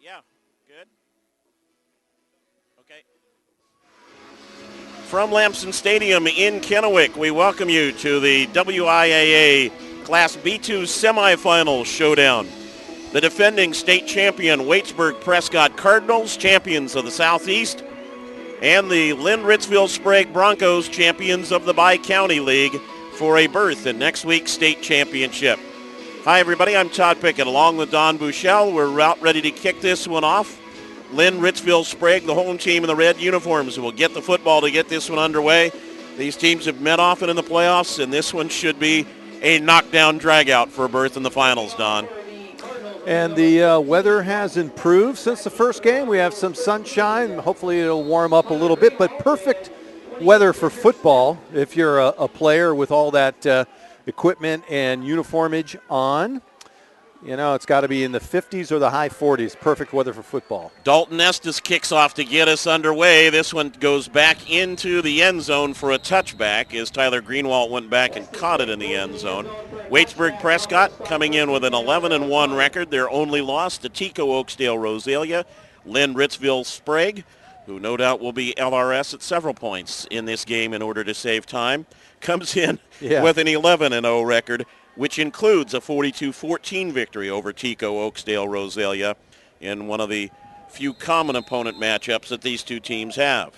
Yeah, good. Okay. From Lampson Stadium in Kennewick, we welcome you to the WIAA Class B2 Semifinal showdown. The defending state champion Waitsburg-Prescott Cardinals, champions of the Southeast, and the Lind-Ritzville-Sprague Broncos, champions of the Bi-County League, for a berth in next week's state championship. Hi, everybody. I'm Todd Pickett, along with Don Bouchel. We're out ready to kick this one off. Lind-Ritzville-Sprague, the home team in the red uniforms, will get the football to get this one underway. These teams have met often in the playoffs, and this one should be a knockdown drag-out for a berth in the finals, Don. And the weather has improved since the first game. We have some sunshine. Hopefully it'll warm up a little bit, but perfect weather for football if you're a player with all that equipment and uniformage on. You know, it's got to be in the 50s or the high 40s. Perfect weather for football. Dalton Estes kicks off to get us underway. This one goes back into the end zone for a touchback as Tyler Greenwald went back and caught it in the end zone. Waitsburg-Prescott coming in with an 11-1 record. Their only loss to Oakdale-Rosalia. Lind-Ritzville-Sprague, who no doubt will be LRS at several points in this game in order to save time, comes in with an 11-0 record, which includes a 42-14 victory over Oakdale-Rosalia in one of the few common opponent matchups that these two teams have.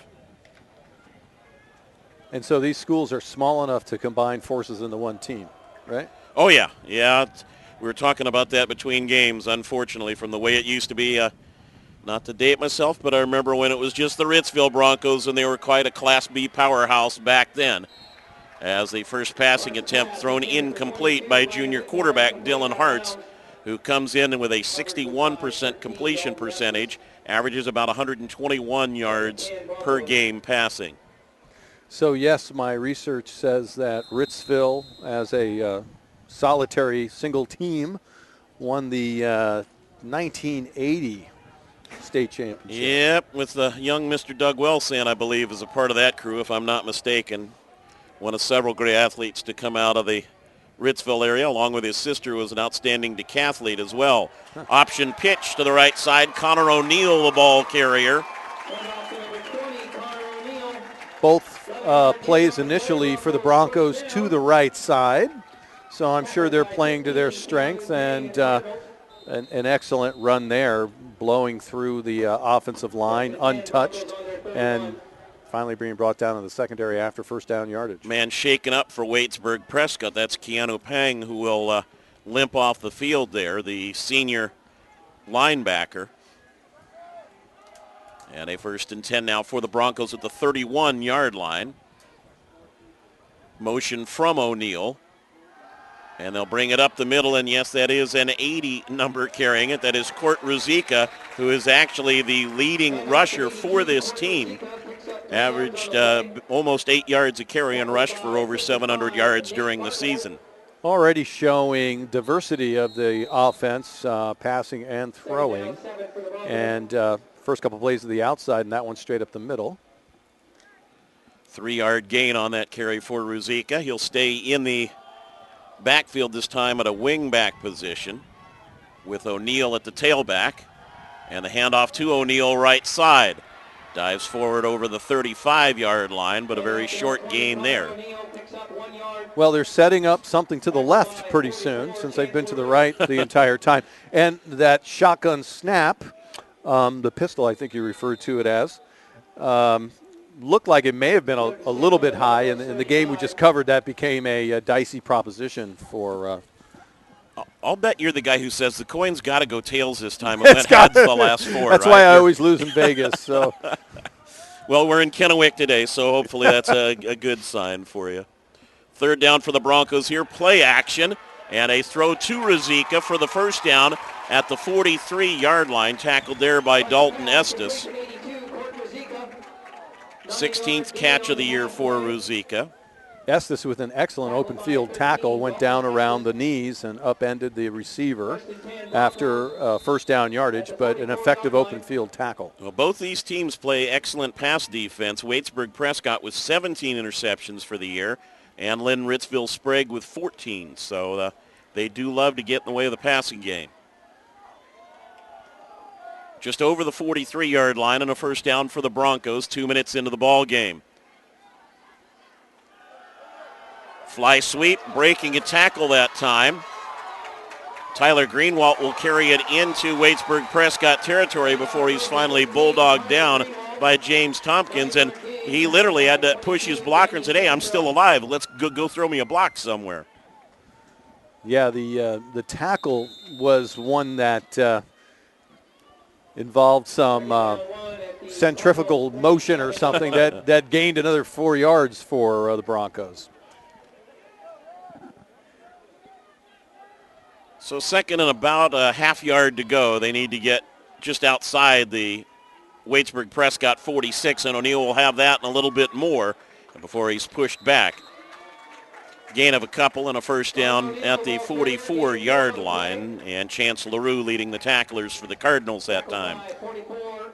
And so these schools are small enough to combine forces into one team, right? Oh, yeah. Yeah, we were talking about that between games, unfortunately, from the way it used to be. Not to date myself, but I remember when it was just the Ritzville Broncos, and they were quite a Class B powerhouse back then. As the first passing attempt thrown incomplete by junior quarterback Dylan Hartz, who comes in with a 61% completion percentage, averages about 121 yards per game passing. So, yes, my research says that Ritzville, as a solitary single team, won the 1980 state championship. Yep, with the young Mr. Doug Wellsan, I believe, is a part of that crew, if I'm not mistaken. One of several great athletes to come out of the Ritzville area, along with his sister, who was an outstanding decathlete as well. Option pitch to the right side. Connor O'Neill, the ball carrier. Both plays initially for the Broncos to the right side. So I'm sure they're playing to their strength, and an excellent run there, blowing through the offensive line untouched, and finally being brought down in the secondary after first down yardage. Man shaken up for Waitsburg-Prescott. That's Keanu Pang, who will limp off the field there, the senior linebacker. And a 1st and 10 now for the Broncos at the 31-yard line. Motion from O'Neill. And they'll bring it up the middle, and yes, that is an 80 number carrying it. That is Court Ruzicka, who is actually the leading rusher for this team. Averaged almost 8 yards a carry and rushed for over 700 yards during the season. Already showing diversity of the offense, passing and throwing. And first couple plays to the outside, and that one straight up the middle. 3-yard gain on that carry for Ruzicka. He'll stay in the backfield this time at a wing-back position with O'Neill at the tailback. And the handoff to O'Neill right side. Dives forward over the 35-yard line, but a very short gain there. Well, they're setting up something to the left pretty soon, since they've been to the right the entire time. And that shotgun snap, the pistol I think you referred to it as, looked like it may have been a little bit high. And in the game we just covered, that became a dicey proposition for I'll bet you're the guy who says the coin's got to go tails this time. It went heads the last 4. That's right? why I always lose in Vegas. So, well, we're in Kennewick today, so hopefully that's a good sign for you. 3rd down for the Broncos here. Play action and a throw to Ruzicka for the first down at the 43-yard line. Tackled there by Dalton Estes. 16th catch of the year for Ruzicka. Estes with an excellent open field tackle, went down around the knees and upended the receiver after first down yardage, but an effective open field tackle. Well, both these teams play excellent pass defense. Waitsburg-Prescott with 17 interceptions for the year, and Lind-Ritzville-Sprague with 14. So they do love to get in the way of the passing game. just over the 43-yard line, and a first down for the Broncos 2 minutes into the ball game. Fly sweep, breaking a tackle that time. Tyler Greenwalt will carry it into Waitsburg-Prescott territory before he's finally bulldogged down by James Tompkins, and he literally had to push his blocker and said, hey, I'm still alive. Let's go throw me a block somewhere. Yeah, the tackle was one that involved some centrifugal motion or something that gained another 4 yards for the Broncos. So second and about a half yard to go. They need to get just outside the Waitsburg-Prescott 46, and O'Neill will have that and a little bit more before he's pushed back. Gain of a couple and a first down at the 44-yard line, and Chance LaRue leading the tacklers for the Cardinals that time.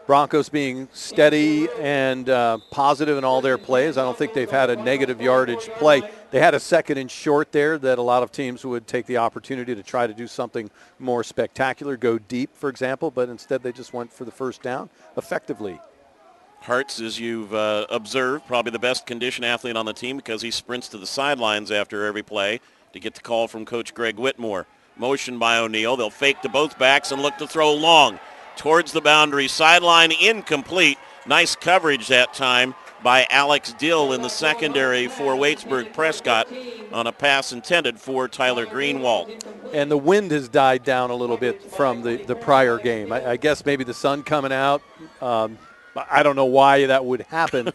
Broncos being steady and positive in all their plays. I don't think they've had a negative yardage play. They had a second and short there that a lot of teams would take the opportunity to try to do something more spectacular, go deep, for example, but instead they just went for the first down effectively. Hartz, as you've observed, probably the best conditioned athlete on the team because he sprints to the sidelines after every play to get the call from Coach Greg Whitmore. Motion by O'Neill. They'll fake to both backs and look to throw long towards the boundary. Sideline incomplete. Nice coverage that time by Alex Dill in the secondary for Waitsburg-Prescott on a pass intended for Tyler Greenwalt. And the wind has died down a little bit from the prior game. I guess maybe the sun coming out. I don't know why that would happen,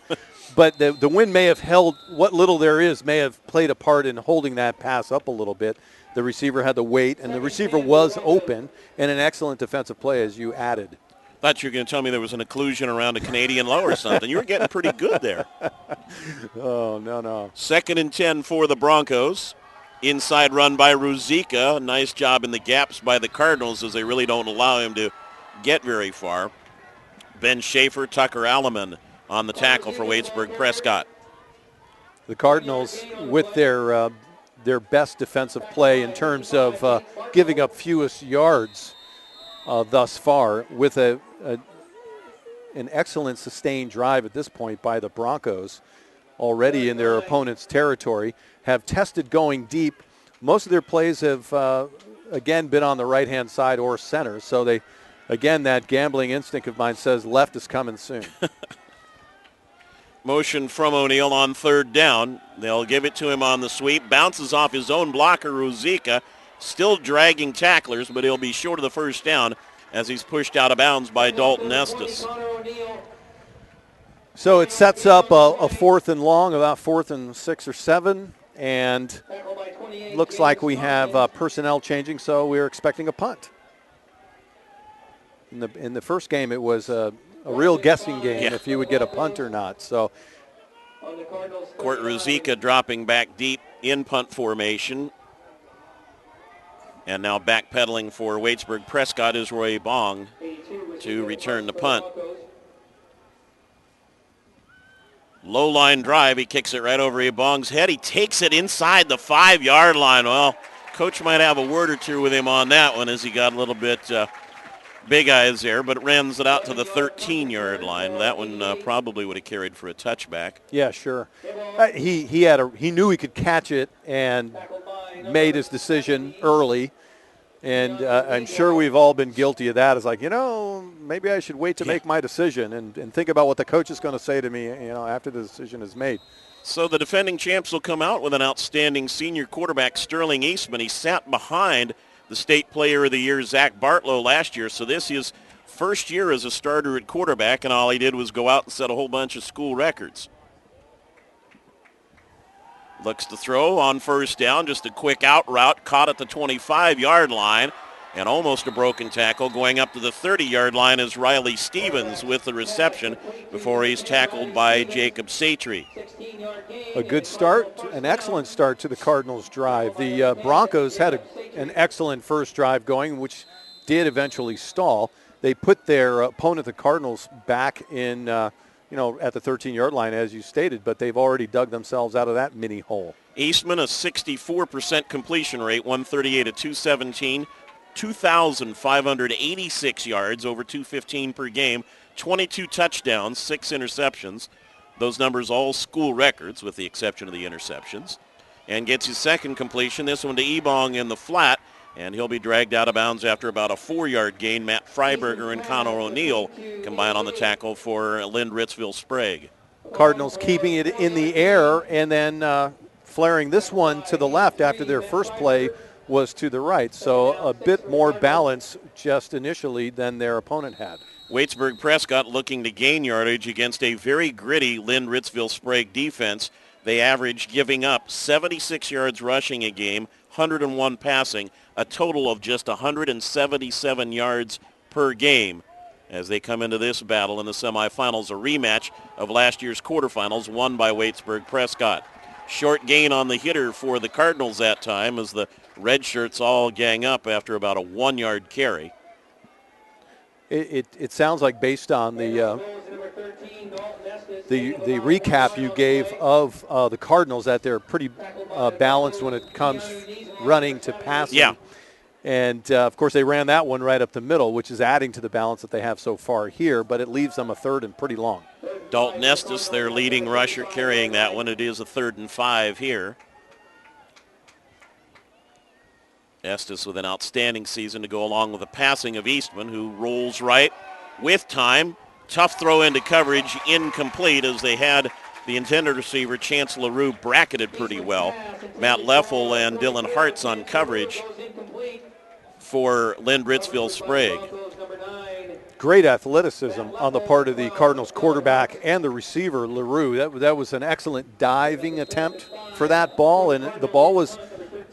but the wind may have held, what little there is, may have played a part in holding that pass up a little bit. The receiver had to wait, and the receiver was open, and an excellent defensive play as you added. Thought you were going to tell me there was an occlusion around a Canadian low or something. You were getting pretty good there. Oh, no. Second and 10 for the Broncos. Inside run by Ruzicka. Nice job in the gaps by the Cardinals as they really don't allow him to get very far. Ben Schaefer, Tucker Alleman on the tackle for Waitsburg-Prescott. The Cardinals with their best defensive play in terms of giving up fewest yards thus far, with an excellent sustained drive at this point by the Broncos already in their opponent's territory, have tested going deep. Most of their plays have, again, been on the right-hand side or center, so they, again, that gambling instinct of mine says left is coming soon. Motion from O'Neill on third down. They'll give it to him on the sweep. Bounces off his own blocker, Ruzicka. Still dragging tacklers, but he'll be short of the first down as he's pushed out of bounds by Dalton Estes. So it sets up a fourth and long, about 4th and 6 or 7, and looks like we have personnel changing, so we're expecting a punt. In the first game, it was a real guessing game if you would get a punt or not. So Court Ruzicka dropping back deep in punt formation. And now backpedaling for Waitsburg-Prescott is Roy Bong to return the punt. Low line drive. He kicks it right over Bong's head. He takes it inside the 5-yard line. Well, Coach might have a word or two with him on that one as he got a little bit big eyes there, but it runs it out to the 13-yard line. That one probably would have carried for a touchback. Yeah, sure. He knew he could catch it and made his decision early. And I'm sure we've all been guilty of that. It's like, maybe I should wait to make my decision and think about what the coach is going to say to me, after the decision is made. So the defending champs will come out with an outstanding senior quarterback, Sterling Eastman. He sat behind the State Player of the Year, Zach Bartlow, last year. So this is first year as a starter at quarterback, and all he did was go out and set a whole bunch of school records. Looks to throw on first down, just a quick out route, caught at the 25-yard line, and almost a broken tackle. Going up to the 30-yard line is Riley Stevens with the reception before he's tackled by Jacob Satry. A good start, an excellent start to the Cardinals' drive. The Broncos had an excellent first drive going, which did eventually stall. They put their opponent, the Cardinals, back in at the 13-yard line, as you stated, but they've already dug themselves out of that mini hole. Eastman, a 64% completion rate, 138 to 217, 2,586 yards, over 215 per game, 22 touchdowns, 6 interceptions. Those numbers all school records with the exception of the interceptions. And gets his second completion, this one to Ebong in the flat, and he'll be dragged out of bounds after about a 4-yard gain. Matt Freiberger and Connor O'Neill combine on the tackle for Lind-Ritzville-Sprague. Cardinals keeping it in the air and then flaring this one to the left after their first play was to the right. So a bit more balance just initially than their opponent had. Waitsburg-Prescott looking to gain yardage against a very gritty Lind-Ritzville-Sprague defense. They average giving up 76 yards rushing a game, 101 passing, a total of just 177 yards per game as they come into this battle in the semifinals, a rematch of last year's quarterfinals won by Waitsburg-Prescott. Short gain on the hitter for the Cardinals that time as the red shirts all gang up after about a 1-yard carry. It sounds like based on the recap you gave of the Cardinals that they're pretty balanced when it comes running to passing. Yeah. And, of course, they ran that one right up the middle, which is adding to the balance that they have so far here, but it leaves them a 3rd and pretty long. Dalton Estes, their leading rusher, carrying that one. It is a 3rd and 5 here. Estes with an outstanding season to go along with the passing of Eastman, who rolls right with time. Tough throw into coverage, incomplete, as they had the intended receiver, Chance LaRue, bracketed pretty well. Matt Leffel and Dylan Hartz on coverage for Lind-Ritzville-Sprague. Great athleticism on the part of the Cardinals quarterback and the receiver, LaRue. That was an excellent diving attempt for that ball, and the ball was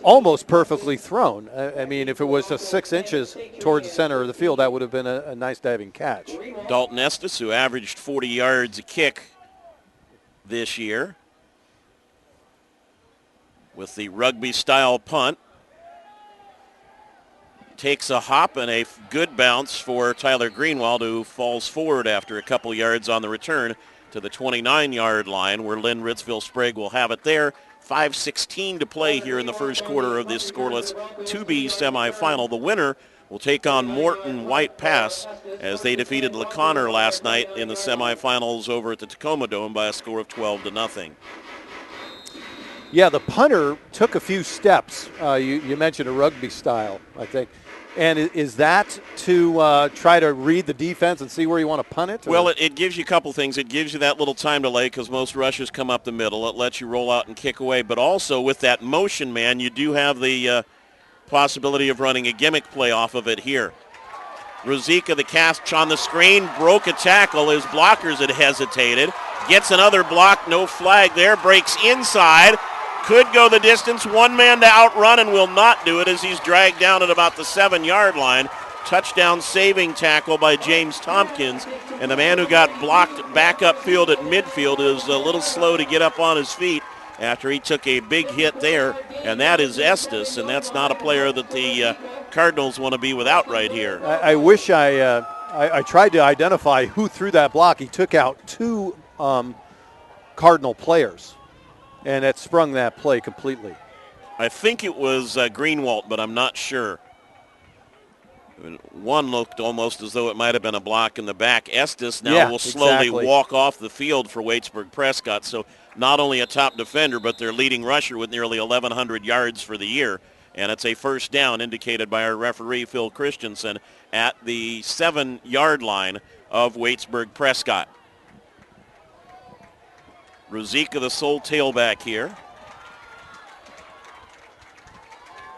almost perfectly thrown. I mean, if it was just 6 inches towards the center of the field, that would have been a nice diving catch. Dalton Estes, who averaged 40 yards a kick this year, with the rugby-style punt. Takes a hop and a good bounce for Tyler Greenwald, who falls forward after a couple yards on the return to the 29-yard line, where Lind-Ritzville-Sprague will have it there. 5:16 to play here in the first quarter of this scoreless 2B semifinal. The winner will take on Morton White Pass as they defeated LaConner last night in the semifinals over at the Tacoma Dome by a score of 12-0. Yeah, the punter took a few steps. You mentioned a rugby style, I think. And is that to try to read the defense and see where you want to punt it? Or? Well, it gives you a couple things. It gives you that little time delay because most rushes come up the middle. It lets you roll out and kick away. But also with that motion, man, you do have the possibility of running a gimmick play off of it here. Ruzicka, the catch on the screen, broke a tackle. His blockers had hesitated. Gets another block, no flag there, breaks inside. Could go the distance, one man to outrun and will not do it as he's dragged down at about the 7-yard line. Touchdown saving tackle by James Tompkins. And the man who got blocked back upfield at midfield is a little slow to get up on his feet after he took a big hit there. And that is Estes, and that's not a player that the Cardinals want to be without right here. I wish I tried to identify who threw that block. He took out 2 Cardinal players. And it sprung that play completely. I think it was Greenwald, but I'm not sure. One looked almost as though it might have been a block in the back. Estes now will slowly walk off the field for Waitsburg-Prescott. So not only a top defender, but their leading rusher with nearly 1,100 yards for the year. And it's a first down indicated by our referee, Phil Christensen, at the 7-yard line of Waitsburg-Prescott. Ruzicka, the sole tailback here.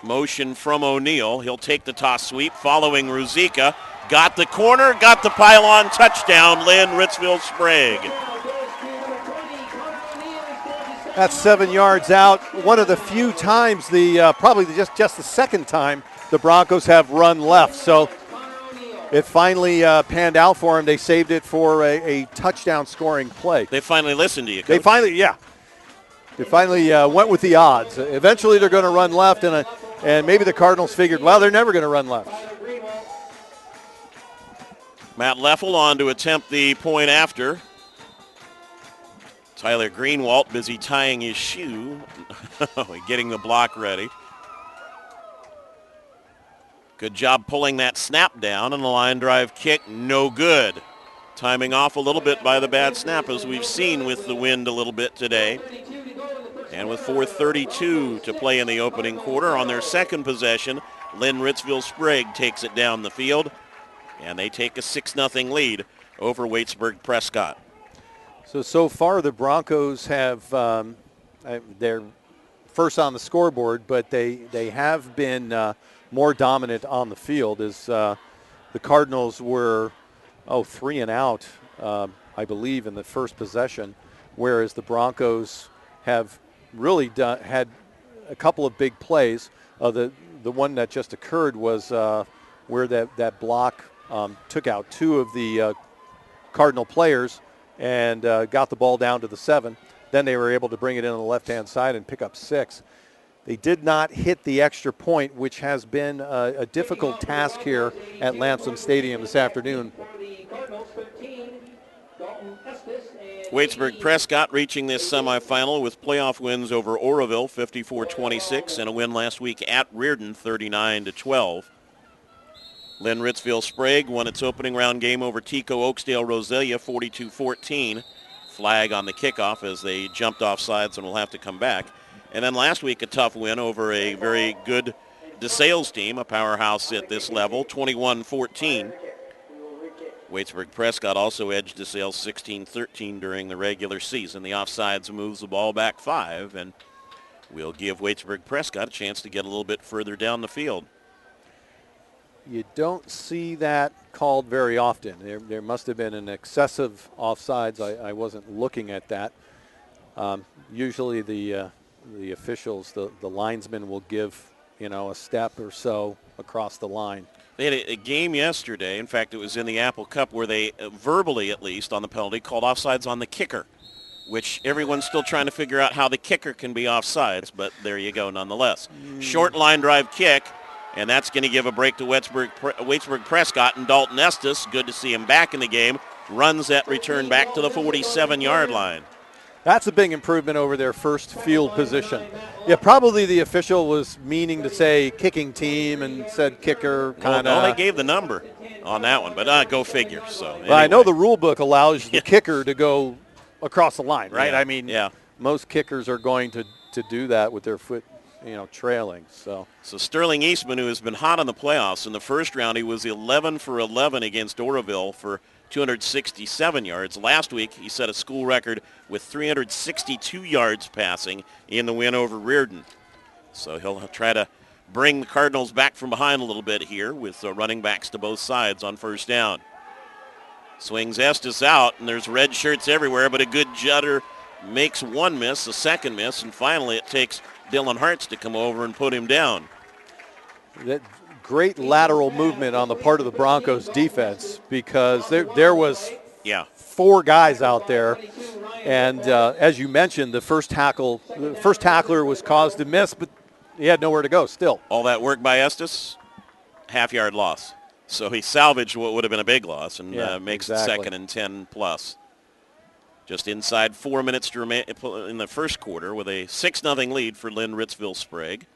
Motion from O'Neill. He'll take the toss sweep following Ruzicka. Got the corner, got the pylon, touchdown, Lind-Ritzville-Sprague. That's 7 yards out. One of the few times, probably just the second time, the Broncos have run left. So it finally panned out for them. They saved it for a touchdown scoring play. They finally listened to you, Coach. They finally went with the odds. Eventually they're going to run left, and maybe the Cardinals figured, well, they're never going to run left. Matt Leffel on to attempt the point after. Tyler Greenwald busy tying his shoe, getting the block ready. Good job pulling that snap down, and the line drive kick, no good. Timing off a little bit by the bad snap, as we've seen with the wind a little bit today. And with 4:32 to play in the opening quarter, on their second possession, Lind-Ritzville-Sprague takes it down the field, and they take a 6-0 lead over Waitsburg-Prescott. So far the Broncos have, they're first on the scoreboard, but they have been more dominant on the field, as the Cardinals were 3 and out, I believe, in the first possession, whereas the Broncos have really had a couple of big plays. The one that just occurred was where that block took out 2 of the Cardinal players and got the ball down to the 7. Then they were able to bring it in on the left-hand side and pick up 6. They did not hit the extra point, which has been a difficult task here at Lampson Stadium this afternoon. Waitsburg-Prescott reaching this semifinal with playoff wins over Oroville, 54-26, and a win last week at Reardon, 39-12. Lind-Ritzville-Sprague won its opening round game over Tico-Oakdale-Roselia, 42-14. Flag on the kickoff as they jumped off sides and will have to come back. And then last week, a tough win over a very good DeSales team, a powerhouse at this level, 21-14. Waitsburg-Prescott also edged DeSales 16-13 during the regular season. The offsides moves the ball back 5, and will give Waitsburg-Prescott a chance to get a little bit further down the field. You don't see that called very often. There must have been an excessive offsides. I wasn't looking at that. Usually the officials, the linesmen will give, a step or so across the line. They had a game yesterday, in fact it was in the Apple Cup, where they verbally, at least on the penalty, called offsides on the kicker, which everyone's still trying to figure out how the kicker can be offsides, but there you go nonetheless. Short line drive kick, and that's going to give a break to Waitsburg-Prescott, and Dalton Estes, good to see him back in the game, runs that return back to the 47-yard line. That's a big improvement over their first field position. Yeah, probably the official was meaning to say kicking team and said kicker kind of. Well, they gave the number on that one, but go figure. So anyway. Well, I know the rule book allows the kicker to go across the line, right? Yeah. I mean, most kickers are going to do that with their foot, trailing. So Sterling Eastman, who has been hot in the playoffs, in the first round he was 11 for 11 against Oroville for 267 yards. Last week, he set a school record with 362 yards passing in the win over Reardon. So he'll try to bring the Cardinals back from behind a little bit here with running backs to both sides on first down. Swings Estes out, and there's red shirts everywhere, but a good judder makes one miss, a second miss, and finally it takes Dylan Hartz to come over and put him down. That great lateral movement on the part of the Broncos defense, because there was 4 guys out there, and as you mentioned, the first tackler was caused to miss, but he had nowhere to go still. All that work by Estes, half-yard loss. So he salvaged what would have been a big loss and makes it 2nd and 10 plus. Just inside 4 minutes to remain in the first quarter with a 6-0 lead for Lind-Ritzville-Sprague.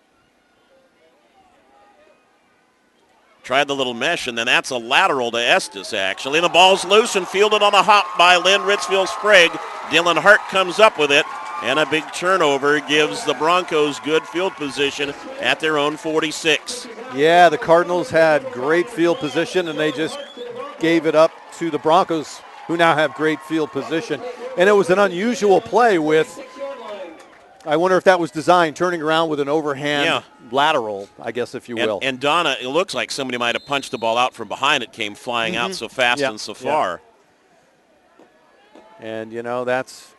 Tried the little mesh, and then that's a lateral to Estes, actually. And the ball's loose and fielded on a hop by Lind-Ritzville-Sprague. Dylan Hart comes up with it, and a big turnover gives the Broncos good field position at their own 46. Yeah, the Cardinals had great field position, and they just gave it up to the Broncos, who now have great field position. And it was an unusual play with, I wonder if that was designed, turning around with an overhand lateral, I guess, if you will. And Donna, it looks like somebody might have punched the ball out from behind. It came flying out so fast and so far. And, that's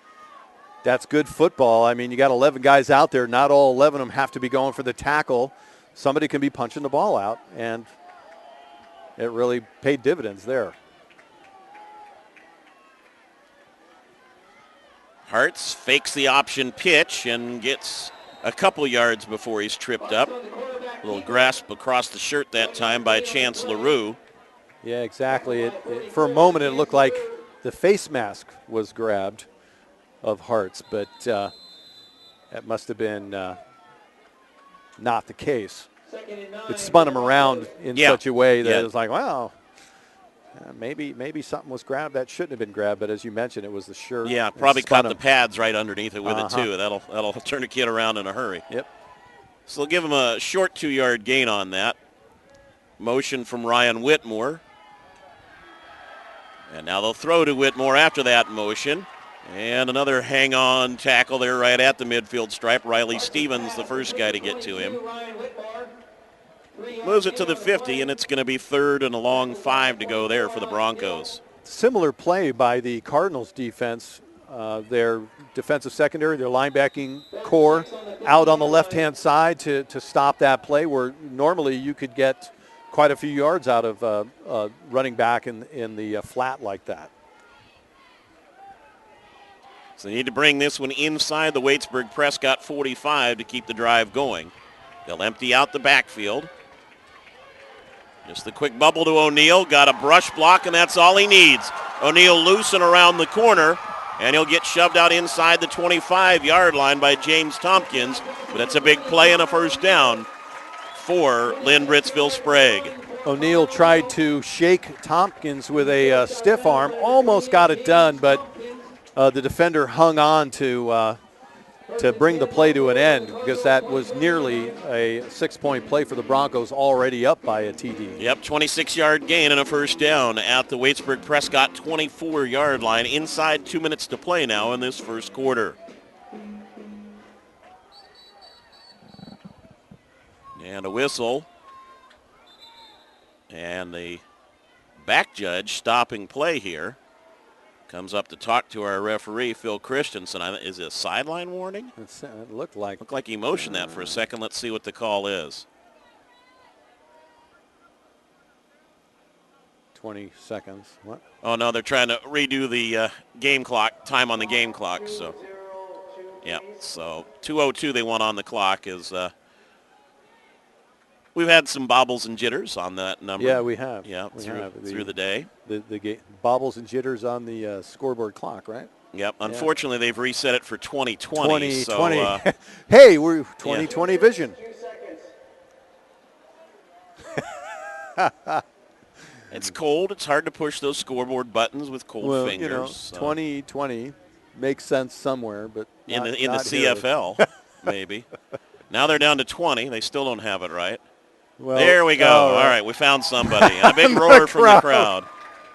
good football. I mean, you got 11 guys out there. Not all 11 of them have to be going for the tackle. Somebody can be punching the ball out, and it really paid dividends there. Hartz fakes the option pitch and gets a couple yards before he's tripped up. A little grasp across the shirt that time by Chance LaRue. Yeah, exactly. For a moment, it looked like the face mask was grabbed of Hartz, but that must have been not the case. it spun him around in such a way that it was like, wow, maybe something was grabbed that shouldn't have been grabbed. But as you mentioned, it was the shirt. Yeah, probably caught the pads right underneath it with it too. That'll turn a kid around in a hurry. Yep. So they'll give him a short 2-yard gain on that. Motion from Ryan Whitmore. And now they'll throw to Whitmore after that motion. And another hang-on tackle there right at the midfield stripe. Riley Stevens, the first guy to get to him. Moves it to the 50, and it's going to be 3rd and a long 5 to go there for the Broncos. Similar play by the Cardinals defense. Their defensive secondary, their linebacking core out on the left-hand side to stop that play where normally you could get quite a few yards out of running back in the flat like that. So they need to bring this one inside the Waitsburg-Prescott 45 to keep the drive going. They'll empty out the backfield. Just the quick bubble to O'Neal. Got a brush block, and that's all he needs. O'Neal loose and around the corner, and he'll get shoved out inside the 25-yard line by James Tompkins. But it's a big play and a first down for Lind-Ritzville-Sprague. O'Neal tried to shake Tompkins with a stiff arm. Almost got it done, but the defender hung on to bring the play to an end because that was nearly a 6-point play for the Broncos, already up by a TD. Yep, 26-yard gain and a first down at the Waitsburg-Prescott 24-yard line. Inside 2 minutes to play now in this first quarter. And a whistle. And the back judge stopping play here. Comes up to talk to our referee, Phil Christensen. Is it a sideline warning? It looked like. Looked like he motioned that for a second. Let's see what the call is. 20 seconds. What? Oh, no, they're trying to redo the game clock, time on the game clock. So, yeah, so 2:02 they want on the clock is we've had some bobbles and jitters on that number. Yeah, we have. Yeah, through the day. The bobbles and jitters on the scoreboard clock, right? Yep. Unfortunately, they've reset it for 2020. 2020. So, hey, we're 2020 vision. It's cold. It's hard to push those scoreboard buttons with cold fingers. You know, so. 2020 makes sense somewhere, but in the not CFL, maybe. Now they're down to 20. They still don't have it right. Well, there we go. All right, we found somebody. And a big roar from the crowd.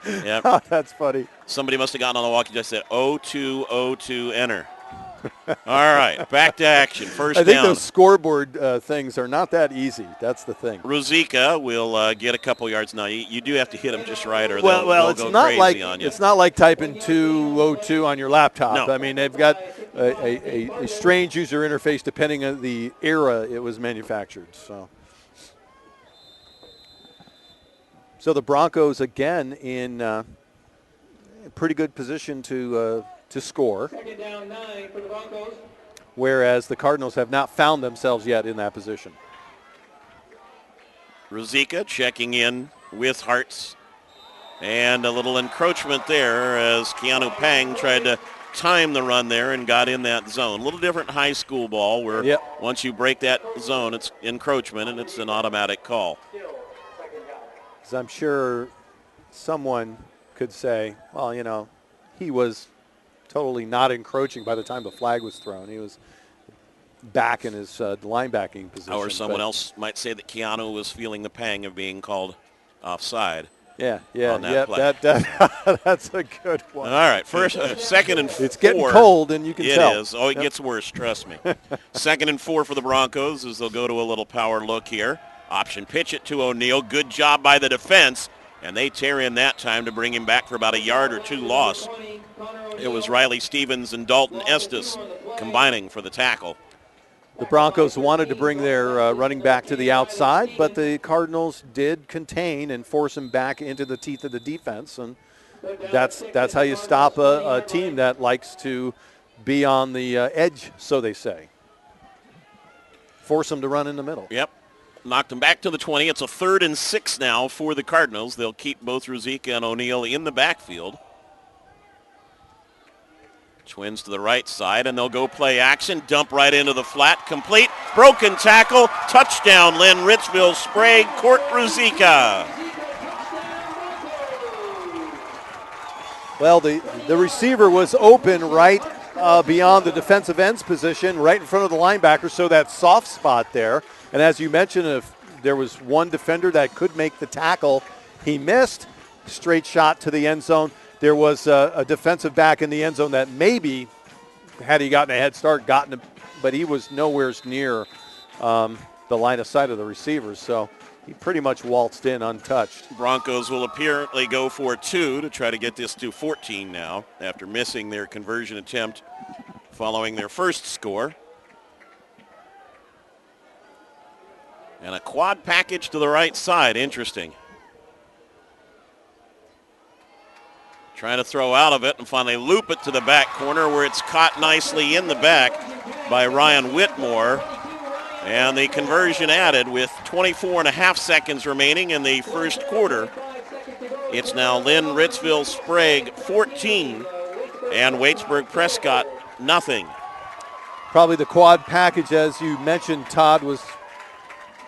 Yep. Oh, that's funny. Somebody must have gotten on the walkie just said 0202 enter. All right, back to action. First down. I think those scoreboard things are not that easy. That's the thing. Ruzicka will get a couple yards. Now, you do have to hit them just right or they'll go crazy on you. It's not like typing 202 on your laptop. No. I mean, they've got a strange user interface depending on the era it was manufactured. So the Broncos, again, in pretty good position to score. Second down 9 for the Broncos. Whereas the Cardinals have not found themselves yet in that position. Ruzicka checking in with Hartz. And a little encroachment there as Keanu Pang tried to time the run there and got in that zone. A little different high school ball where once you break that zone, it's encroachment and it's an automatic call. As I'm sure someone could say, well, you know, he was totally not encroaching by the time the flag was thrown. He was back in his linebacking position. Or someone else might say that Keanu was feeling the pang of being called offside. Yeah, play. That's a good one. All right, first, second and 4. It's getting cold, and you can tell. It is. Oh, it gets worse, trust me. Second and 4 for the Broncos as they'll go to a little power look here. Option pitch it to O'Neal. Good job by the defense, and they tear in that time to bring him back for about a yard or 2 loss. It was Riley Stevens and Dalton Estes combining for the tackle. The Broncos wanted to bring their running back to the outside, but the Cardinals did contain and force him back into the teeth of the defense, and that's how you stop a team that likes to be on the edge, so they say. Force them to run in the middle. Yep. Knocked him back to the 20. It's a 3rd and 6 now for the Cardinals. They'll keep both Ruzicka and O'Neal in the backfield. Twins to the right side, and they'll go play action. Dump right into the flat. Complete. Broken tackle. Touchdown, Lind-Ritzville-Sprague. Court Ruzicka. Well, the receiver was open right beyond the defensive end's position, right in front of the linebacker, so that soft spot there. And as you mentioned, if there was one defender that could make the tackle, he missed. Straight shot to the end zone. There was a defensive back in the end zone that maybe, had he gotten a head start, gotten him, but he was nowhere near the line of sight of the receivers. So he pretty much waltzed in untouched. Broncos will apparently go for 2 to try to get this to 14 now after missing their conversion attempt following their first score. And a quad package to the right side. Interesting. Trying to throw out of it and finally loop it to the back corner where it's caught nicely in the back by Ryan Whitmore. And the conversion added with 24 and a half seconds remaining in the first quarter. It's now Lind-Ritzville-Sprague 14 and Waitsburg-Prescott nothing. Probably the quad package, as you mentioned, Todd, was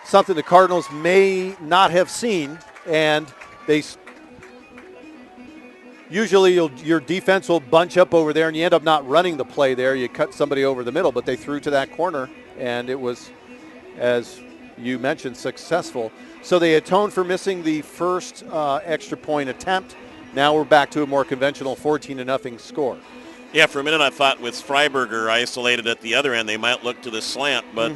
something the Cardinals may not have seen, and they usually your defense will bunch up over there and you end up not running the play there. You cut somebody over the middle, but they threw to that corner and it was, as you mentioned, successful. So they atoned for missing the first extra point attempt. Now we're back to a more conventional 14-0 score. Yeah, for a minute I thought with Freiberger isolated at the other end they might look to the slant, but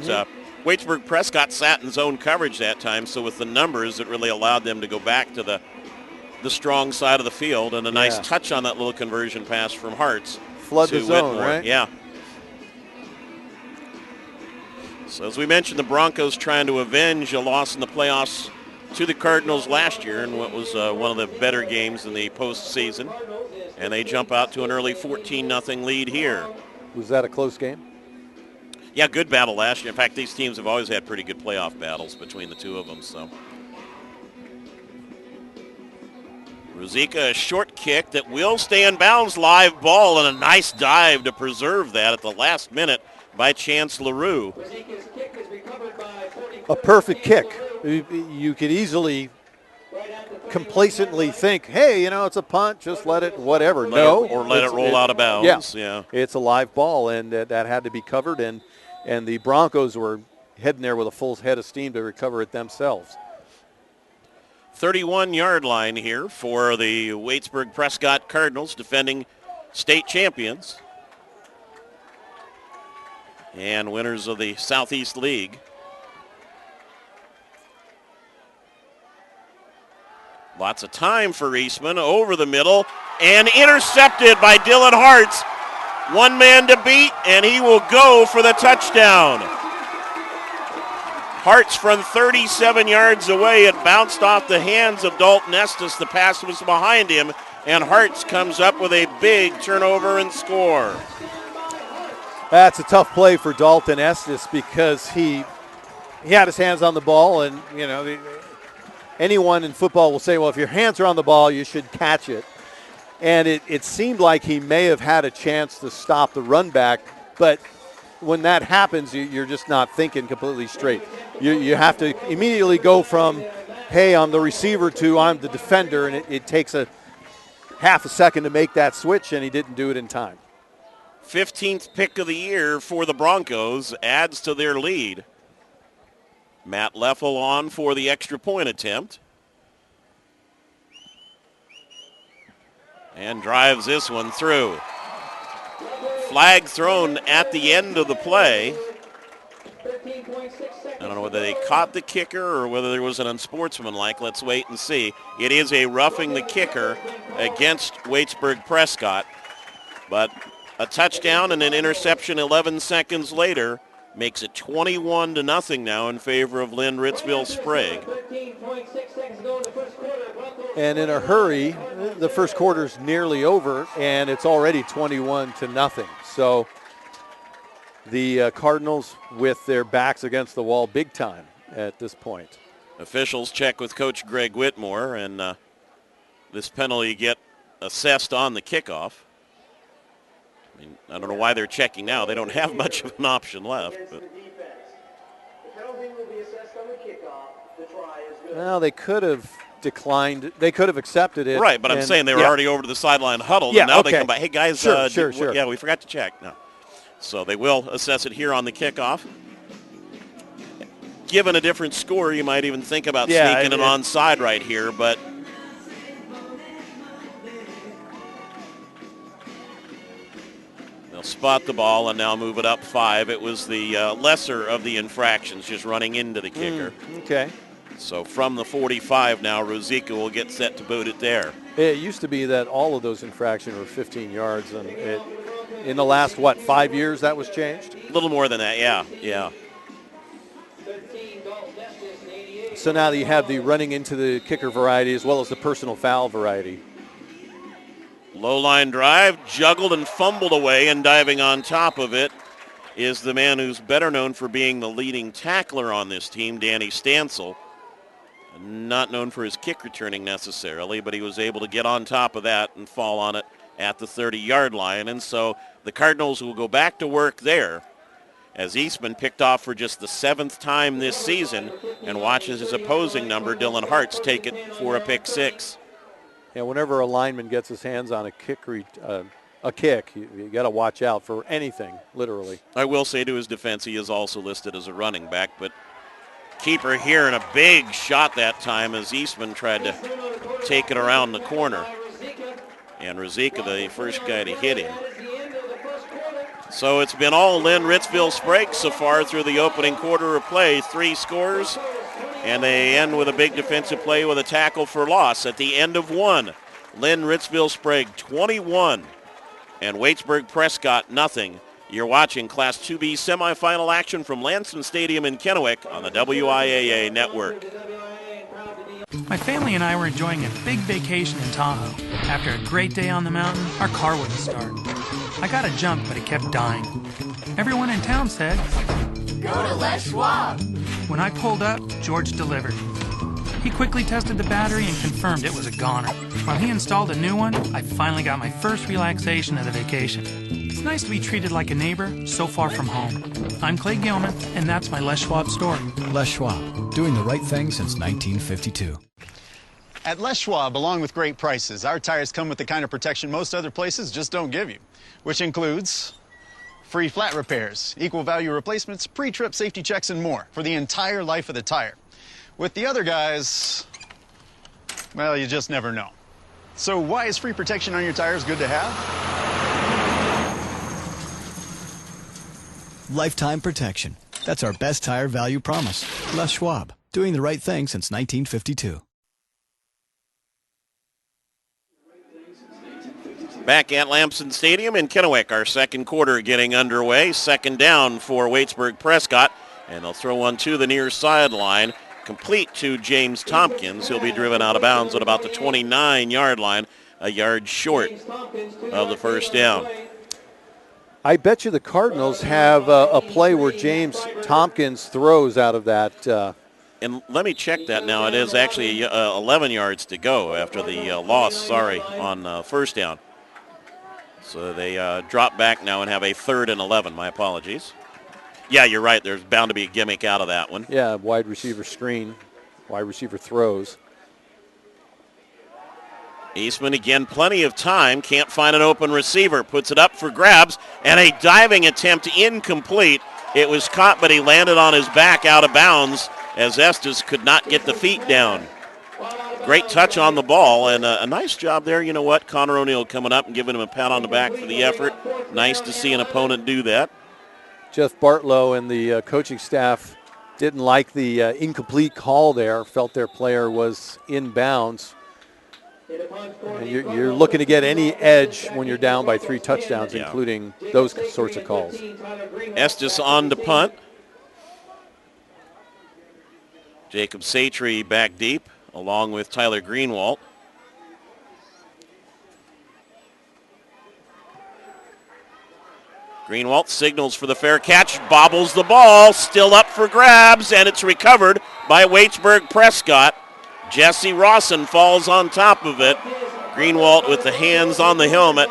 Waitsburg-Prescott sat in zone coverage that time, so with the numbers it really allowed them to go back to the strong side of the field, and a nice touch on that little conversion pass from Hartz. Flood the zone, Whitmore. right? Yeah. So as we mentioned, the Broncos trying to avenge a loss in the playoffs to the Cardinals last year in what was one of the better games in the postseason. And they jump out to an early 14-0 lead here. Was that a close game? Yeah, good battle last year. In fact, these teams have always had pretty good playoff battles between the two of them. So Ruzicka, a short kick that will stay in bounds, live ball, and a nice dive to preserve that at the last minute by Chance LaRue. A perfect kick. You could easily complacently think, hey, it's a punt, just let it, whatever. Or let it roll out of bounds. Yeah. It's a live ball, and that had to be covered, and the Broncos were heading there with a full head of steam to recover it themselves. 31-yard line here for the Waitsburg-Prescott Cardinals, defending state champions and winners of the Southeast League. Lots of time for Eastman, over the middle, and intercepted by Dylan Hartz. One man to beat, and he will go for the touchdown. Hartz from 37 yards away. It bounced off the hands of Dalton Estes. The pass was behind him, and Hartz comes up with a big turnover and score. That's a tough play for Dalton Estes because he had his hands on the ball, and, anyone in football will say, well, if your hands are on the ball, you should catch it. And it seemed like he may have had a chance to stop the run back, but when that happens, you're just not thinking completely straight. You have to immediately go from, hey, I'm the receiver, to I'm the defender, and it takes a half a second to make that switch, and he didn't do it in time. 15th pick of the year for the Broncos adds to their lead. Matt Leffel on for the extra point attempt. And drives this one through. Flag thrown at the end of the play. I don't know whether they caught the kicker or whether there was an unsportsmanlike. Let's wait and see. It is a roughing the kicker against Waitsburg-Prescott. But a touchdown and an interception 11 seconds later makes it 21-0 now in favor of Lind-Ritzville-Sprague. And in a hurry, the first quarter's nearly over, and it's already 21-0. So the Cardinals with their backs against the wall big time at this point. Officials check with Coach Greg Whitmore, and this penalty get assessed on the kickoff. I mean, I don't know why they're checking now. They don't have much of an option left. But. Well, they could have declined. They could have accepted it. Right, but I'm saying they were already over to the sideline huddled, and now they come back. Hey, guys, sure. Yeah, we forgot to check. No. So they will assess it here on the kickoff. Given a different score, you might even think about sneaking an onside right here, but they'll spot the ball and now move it up 5. It was the lesser of the infractions, just running into the kicker. Okay. So from the 45 now, Rosica will get set to boot it there. It used to be that all of those infractions were 15 yards, and in the last, 5 years that was changed? A little more than that, yeah. So now you have the running into the kicker variety as well as the personal foul variety. Low line drive, juggled and fumbled away, and diving on top of it is the man who's better known for being the leading tackler on this team, Danny Stansel. Not known for his kick returning necessarily, but he was able to get on top of that and fall on it at the 30-yard line. And so the Cardinals will go back to work there as Eastman picked off for just the 7th time this season and watches his opposing number, Dylan Hartz, take it for a pick 6. Yeah, whenever a lineman gets his hands on a kick, you got to watch out for anything, literally. I will say to his defense, he is also listed as a running back, but keeper here and a big shot that time as Eastman tried to take it around the corner. And Rosica, the first guy to hit him. So it's been all Lind-Ritzville-Sprague so far through the opening quarter of play. 3 scores, and they end with a big defensive play with a tackle for loss at the end of 1. Lind-Ritzville-Sprague 21 and Waitsburg-Prescott nothing. You're watching Class 2B semifinal action from Lampson Stadium in Kennewick on the WIAA network. My family and I were enjoying a big vacation in Tahoe. After a great day on the mountain, our car wouldn't start. I got a jump, but it kept dying. Everyone in town said, "Go to Les Schwab." When I pulled up, George delivered. He quickly tested the battery and confirmed it was a goner. While he installed a new one, I finally got my first relaxation of the vacation. It's nice to be treated like a neighbor so far from home. I'm Clay Gilman, and that's my Les Schwab story. Les Schwab, doing the right thing since 1952. At Les Schwab, along with great prices, our tires come with the kind of protection most other places just don't give you, which includes free flat repairs, equal value replacements, pre-trip safety checks, and more for the entire life of the tire. With the other guys, well, you just never know. So why is free protection on your tires good to have? Lifetime protection. That's our best tire value promise. Les Schwab, doing the right thing since 1952. Back at Lampson Stadium in Kennewick, our second quarter getting underway. Second down for Waitsburg-Prescott, and they'll throw one to the near sideline, complete to James Tompkins. He'll be driven out of bounds at about the 29-yard line, a yard short of the first down. I bet you the Cardinals have a play where James Tompkins throws out of that. And let me check that now. It is actually 11 yards to go after the loss, on first down. So they drop back now and have a 3rd and 11. My apologies. Yeah, you're right. There's bound to be a gimmick out of that one. Yeah, wide receiver screen, wide receiver throws. Eastman again, plenty of time, can't find an open receiver, puts it up for grabs, and a diving attempt incomplete. It was caught, but he landed on his back out of bounds as Estes could not get the feet down. Great touch on the ball, and a nice job there. You know what? Connor O'Neill coming up and giving him a pat on the back for the effort. Nice to see an opponent do that. Jeff Bartlow and the coaching staff didn't like the incomplete call there, felt their player was in bounds. And you're looking to get any edge when you're down by 3 touchdowns, including those sorts of calls. Estes on to punt. Jacob Satry back deep, along with Tyler Greenwalt. Greenwalt signals for the fair catch, bobbles the ball, still up for grabs, and it's recovered by Waitsburg-Prescott. Jesse Rawson falls on top of it. Greenwalt with the hands on the helmet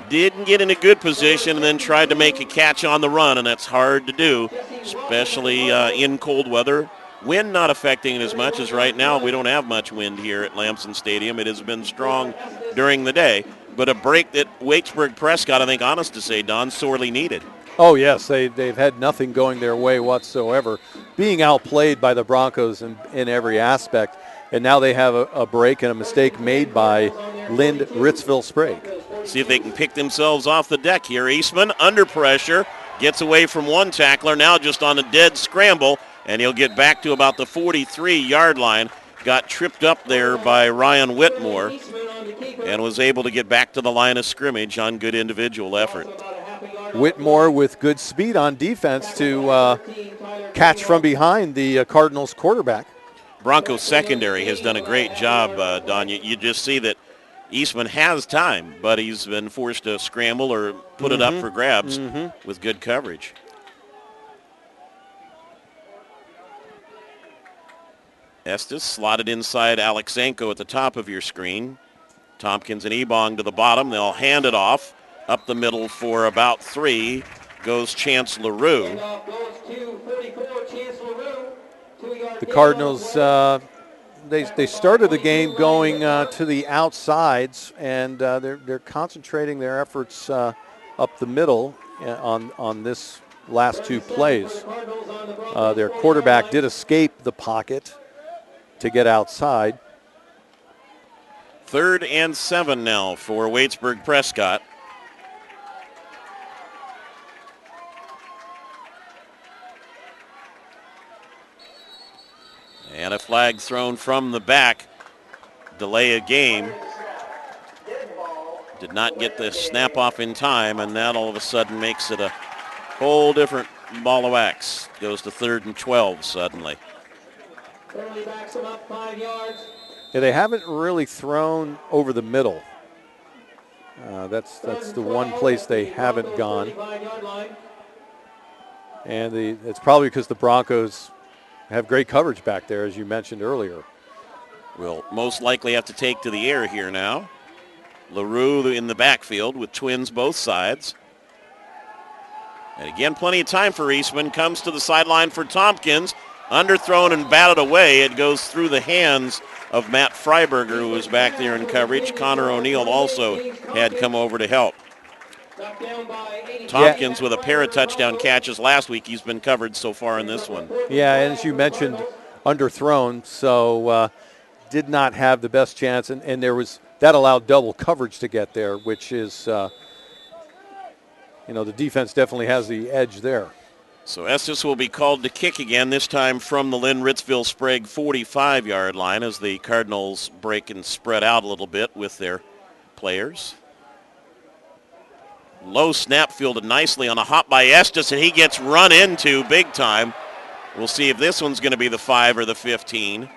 didn't get in a good position and then tried to make a catch on the run, and that's hard to do, especially in cold weather. Wind not affecting it as much as right now. We don't have much wind here at Lampson Stadium. It has been strong during the day, but a break that Waitsburg-Prescott, I think, honest to say, Don, sorely needed. Oh, yes, they've had nothing going their way whatsoever, being outplayed by the Broncos in every aspect, and now they have a break and a mistake made by Lind-Ritzville-Sprague. See if they can pick themselves off the deck here. Eastman under pressure, gets away from one tackler, now just on a dead scramble, and he'll get back to about the 43-yard line. Got tripped up there by Ryan Whitmore and was able to get back to the line of scrimmage on good individual effort. Whitmore with good speed on defense to catch from behind the Cardinals quarterback. Broncos secondary has done a great job, Don. You just see that Eastman has time, but he's been forced to scramble or put it up for grabs with good coverage. Estes slotted inside Alexenko at the top of your screen. Tompkins and Ebong to the bottom. They'll hand it off. Up the middle for about 3 goes Chance LaRue. The Cardinals, they started the game going to the outsides, and they're concentrating their efforts up the middle on this last 2 plays. Their quarterback did escape the pocket to get outside. 3rd and 7 now for Waitsburg-Prescott. And a flag thrown from the back. Delay a game. Did not get the snap off in time, and that all of a sudden makes it a whole different ball of wax. Goes to 3rd and 12 suddenly. Yeah, they haven't really thrown over the middle. That's the one place they haven't gone. And it's probably because the Broncos have great coverage back there, as you mentioned earlier. Will most likely have to take to the air here now. LaRue in the backfield with twins both sides. And again, plenty of time for Eastman. Comes to the sideline for Tompkins. Underthrown and batted away. It goes through the hands of Matt Freiberger, who was back there in coverage. Connor O'Neill also had come over to help. Tompkins with a pair of touchdown catches last week. He's been covered so far in this one. Yeah, and as you mentioned, underthrown, so did not have the best chance, and there was that allowed double coverage to get there, which is, the defense definitely has the edge there. So Estes will be called to kick again, this time from the Lind-Ritzville-Sprague 45-yard line as the Cardinals break and spread out a little bit with their players. Low snap fielded nicely on a hop by Estes, and he gets run into big time. We'll see if this one's going to be the 5 or the 15.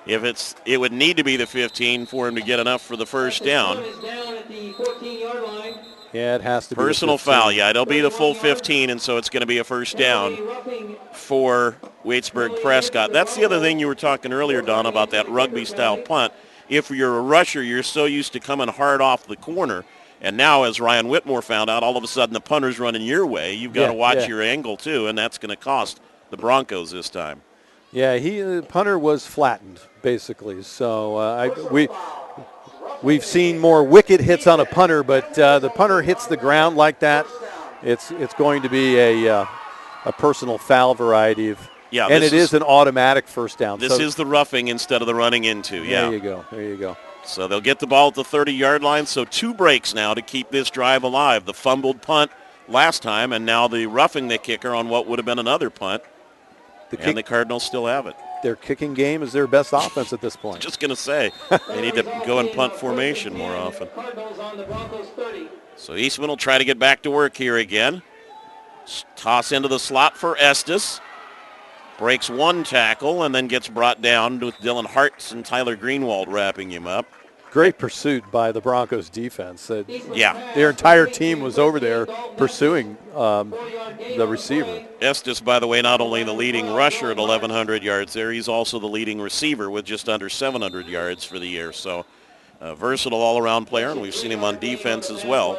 If it would need to be the 15 for him to get enough for the first down. Yeah, it has to be personal foul. Yeah, it'll be the full 15, and so it's going to be a first down for Waitsburg-Prescott. That's the other thing you were talking earlier, Don, about that rugby-style punt. If you're a rusher, you're so used to coming hard off the corner. And now, as Ryan Whitmore found out, all of a sudden the punter's running your way. You've got to watch your angle, too, and that's going to cost the Broncos this time. Yeah, the punter was flattened, basically. So we've seen more wicked hits on a punter, but the punter hits the ground like that, it's going to be a personal foul variety of. Yeah, and it is an automatic first down. This is the roughing instead of the running into. Yeah. There you go. So they'll get the ball at the 30-yard line. So 2 breaks now to keep this drive alive. The fumbled punt last time, and now the roughing the kicker on what would have been another punt. And the Cardinals still have it. Their kicking game is their best offense at this point. Just going to say, they need to go in punt formation more often. So Eastman will try to get back to work here again. Toss into the slot for Estes. Breaks 1 tackle and then gets brought down with Dylan Hartz and Tyler Greenwald wrapping him up. Great pursuit by the Broncos defense. Their entire team was over there pursuing the receiver. Estes, by the way, not only the leading rusher at 1,100 yards there, he's also the leading receiver with just under 700 yards for the year. So a versatile all-around player, and we've seen him on defense as well.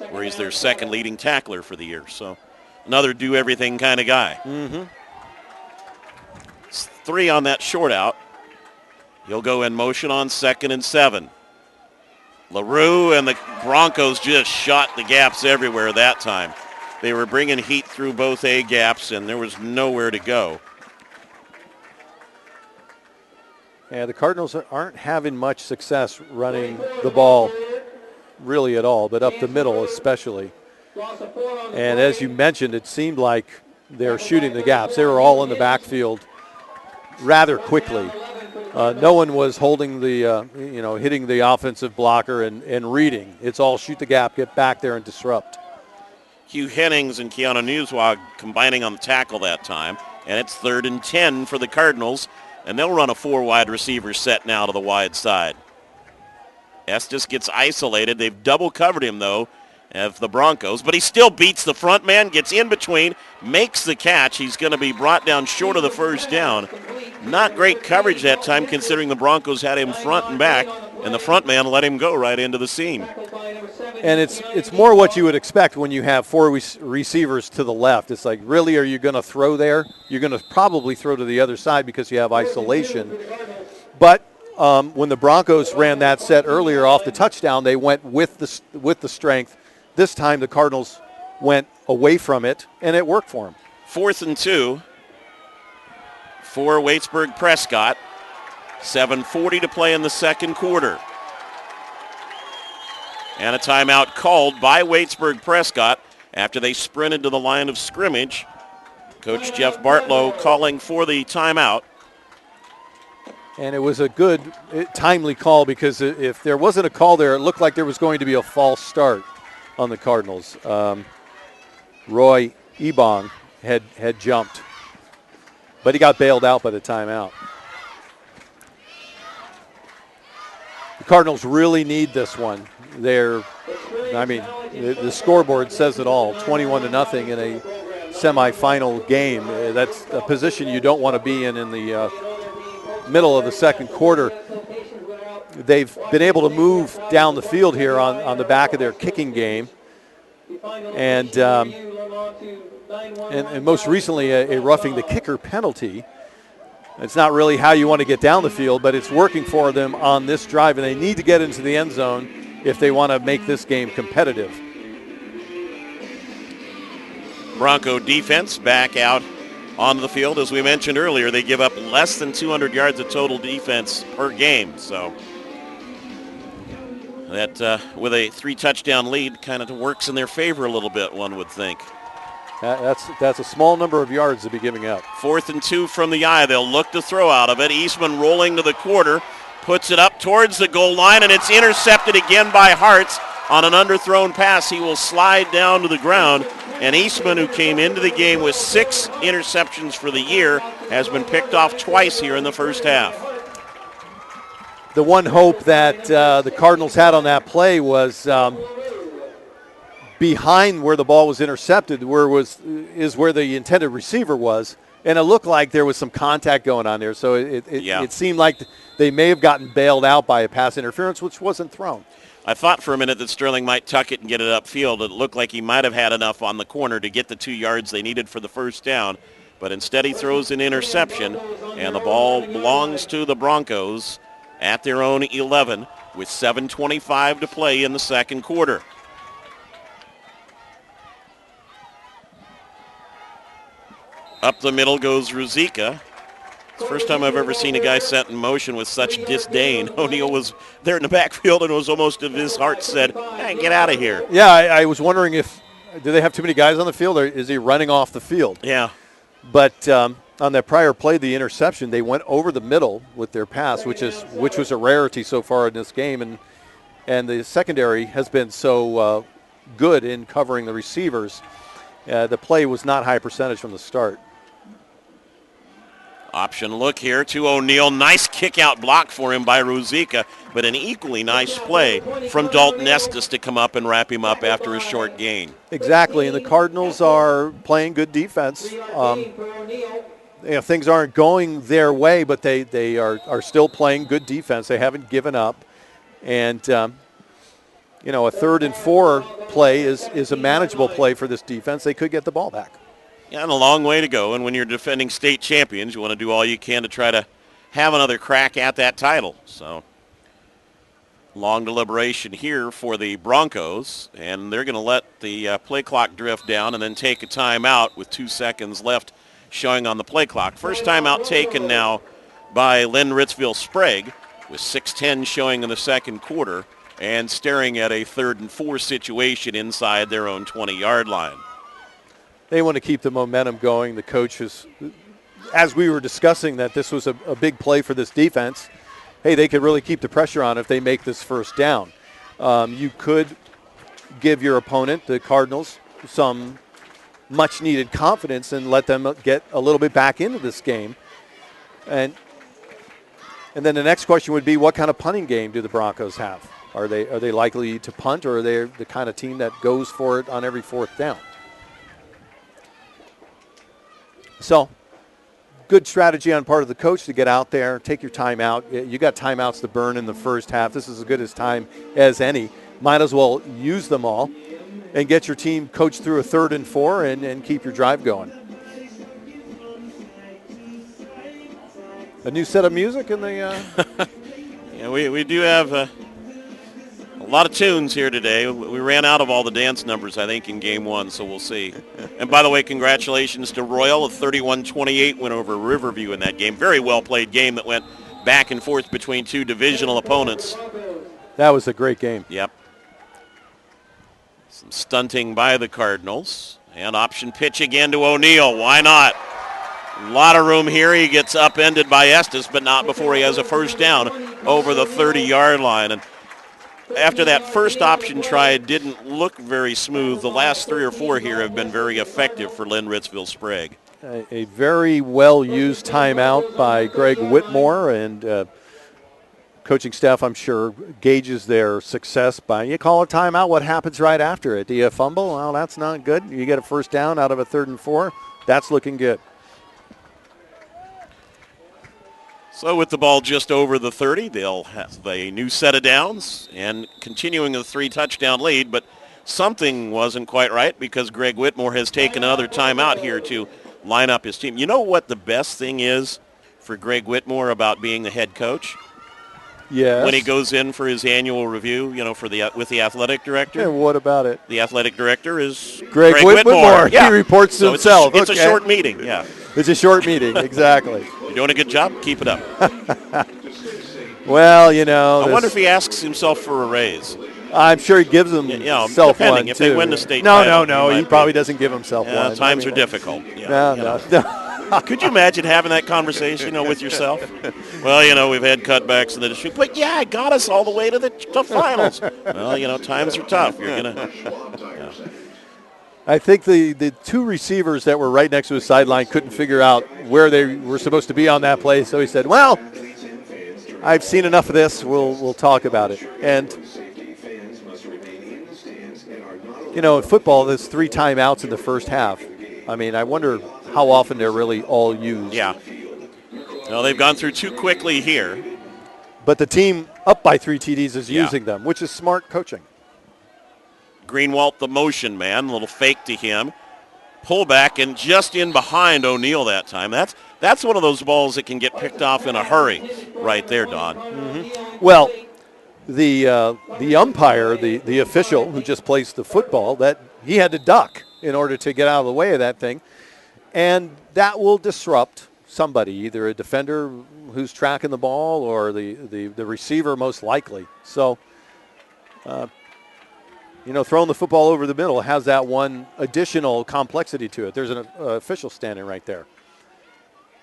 where he's their second leading tackler for the year. So another do-everything kind of guy. It's 3 on that short out. He'll go in motion on 2nd and 7. LaRue and the Broncos just shot the gaps everywhere that time. They were bringing heat through both A gaps, and there was nowhere to go. Yeah, the Cardinals aren't having much success running the ball really at all, but up the middle especially. And as you mentioned, it seemed like they're shooting the gaps. They were all in the backfield rather quickly. No one was holding the, hitting the offensive blocker and reading. It's all shoot the gap, get back there, and disrupt. Hugh Hennings and Keanu Newswag combining on the tackle that time. And it's 3rd and 10 for the Cardinals. And they'll run a 4 wide receiver set now to the wide side. Estes gets isolated. They've double covered him, though, of the Broncos. But he still beats the front man, gets in between, makes the catch. He's going to be brought down short of the first down. Not great coverage that time, considering the Broncos had him front and back, and the front man let him go right into the seam. And it's more what you would expect when you have 4 receivers to the left. It's like, really, are you going to throw there? You're going to probably throw to the other side because you have isolation. But when the Broncos ran that set earlier off the touchdown, they went with the strength. This time the Cardinals went away from it, and it worked for them. 4th and 2 for Waitsburg-Prescott. 7:40 to play in the second quarter. And a timeout called by Waitsburg-Prescott after they sprinted to the line of scrimmage. Coach Jeff Bartlow calling for the timeout. And it was a good, timely call, because if there wasn't a call there, it looked like there was going to be a false start on the Cardinals. Roy Ebong had jumped, but he got bailed out by the timeout. The Cardinals really need this one. The scoreboard says it all, 21-0 in a semifinal game. That's a position you don't want to be in the middle of the second quarter. They've been able to move down the field here on the back of their kicking game. And most recently a roughing the kicker penalty. It's not really how you want to get down the field, but it's working for them on this drive, and they need to get into the end zone if they want to make this game competitive. Bronco defense back out on the field. As we mentioned earlier, they give up less than 200 yards of total defense per game. So that with a 3-touchdown lead kind of works in their favor a little bit, one would think. That's a small number of yards to be giving up. 4th and 2 from the eye. They'll look to throw out of it. Eastman rolling to the quarter, puts it up towards the goal line, and it's intercepted again by Hartz on an underthrown pass. He will slide down to the ground, and Eastman, who came into the game with 6 interceptions for the year, has been picked off twice here in the first half. The one hope that the Cardinals had on that play was behind where the ball was intercepted, where the intended receiver was, and it looked like there was some contact going on there. So it seemed like they may have gotten bailed out by a pass interference, which wasn't thrown. I thought for a minute that Sterling might tuck it and get it upfield. It looked like he might have had enough on the corner to get the 2 yards they needed for the first down, but instead he throws an interception, and the ball belongs to the Broncos at their own 11 with 7:25 to play in the second quarter. Up the middle goes Ruzicka. It's the first time I've ever seen a guy set in motion with such disdain. O'Neal was there in the backfield, and it was almost as if his heart said, hey, get out of here. Yeah, I was wondering do they have too many guys on the field, or is he running off the field? Yeah. But on that prior play, the interception, they went over the middle with their pass, which was a rarity so far in this game, and the secondary has been so good in covering the receivers. The play was not high percentage from the start. Option look here to O'Neal. Nice kick-out block for him by Ruzicka, but an equally nice play from Dalton Estes to come up and wrap him up after a short gain. Exactly, and the Cardinals are playing good defense. Things aren't going their way, but they are still playing good defense. They haven't given up. And, a 3rd and 4 play is a manageable play for this defense. They could get the ball back. Yeah, and a long way to go. And when you're defending state champions, you want to do all you can to try to have another crack at that title. So long deliberation here for the Broncos, and they're going to let the play clock drift down and then take a timeout with 2 seconds left showing on the play clock. First timeout taken now by Lind-Ritzville-Sprague with 6:10 showing in the second quarter and staring at a 3rd and 4 situation inside their own 20-yard line. They want to keep the momentum going. The coaches, as we were discussing that this was a big play for this defense, hey, they could really keep the pressure on if they make this first down. You could give your opponent, the Cardinals, some much-needed confidence and let them get a little bit back into this game. And then the next question would be, what kind of punting game do the Broncos have? Are they likely to punt, or are they the kind of team that goes for it on every 4th down? So, good strategy on part of the coach to get out there, take your time out. You got timeouts to burn in the first half. This is as good as time as any. Might as well use them all and get your team coached through a 3rd and 4 and keep your drive going. A new set of music in the... Yeah, we do have a lot of tunes here today. We ran out of all the dance numbers, I think, in Game 1, so we'll see. And by the way, congratulations to Royal, a 31-28 win over Riverview in that game. Very well-played game that went back and forth between 2 divisional opponents. That was a great game. Yep. Some stunting by the Cardinals. And option pitch again to O'Neill. Why not? A lot of room here. He gets upended by Estes, but not before he has a first down over the 30-yard line. And after that first option try didn't look very smooth, the last 3 or 4 here have been very effective for Lind-Ritzville-Sprague. A very well-used timeout by Greg Whitmore, and coaching staff, I'm sure, gauges their success by, you call a timeout, what happens right after it? Do you fumble? Well, that's not good. You get a first down out of a 3rd and 4. That's looking good. So with the ball just over the 30, they'll have a new set of downs and continuing a 3-touchdown lead, but something wasn't quite right because Greg Whitmore has taken another timeout here to line up his team. You know what the best thing is for Greg Whitmore about being the head coach? Yes. When he goes in for his annual review, with the athletic director. And what about it? The athletic director is Greg Whitmore. Yeah. He reports to himself. It's a short meeting, yeah. It's a short meeting, exactly. You're doing a good job. Keep it up. Well, I wonder if he asks himself for a raise. I'm sure he gives himself one, if too. they win the state title. No. He probably doesn't give himself one. Times are difficult. No. Could you imagine having that conversation, with yourself? Well, we've had cutbacks in the district, but yeah, it got us all the way to the finals. Well, times are tough. You're gonna. I think the 2 receivers that were right next to his sideline couldn't figure out where they were supposed to be on that play, so he said, "Well, I've seen enough of this. We'll talk about it." And in football, there's 3 timeouts in the first half. I mean, I wonder how often they're really all used. Yeah. Well, they've gone through too quickly here. But the team up by 3 TDs is using them, which is smart coaching. Greenwalt, the motion man, a little fake to him. Pullback and just in behind O'Neill that time. That's one of those balls that can get picked off in a hurry right there, Don. Mm-hmm. Well, the umpire, the official who just placed the football, that he had to duck in order to get out of the way of that thing. And that will disrupt somebody, either a defender who's tracking the ball or the receiver most likely. So, throwing the football over the middle has that one additional complexity to it. There's an official standing right there.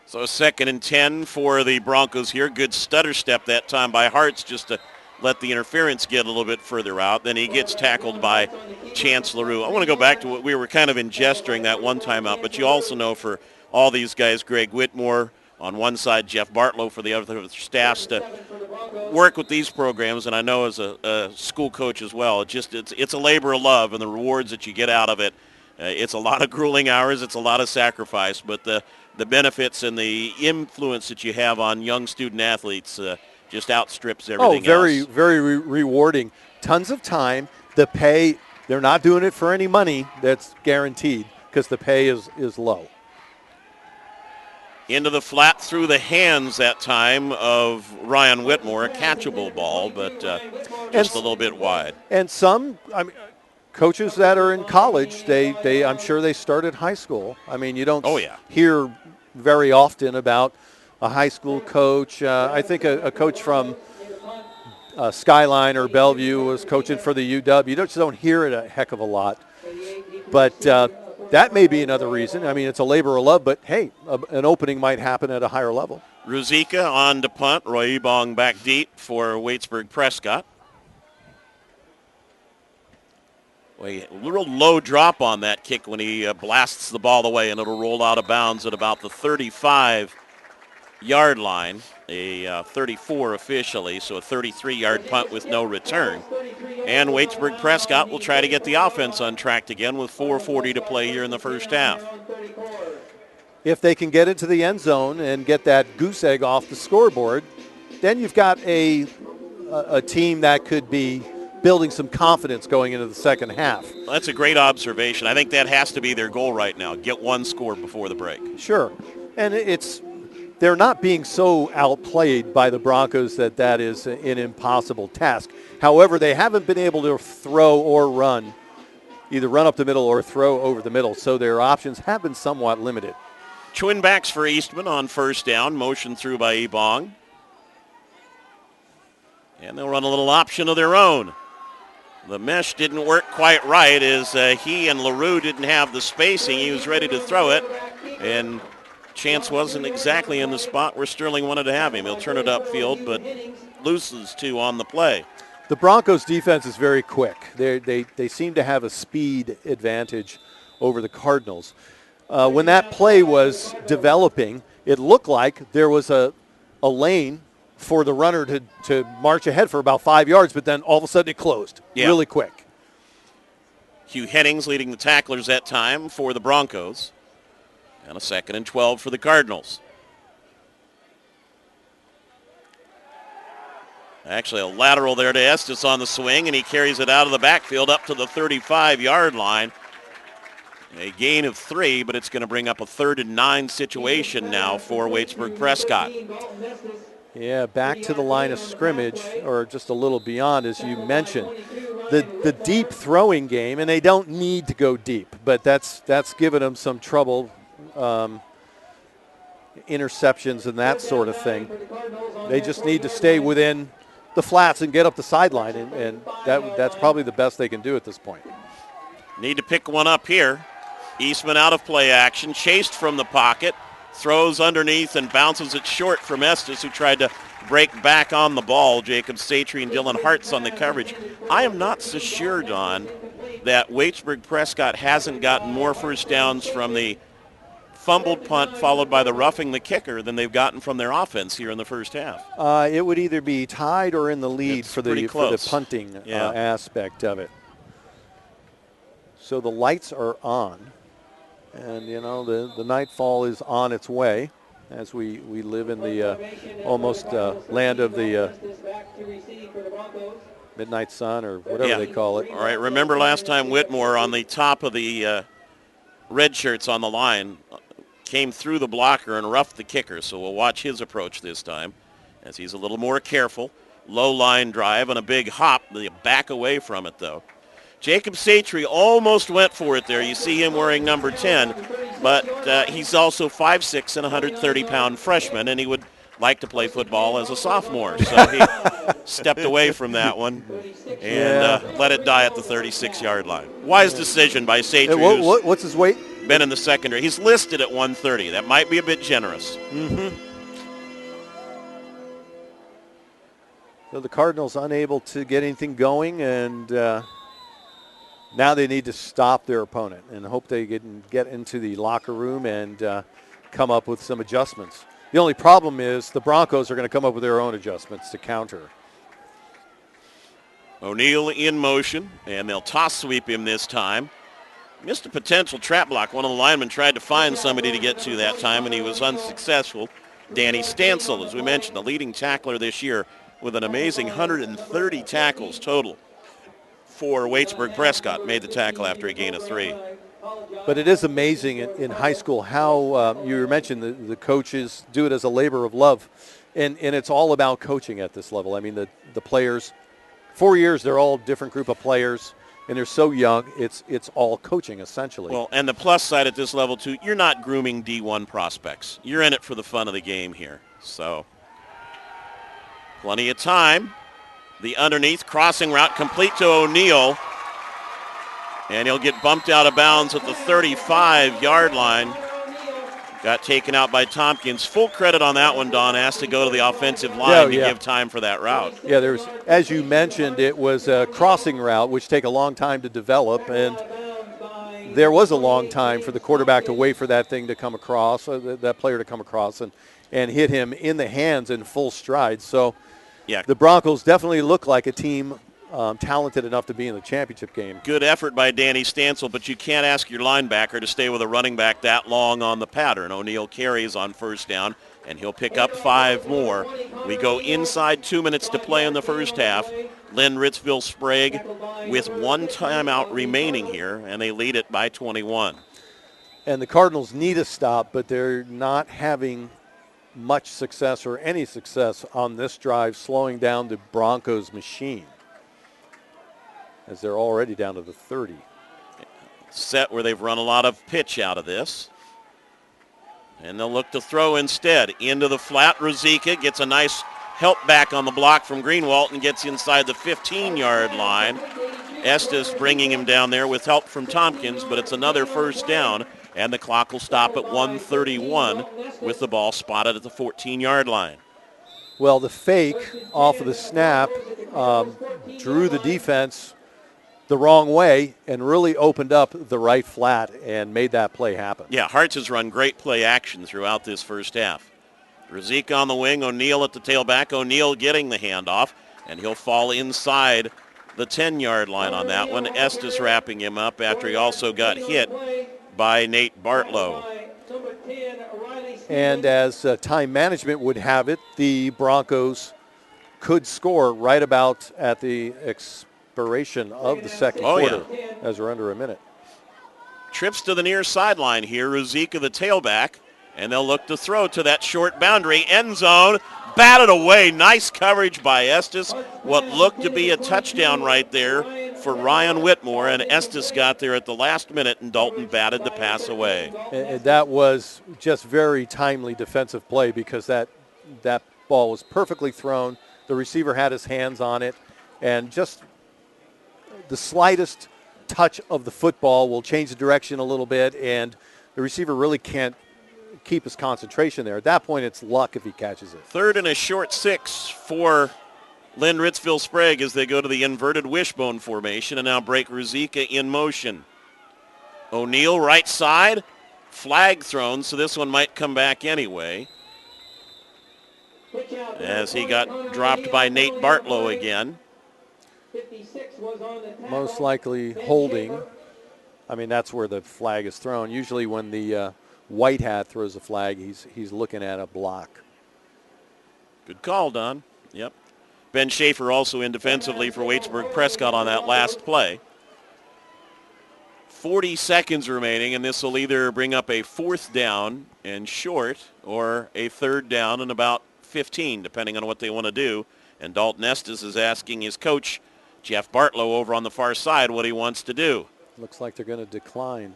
So 2nd and 10 for the Broncos here. Good stutter step that time by Hartz just to let the interference get a little bit further out. Then he gets tackled by Chance LaRue. I want to go back to what we were kind of gesturing that one timeout, but you also know for all these guys, Greg Whitmore on one side, Jeff Bartlow for the other staffs to work with these programs, and I know as a school coach as well, it's a labor of love, and the rewards that you get out of it, it's a lot of grueling hours, it's a lot of sacrifice, but the benefits and the influence that you have on young student athletes just outstrips everything else. Very rewarding. tons of time. The pay, they're not doing it for any money that's guaranteed because the pay is low. Into the flat through the hands that time of Ryan Whitmore, a catchable ball, but just a little bit wide. And some, coaches that are in college, they I'm sure they started high school. I mean, you don't hear very often about a high school coach. I think a coach from Skyline or Bellevue was coaching for the UW. You just don't hear it a heck of a lot. But that may be another reason. I mean, it's a labor of love, but hey, an opening might happen at a higher level. Ruzicka on to punt. Roy Ebong back deep for Waitsburg-Prescott. A little low drop on that kick when he blasts the ball away, and it'll roll out of bounds at about the 35-yard line, a 34 officially, so a 33-yard punt with no return. And Waitsburg-Prescott will try to get the offense untracked again with 4:40 to play here in the first half. If they can get into the end zone and get that goose egg off the scoreboard, then you've got a team that could be building some confidence going into the second half. That's a great observation. I think that has to be their goal right now, get one score before the break. Sure. And they're not being so outplayed by the Broncos that is an impossible task. However, they haven't been able to throw or run, either run up the middle or throw over the middle, so their options have been somewhat limited. Twin backs for Eastman on first down, motion through by Ebong. And they'll run a little option of their own. The mesh didn't work quite right as he and LaRue didn't have the spacing. He was ready to throw it, and Chance wasn't exactly in the spot where Sterling wanted to have him. He'll turn it upfield, but loses two on the play. The Broncos' defense is very quick. They seem to have a speed advantage over the Cardinals. When that play was developing, it looked like there was a lane for the runner to march ahead for about 5 yards, but then all of a sudden it closed really quick. Hugh Hennings leading the tacklers that time for the Broncos. And a 2nd and 12 for the Cardinals. Actually, a lateral there to Estes on the swing, and he carries it out of the backfield up to the 35-yard line. A gain of 3, but it's going to bring up a 3rd and 9 situation now for Waitsburg-Prescott. Yeah, back to the line of scrimmage, or just a little beyond, as you mentioned. The deep throwing game, and they don't need to go deep, but that's given them some trouble, interceptions and that sort of thing. They just need to stay within the flats and get up the sideline, and that's probably the best they can do at this point. Need to pick one up here. Eastman out of play action, chased from the pocket. Throws underneath and bounces it short from Estes, who tried to break back on the ball. Jacob Satry and Dylan Hartz on the coverage. I am not so sure, Don, that Waitsburg-Prescott hasn't gotten more first downs from the fumbled punt followed by the roughing the kicker than they've gotten from their offense here in the first half. It would either be tied or in the lead for the punting aspect of it. So the lights are on. And, you know, the nightfall is on its way as we live in the almost land of the midnight sun or whatever they call it. All right, remember last time Whitmore on the top of the red shirts on the line came through the blocker and roughed the kicker, so we'll watch his approach this time as he's a little more careful. Low line drive and a big hop. They back away from it, though. Jacob Satry almost went for it there. You see him wearing number 10, but he's also 5'6" and 130-pound freshman, and he would like to play football as a sophomore. So he stepped away from that one and let it die at the 36-yard line. Wise decision by Satry. What's his weight? Been in the secondary. He's listed at 130. That might be a bit generous. Mm-hmm. So the Cardinals unable to get anything going, and now they need to stop their opponent and hope they can get into the locker room and come up with some adjustments. The only problem is the Broncos are going to come up with their own adjustments to counter. O'Neal in motion, and they'll toss sweep him this time. Missed a potential trap block. One of the linemen tried to find somebody to get to that time, and he was unsuccessful. Danny Stansel, as we mentioned, the leading tackler this year with an amazing 130 tackles total. for Waitsburg-Prescott. Made the tackle after a gain of 3. But it is amazing in high school how you mentioned the coaches do it as a labor of love. And it's all about coaching at this level. I mean, the players, 4 years, they're all a different group of players, and they're so young. It's all coaching, essentially. Well, and the plus side at this level, too, you're not grooming D1 prospects. You're in it for the fun of the game here. So plenty of time. The underneath crossing route complete to O'Neal. And he'll get bumped out of bounds at the 35-yard line. Got taken out by Tompkins. Full credit on that one, Don. Asked to go to the offensive line to give time for that route. Yeah, there's, as you mentioned, it was a crossing route, which take a long time to develop. And there was a long time for the quarterback to wait for that thing to come across, that player to come across, and hit him in the hands in full stride. So yeah, the Broncos definitely look like a team talented enough to be in the championship game. Good effort by Danny Stansel, but you can't ask your linebacker to stay with a running back that long on the pattern. O'Neal carries on first down, and he'll pick up 5 more. We go inside 2 minutes to play in the first half. Lind-Ritzville-Sprague with 1 timeout remaining here, and they lead it by 21. And the Cardinals need a stop, but they're not having much success or any success on this drive, slowing down the Broncos machine, as they're already down to the 30. Set where they've run a lot of pitch out of this. And they'll look to throw instead. Into the flat. Ruzicka gets a nice help back on the block from Greenwalt and gets inside the 15-yard line. Estes bringing him down there with help from Tompkins, but it's another first down, and the clock will stop at 1:31 with the ball spotted at the 14-yard line. Well, the fake off of the snap drew the defense the wrong way and really opened up the right flat and made that play happen. Yeah, Hartz has run great play action throughout this first half. Ruzicka on the wing, O'Neal at the tailback. O'Neal getting the handoff, and he'll fall inside the 10-yard line on that one. Estes wrapping him up after he also got hit by Nate Bartlow. And as time management would have it, the Broncos could score right about at the expiration of the second quarter, as we're under a minute. Trips to the near sideline here. Ruzicka, the tailback, and they'll look to throw to that short boundary. End zone, batted away. Nice coverage by Estes. What looked to be a touchdown right there for Ryan Whitmore, and Estes got there at the last minute, and Dalton batted the pass away. And that was just very timely defensive play because that ball was perfectly thrown. The receiver had his hands on it, and just the slightest touch of the football will change the direction a little bit, and the receiver really can't keep his concentration there. At that point, it's luck if he catches it. 3rd and a short 6 for Lind-Ritzville-Sprague as they go to the inverted wishbone formation and now break Ruzicka in motion. O'Neal right side, flag thrown, so this one might come back anyway, as he got dropped by Nate Bartlow again. Most likely holding. I mean, that's where the flag is thrown. Usually when the white hat throws a flag, he's looking at a block. Good call, Don. Yep. Ben Schaefer also in defensively for Waitsburg-Prescott on that last play. 40 seconds remaining, and this will either bring up a 4th down and short or a 3rd down and about 15, depending on what they want to do. And Dalton Estes is asking his coach, Jeff Bartlow, over on the far side what he wants to do. Looks like they're going to decline.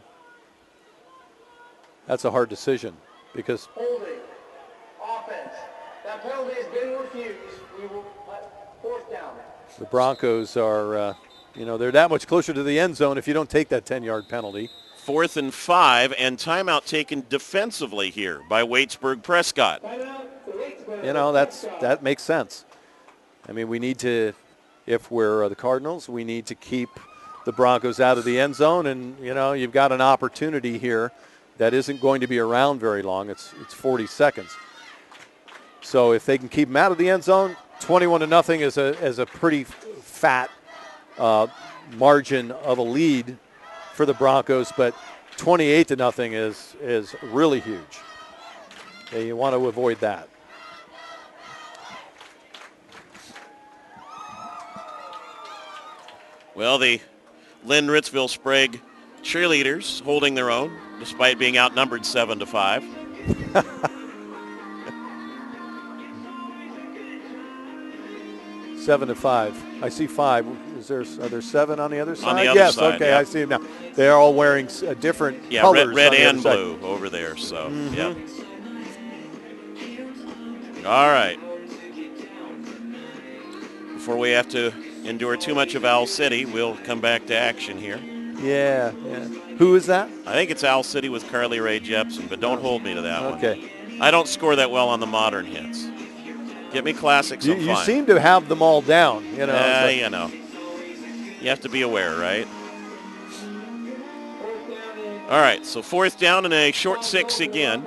That's a hard decision because Holding. Offense. That penalty has been refused. We will 4th down. the Broncos are, they're that much closer to the end zone if you don't take that 10-yard penalty. 4th and 5, and timeout taken defensively here by Waitsburg-Prescott. That makes sense. I mean, we need to, if we're the Cardinals, we need to keep the Broncos out of the end zone, and, you've got an opportunity here that isn't going to be around very long. It's 40 seconds. So if they can keep them out of the end zone, 21-0 is a pretty fat margin of a lead for the Broncos, but 28-0 is really huge. Yeah, you want to avoid that. Well, the Lind-Ritzville-Sprague cheerleaders holding their own despite being outnumbered 7-5. Seven to 5. I see 5. Are there 7 on the other side? On the other yes, side, okay, yeah. I see them now. They're all wearing different colors. Red on the and other blue side. over there. So, yeah. All right. Before we have to endure too much of Owl City, we'll come back to action here. Yeah. Who is that? I think it's Owl City with Carly Rae Jepsen, but don't hold me to that one. Okay. I don't score that well on the modern hits. Get me classics, I'm You fine. seem to have them all down, you know. You know. You have to be aware, right? All right, so 4th down and a short 6 again.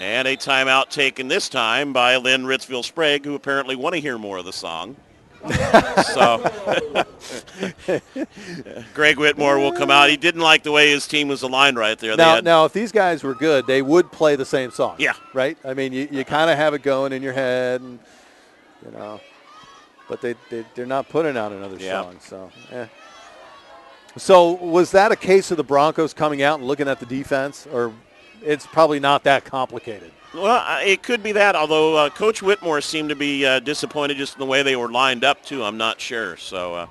And a timeout taken this time by Lind-Ritzville-Sprague, who apparently want to hear more of the song. So Greg Whitmore will come out. He didn't like the way his team was aligned right there. Now, if these guys were good, they would play the same song. Yeah. Right? I mean, you kind of have it going in your head, and you know, but they're not putting out another song. So, So was that a case of the Broncos coming out and looking at the defense, or it's probably not that complicated? Well, it could be that, although Coach Whitmore seemed to be disappointed just in the way they were lined up, too. I'm not sure. So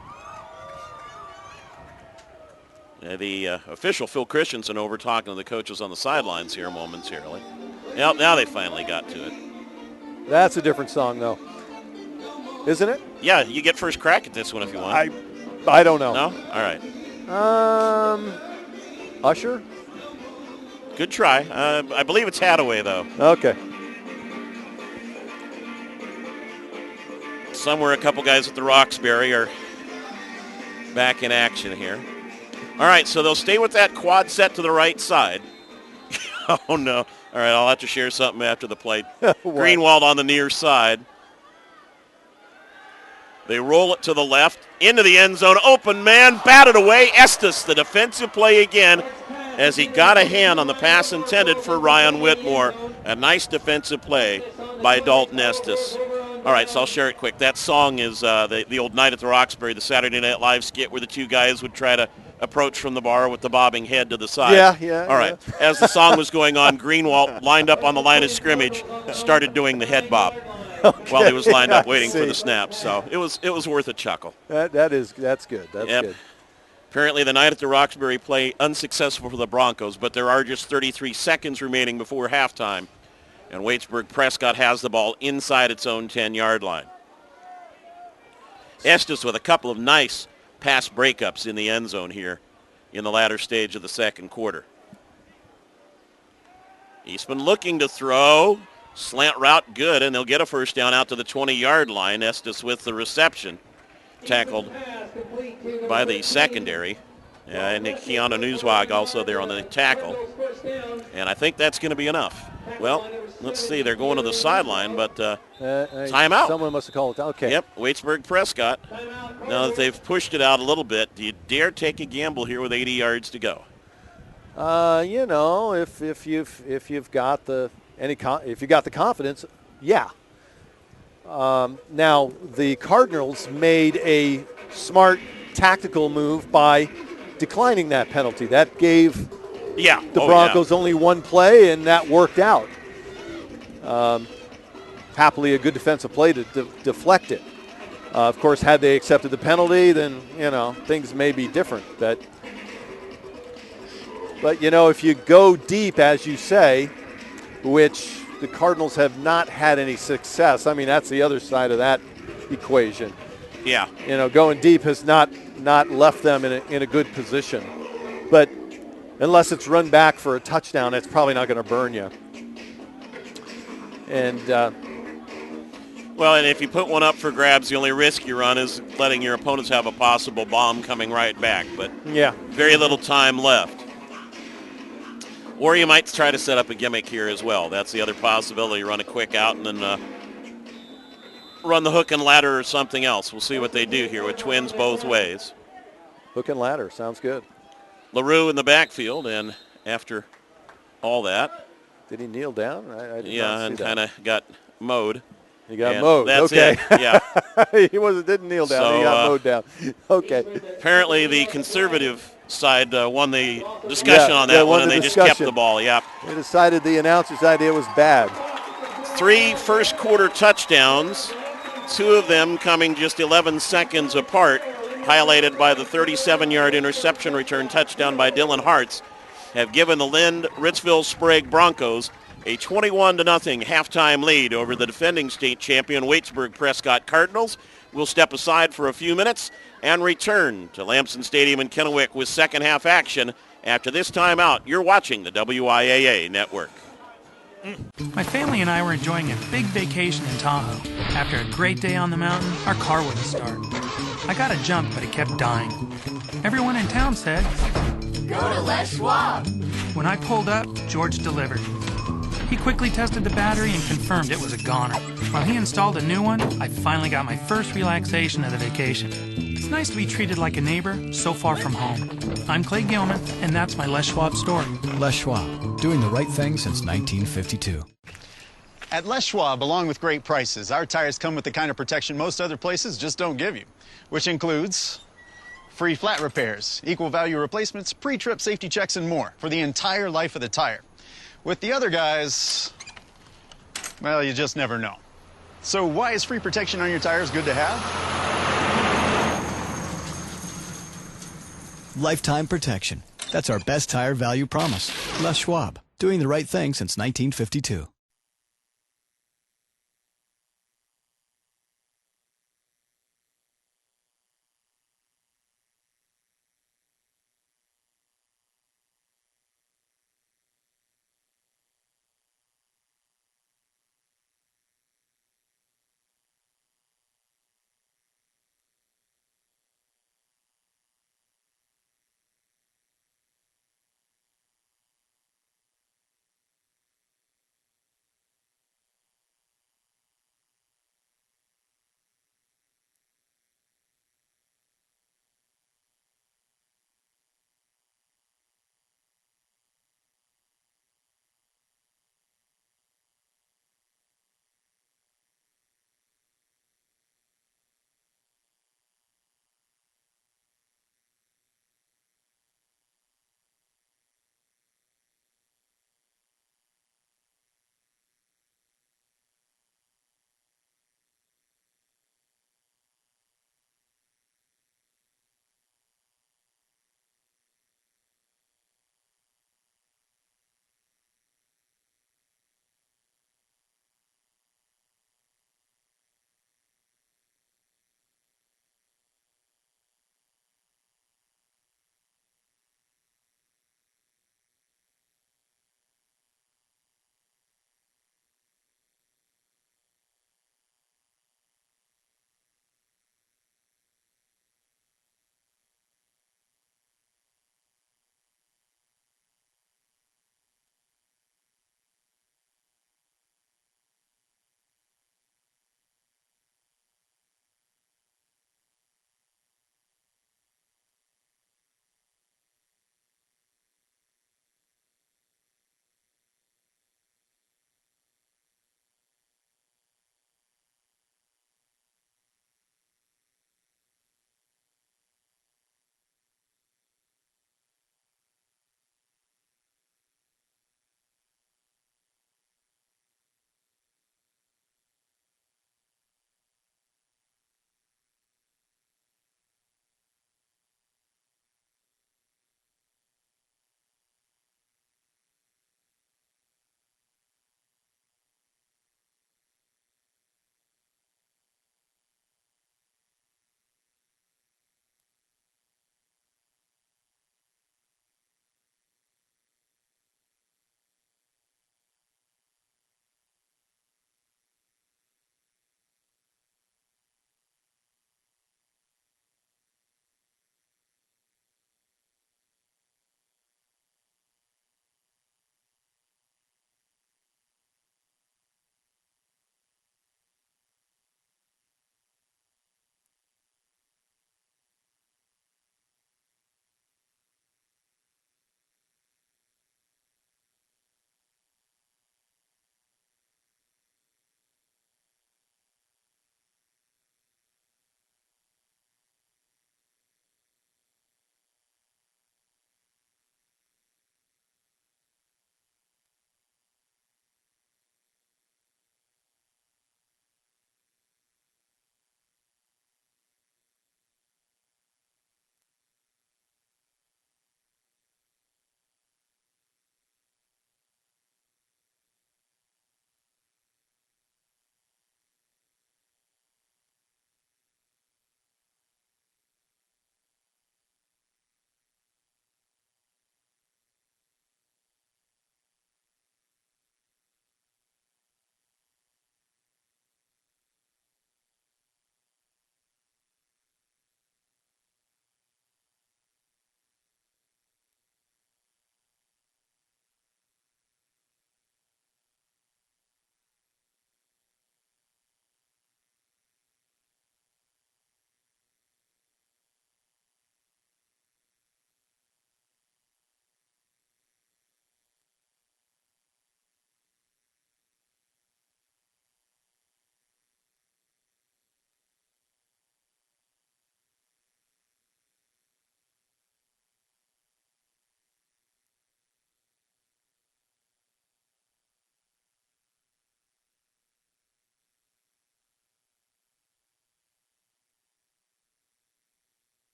the official, Phil Christensen, over talking to the coaches on the sidelines here momentarily. Now they finally got to it. That's a different song, though, isn't it? Yeah, you get first crack at this one if you want. I don't know. No? All right. Usher? Good try. I believe it's Hadaway, though. Okay. Somewhere a couple guys at the Roxbury are back in action here. All right, so they'll stay with that quad set to the right side. Oh, no. All right, I'll have to share something after the play. Greenwald on the near side. They roll it to the left, into the end zone. Open man, batted away. Estes, the defensive play again, as he got a hand on the pass intended for Ryan Whitmore. A nice defensive play by Dalton Estes. All right, so I'll share it quick. That song is the old Night at the Roxbury, the Saturday Night Live skit where the two guys would try to approach from the bar with the bobbing head to the side. Yeah. All right. As the song was going on, Greenwald, lined up on the line of scrimmage, started doing the head bob while he was lined up waiting for the snap. So it was worth a chuckle. That's good. That's good. Apparently the Night at the Roxbury play unsuccessful for the Broncos, but there are just 33 seconds remaining before halftime, and Waitsburg-Prescott has the ball inside its own 10-yard line. Estes with a couple of nice pass breakups in the end zone here in the latter stage of the second quarter. Eastman looking to throw. Slant route good, and they'll get a first down out to the 20-yard line. Estes with the reception. Tackled by the secondary. And Keanu Newswag also there on the tackle. And I think that's going to be enough. Well, let's see. They're going to the sideline, but timeout. Someone must have called it. Okay. Yep, Waitsburg-Prescott. Now that they've pushed it out a little bit, do you dare take a gamble here with 80 yards to go? You know, if you've got the confidence, yeah. Now the Cardinals made a smart tactical move by declining that penalty. That gave the Broncos only one play, and that worked out. Happily, a good defensive play to deflect it. Of course, had they accepted the penalty, then things may be different. But if you go deep, as you say, which the Cardinals have not had any success. I mean, that's the other side of that equation. Yeah. Going deep has not left them in a good position. But unless it's run back for a touchdown, it's probably not going to burn you. And and if you put one up for grabs, the only risk you run is letting your opponents have a possible bomb coming right back. But very little time left. Or you might try to set up a gimmick here as well. That's the other possibility. Run a quick out and then run the hook and ladder or something else. We'll see what they do here with twins both ways. Hook and ladder. Sounds good. LaRue in the backfield, and after all that. Did he kneel down? I did not see and kind of got mowed. He got And mowed. That's okay. it. Yeah. He didn't kneel down. So, he got mowed down. Okay. Apparently the conservative side won the discussion on that one, and they just kept the ball. Yeah. They decided the announcer's idea was bad. 3 first-quarter touchdowns, 2 of them coming just 11 seconds apart, highlighted by the 37-yard interception return touchdown by Dylan Hartz, have given the Lind-Ritzville-Sprague Broncos a 21-0 halftime lead over the defending state champion Waitsburg-Prescott Cardinals. We'll step aside for a few minutes and return to Lampson Stadium in Kennewick with second half action. After this timeout, you're watching the WIAA Network. My family and I were enjoying a big vacation in Tahoe. After a great day on the mountain, our car wouldn't start. I got a jump, but it kept dying. Everyone in town said, Go to Les Schwab. When I pulled up, George delivered. He quickly tested the battery and confirmed it was a goner. While he installed a new one, I finally got my first relaxation of the vacation. It's nice to be treated like a neighbor so far from home. I'm Clay Gilman, and that's my Les Schwab story. Les Schwab, doing the right thing since 1952. At Les Schwab, along with great prices, our tires come with the kind of protection most other places just don't give you, which includes free flat repairs, equal value replacements, pre-trip safety checks, and more for the entire life of the tire. With the other guys, well, you just never know. So why is free protection on your tires good to have? Lifetime protection. That's our best tire value promise. Les Schwab, doing the right thing since 1952.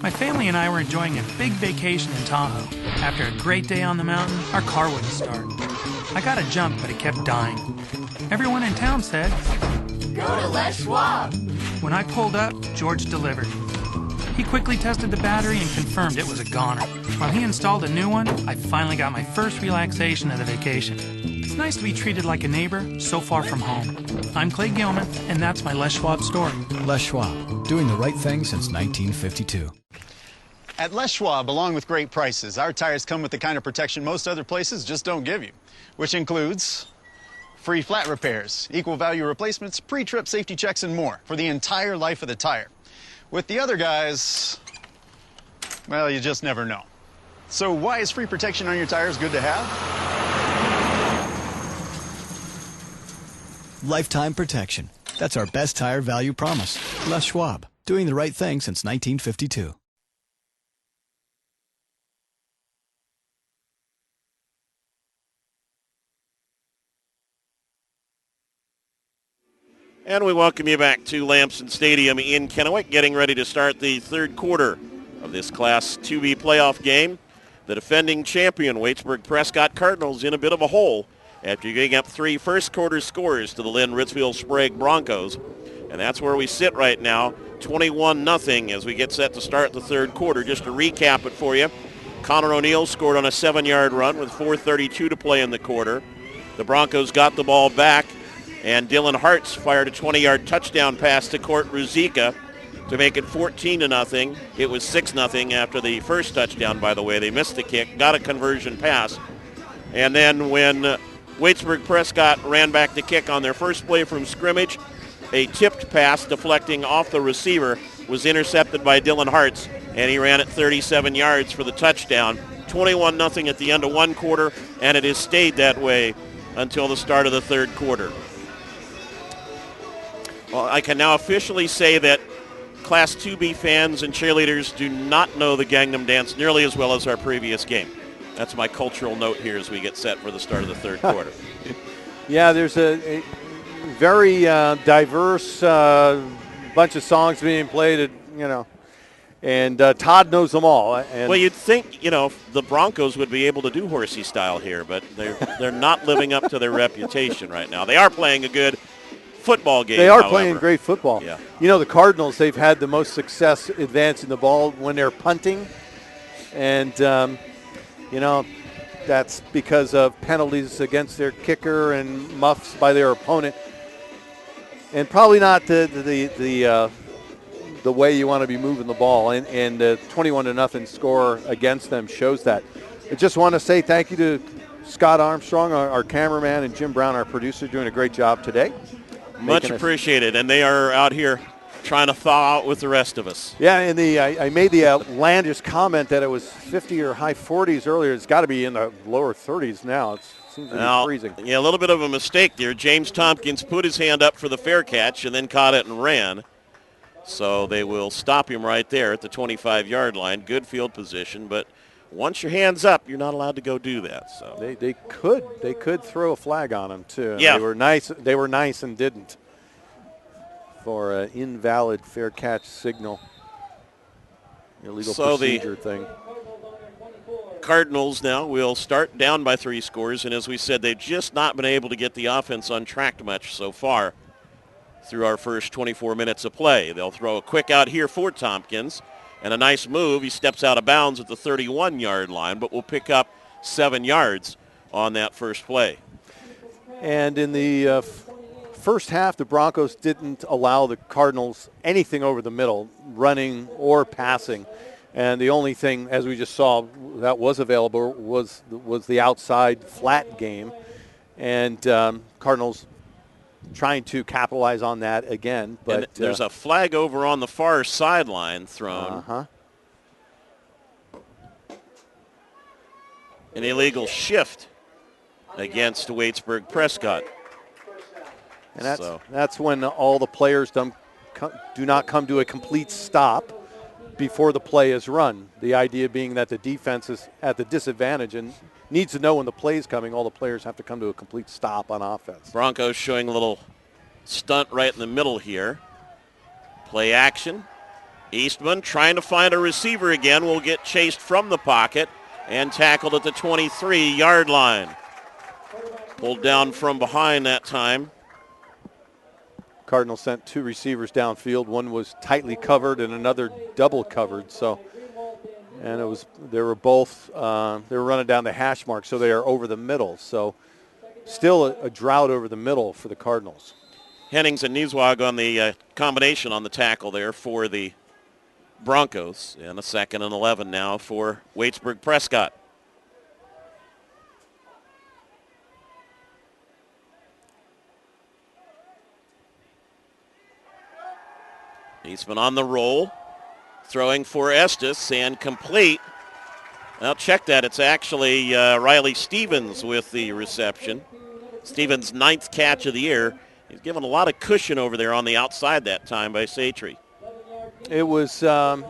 My family and I were enjoying a big vacation in Tahoe. After a great day on the mountain, our car wouldn't start. I got a jump, but it kept dying. Everyone in town said, Go to Les Schwab. When I pulled up, George delivered. He quickly tested the battery and confirmed it was a goner. While he installed a new one, I finally got my first relaxation of the vacation. It's nice to be treated like a neighbor so far from home. I'm Clay Gilman, and that's my Les Schwab story. Les Schwab, doing the right thing since 1952. At Les Schwab, along with great prices, our tires come with the kind of protection most other places just don't give you, which includes free flat repairs, equal value replacements, pre-trip safety checks, and more for the entire life of the tire. With the other guys, well, you just never know. So why is free protection on your tires good to have? Lifetime protection. That's our best tire value promise. Les Schwab, doing the right thing since 1952. And we welcome you back to Lampson Stadium in Kennewick, getting ready to start the third quarter of this Class 2B playoff game. The defending champion, Waitsburg-Prescott Cardinals, in a bit of a hole after getting up 3 first-quarter scores to the Lind-Ritzville-Sprague Broncos. And that's where we sit right now, 21-0 as we get set to start the third quarter. Just to recap it for you, Connor O'Neill scored on a 7-yard run with 4:32 to play in the quarter. The Broncos got the ball back, and Dylan Hartz fired a 20-yard touchdown pass to Court Ruzicka to make it 14-0. It was 6-0 after the first touchdown, by the way. They missed the kick, got a conversion pass. And then when Waitsburg-Prescott ran back the kick on their first play from scrimmage, a tipped pass deflecting off the receiver was intercepted by Dylan Hartz, and he ran it 37 yards for the touchdown. 21-0 at the end of one quarter, and it has stayed that way until the start of the third quarter. Well, I can now officially say that Class 2B fans and cheerleaders do not know the Gangnam Dance nearly as well as our previous game. That's my cultural note here as we get set for the start of the third quarter. Yeah, there's a very diverse bunch of songs being played, and Todd knows them all. And well, you'd think, the Broncos would be able to do horsey style here, but they're not living up to their reputation right now. They are playing a good football game. They are however. playing great football. Yeah. The Cardinals, they've had the most success advancing the ball when they're punting. And, that's because of penalties against their kicker and muffs by their opponent. And probably not the way you want to be moving the ball. And the 21-0 score against them shows that. I just want to say thank you to Scott Armstrong, our cameraman, and Jim Brown, our producer, doing a great job today. Much appreciated, and they are out here trying to thaw out with the rest of us. Yeah, and I made the outlandish comment that it was 50 or high 40s earlier. It's got to be in the lower 30s now. It seems to be freezing. Yeah, a little bit of a mistake there. James Tompkins put his hand up for the fair catch and then caught it and ran. So they will stop him right there at the 25-yard line. Good field position, but once your hand's up, you're not allowed to go do that. So they could throw a flag on him too. Yeah, they were nice and didn't for an invalid fair catch signal. Illegal procedure thing. Cardinals now will start down by 3 scores, and as we said, they've just not been able to get the offense untracked much so far through our first 24 minutes of play. They'll throw a quick out here for Tompkins, and a nice move. He steps out of bounds at the 31-yard line, but will pick up 7 yards on that first play. And in the first half, the Broncos didn't allow the Cardinals anything over the middle, running or passing. And the only thing, as we just saw, that was available was the outside flat game. And Cardinals trying to capitalize on that again. But and there's a flag over on the far sideline thrown. An illegal shift against Waitsburg-Prescott. And that's when all the players do not come to a complete stop before the play is run. The idea being that the defense is at the disadvantage and needs to know when the play is coming. All the players have to come to a complete stop on offense. Broncos showing a little stunt right in the middle here. Play action. Eastman trying to find a receiver again, will get chased from the pocket and tackled at the 23-yard line. Pulled down from behind that time. Cardinals sent 2 receivers downfield. One was tightly covered and another double covered. So, and they were both they were running down the hash mark, so they are over the middle. So, still a drought over the middle for the Cardinals. Hennings and Nieswag on the combination on the tackle there for the Broncos, and a 2nd and 11 now for Waitsburg-Prescott. Eastman on the roll, throwing for Estes and complete. Now check that. It's actually Riley Stevens with the reception. Stevens' 9th catch of the year. He's given a lot of cushion over there on the outside that time by Satry. It was a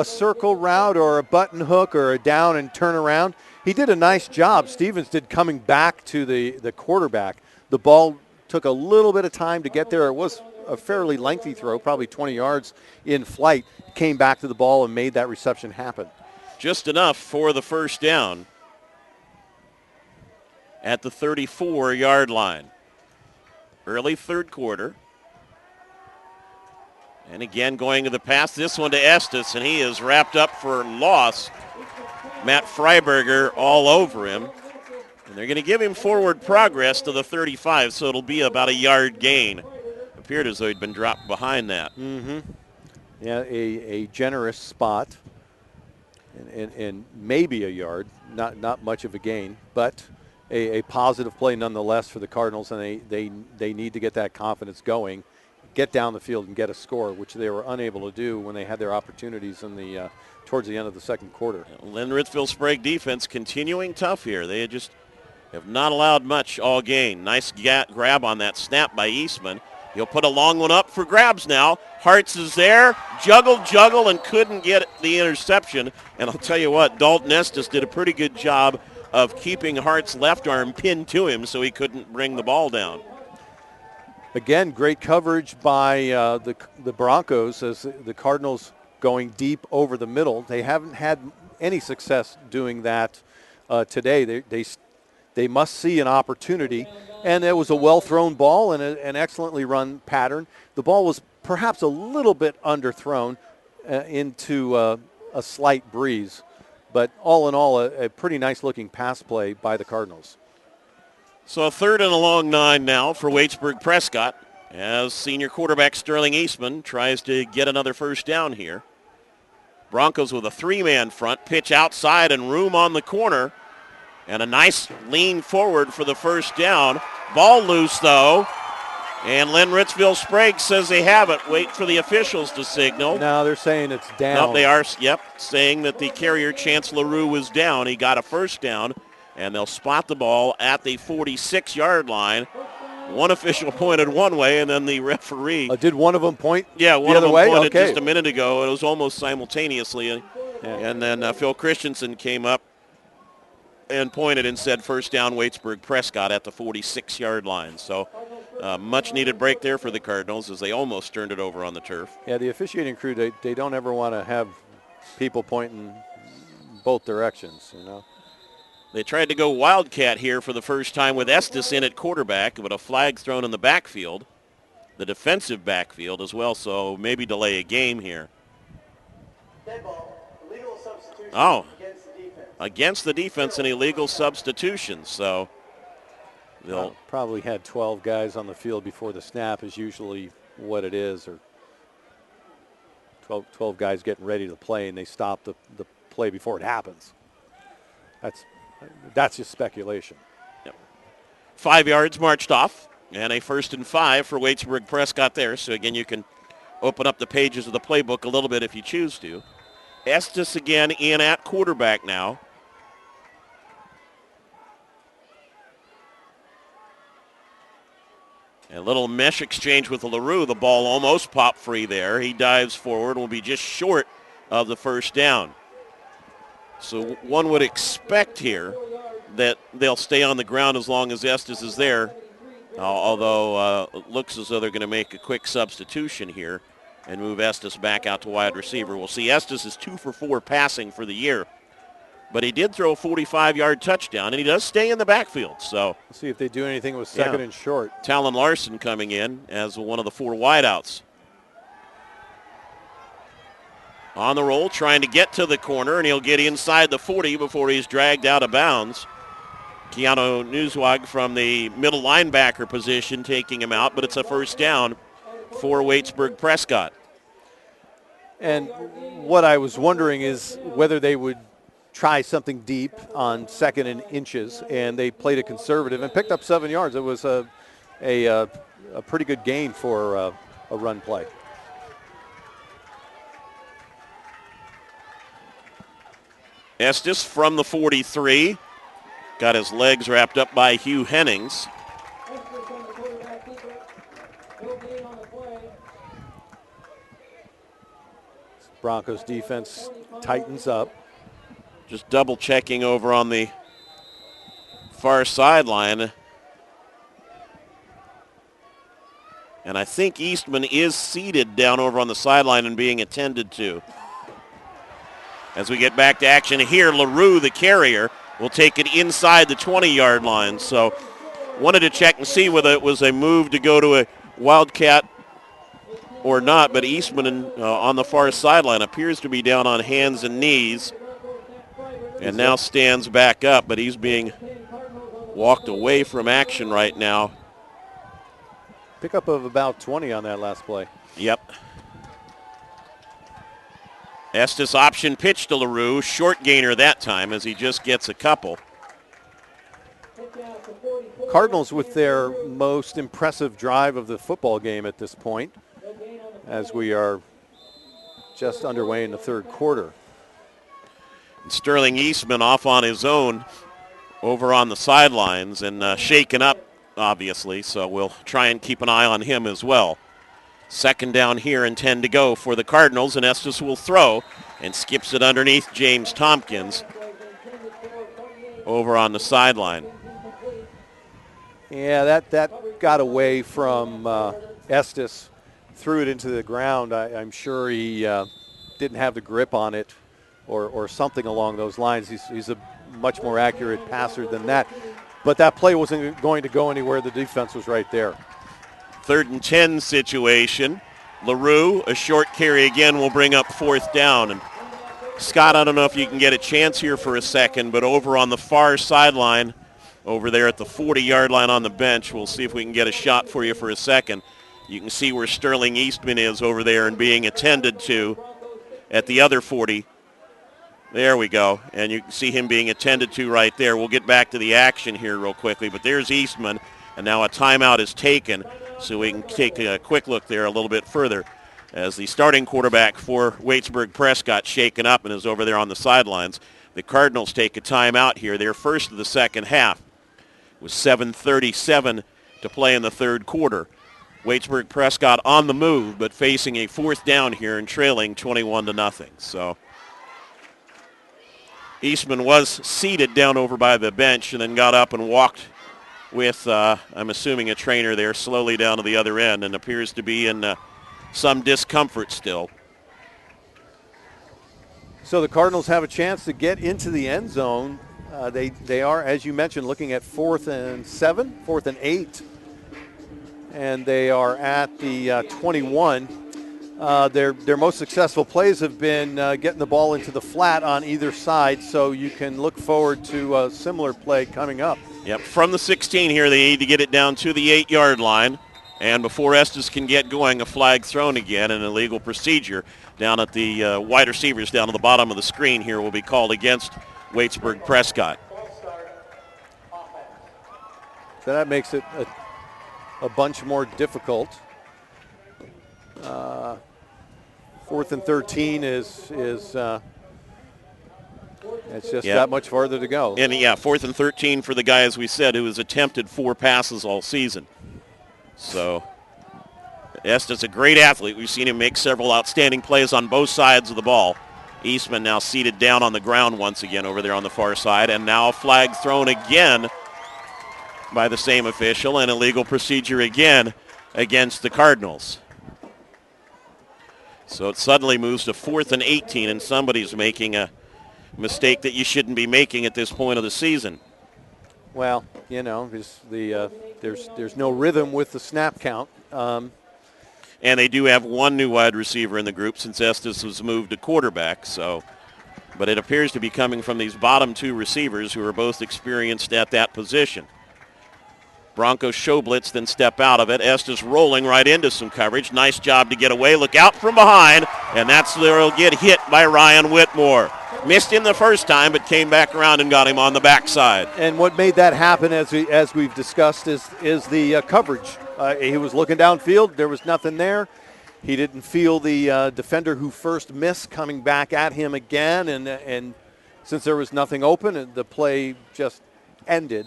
circle route or a button hook or a down and turn around. He did a nice job. Stevens did coming back to the quarterback. The ball took a little bit of time to get there. It was a fairly lengthy throw, probably 20 yards in flight. Came back to the ball and made that reception happen. Just enough for the first down at the 34-yard line. Early 3rd quarter. And again going to the pass, this one to Estes, and he is wrapped up for loss. Matt Freiberger all over him. And they're going to give him forward progress to the 35, so it'll be about a yard gain. Appeared as though he'd been dropped behind that. Mm-hmm. Yeah, a generous spot and maybe a yard, not much of a gain, but a positive play nonetheless for the Cardinals, and they need to get that confidence going, get down the field and get a score, which they were unable to do when they had their opportunities in the towards the end of the 2nd quarter. Lind-Ritzville-Sprague defense continuing tough here. They just have not allowed much all game. Nice grab on that snap by Eastman. He'll put a long one up for grabs now. Hartz is there, juggled, and couldn't get the interception. And I'll tell you what, Dalton Estes did a pretty good job of keeping Hart's left arm pinned to him so he couldn't bring the ball down. Again, great coverage by the Broncos as the Cardinals going deep over the middle. They haven't had any success doing that today. They must see an opportunity. And it was a well-thrown ball and an excellently run pattern. The ball was perhaps a little bit underthrown into a slight breeze. But all in all, a pretty nice-looking pass play by the Cardinals. So a 3rd and a long 9 now for Waitsburg-Prescott as senior quarterback Sterling Eastman tries to get another first down here. Broncos with a 3-man front, pitch outside and room on the corner. And a nice lean forward for the first down. Ball loose, though. And Lind-Ritzville-Sprague says they have it. Wait for the officials to signal. No, they're saying it's down. No, they are, saying that the carrier, Chance LaRue, was down. He got a first down, and they'll spot the ball at the 46-yard line. One official pointed one way, and then the referee. Did one of them point the other other way? pointed Okay. just a minute ago. It was almost simultaneously. Yeah. And then Phil Christensen came up and pointed and said first down Waitsburg-Prescott at the 46-yard line. So much needed break there for the Cardinals as they almost turned it over on the turf. Yeah, the officiating crew, they don't ever want to have people pointing both directions, you know. They tried to go Wildcat here for the first time with Estes in at quarterback, but a flag thrown in the backfield, the defensive backfield as well, so maybe delay a game here. Dead ball, illegal substitution against the defense. Against the defense, an illegal substitution, so they'll probably had 12 guys on the field before the snap is usually what it is, or 12 guys getting ready to play, and they stop the play before it happens. That's just speculation. Yep. 5 yards marched off, and a 1st and 5 for Waitsburg-Prescott there. So again, you can open up the pages of the playbook a little bit if you choose to. Estes again in at quarterback now. A little mesh exchange with LaRue. The ball almost popped free there. He dives forward and will be just short of the first down. So one would expect here that they'll stay on the ground as long as Estes is there, although it looks as though they're going to make a quick substitution here and move Estes back out to wide receiver. We'll see. Estes is 2 for 4 passing for the year, but he did throw a 45-yard touchdown, and he does stay in the backfield. So we'll see if they do anything with second and short. Talon Larson coming in as one of the 4 wideouts. On the roll, trying to get to the corner, and he'll get inside the 40 before he's dragged out of bounds. Keanu Newswag from the middle linebacker position taking him out, but it's a first down for Waitsburg-Prescott. And what I was wondering is whether they would try something deep on second and inches, and they played a conservative and picked up 7 yards. It was a pretty good gain for a run play. Estes from the 43. Got his legs wrapped up by Hugh Hennings. Broncos defense tightens up. Just double checking over on the far sideline. And I think Eastman is seated down over on the sideline and being attended to. As we get back to action here, LaRue, the carrier, will take it inside the 20-yard line. So wanted to check and see whether it was a move to go to a Wildcat or not, but Eastman on the far sideline appears to be down on hands and knees and now stands back up, but he's being walked away from action right now. Pickup of about 20 on that last play. Yep. Estes option pitch to LaRue. Short gainer that time as he just gets a couple. Cardinals with their most impressive drive of the football game at this point, as we are just underway in the third quarter. And Sterling Eastman off on his own over on the sidelines and shaken up, obviously, so we'll try and keep an eye on him as well. Second down here and 10 to go for the Cardinals, and Estes will throw and skips it underneath James Tompkins over on the sideline. Yeah, that got away from Estes, threw it into the ground. I'm sure he didn't have the grip on it or something along those lines. He's a much more accurate passer than that. But that play wasn't going to go anywhere. The defense was right there. 3rd and 10 situation. LaRue, a short carry again, will bring up 4th down. And Scott, I don't know if you can get a chance here for a second, but over on the far sideline, over there at the 40-yard line on the bench, we'll see if we can get a shot for you for a second. You can see where Sterling Eastman is over there and being attended to at the other 40. There we go. And you can see him being attended to right there. We'll get back to the action here real quickly, but there's Eastman, and now a timeout is taken. So we can take a quick look there a little bit further as the starting quarterback for Waitsburg-Prescott shaken up and is over there on the sidelines. The Cardinals take a timeout here. They're first of the second half with 7:37 to play in the third quarter. Waitsburg-Prescott on the move, but facing a 4th down here and trailing 21-0. So Eastman was seated down over by the bench and then got up and walked with, I'm assuming, a trainer there slowly down to the other end and appears to be in some discomfort still. So the Cardinals have a chance to get into the end zone. They are, as you mentioned, looking at 4th and 7, 4th and 8. And they are at the 21. Their most successful plays have been getting the ball into the flat on either side, so you can look forward to a similar play coming up. Yep, from the 16 here, they need to get it down to the 8-yard line. And before Estes can get going, a flag thrown again, an illegal procedure down at the wide receivers down at the bottom of the screen here will be called against Waitsburg-Prescott. So that makes it a bunch more difficult. 4th and 13 is it's just that much farther to go. And 4th and 13 for the guy, as we said, who has attempted 4 passes all season. So Estes, a great athlete. We've seen him make several outstanding plays on both sides of the ball. Eastman now seated down on the ground once again over there on the far side, and now a flag thrown again by the same official, and illegal procedure again against the Cardinals. So it suddenly moves to 4th and 18, and somebody's making a mistake that you shouldn't be making at this point of the season. Well, you know, there's no rhythm with the snap count. And they do have one new wide receiver in the group since Estes was moved to quarterback. But it appears to be coming from these bottom two receivers who are both experienced at that position. Broncos show blitz, then step out of it. Estes rolling right into some coverage. Nice job to get away. Look out from behind, and that's where he'll get hit by Ryan Whitmore. Missed him the first time, but came back around and got him on the backside. And what made that happen, as we've discussed, is the coverage. He was looking downfield. There was nothing there. He didn't feel the defender who first missed coming back at him again, and since there was nothing open, the play just ended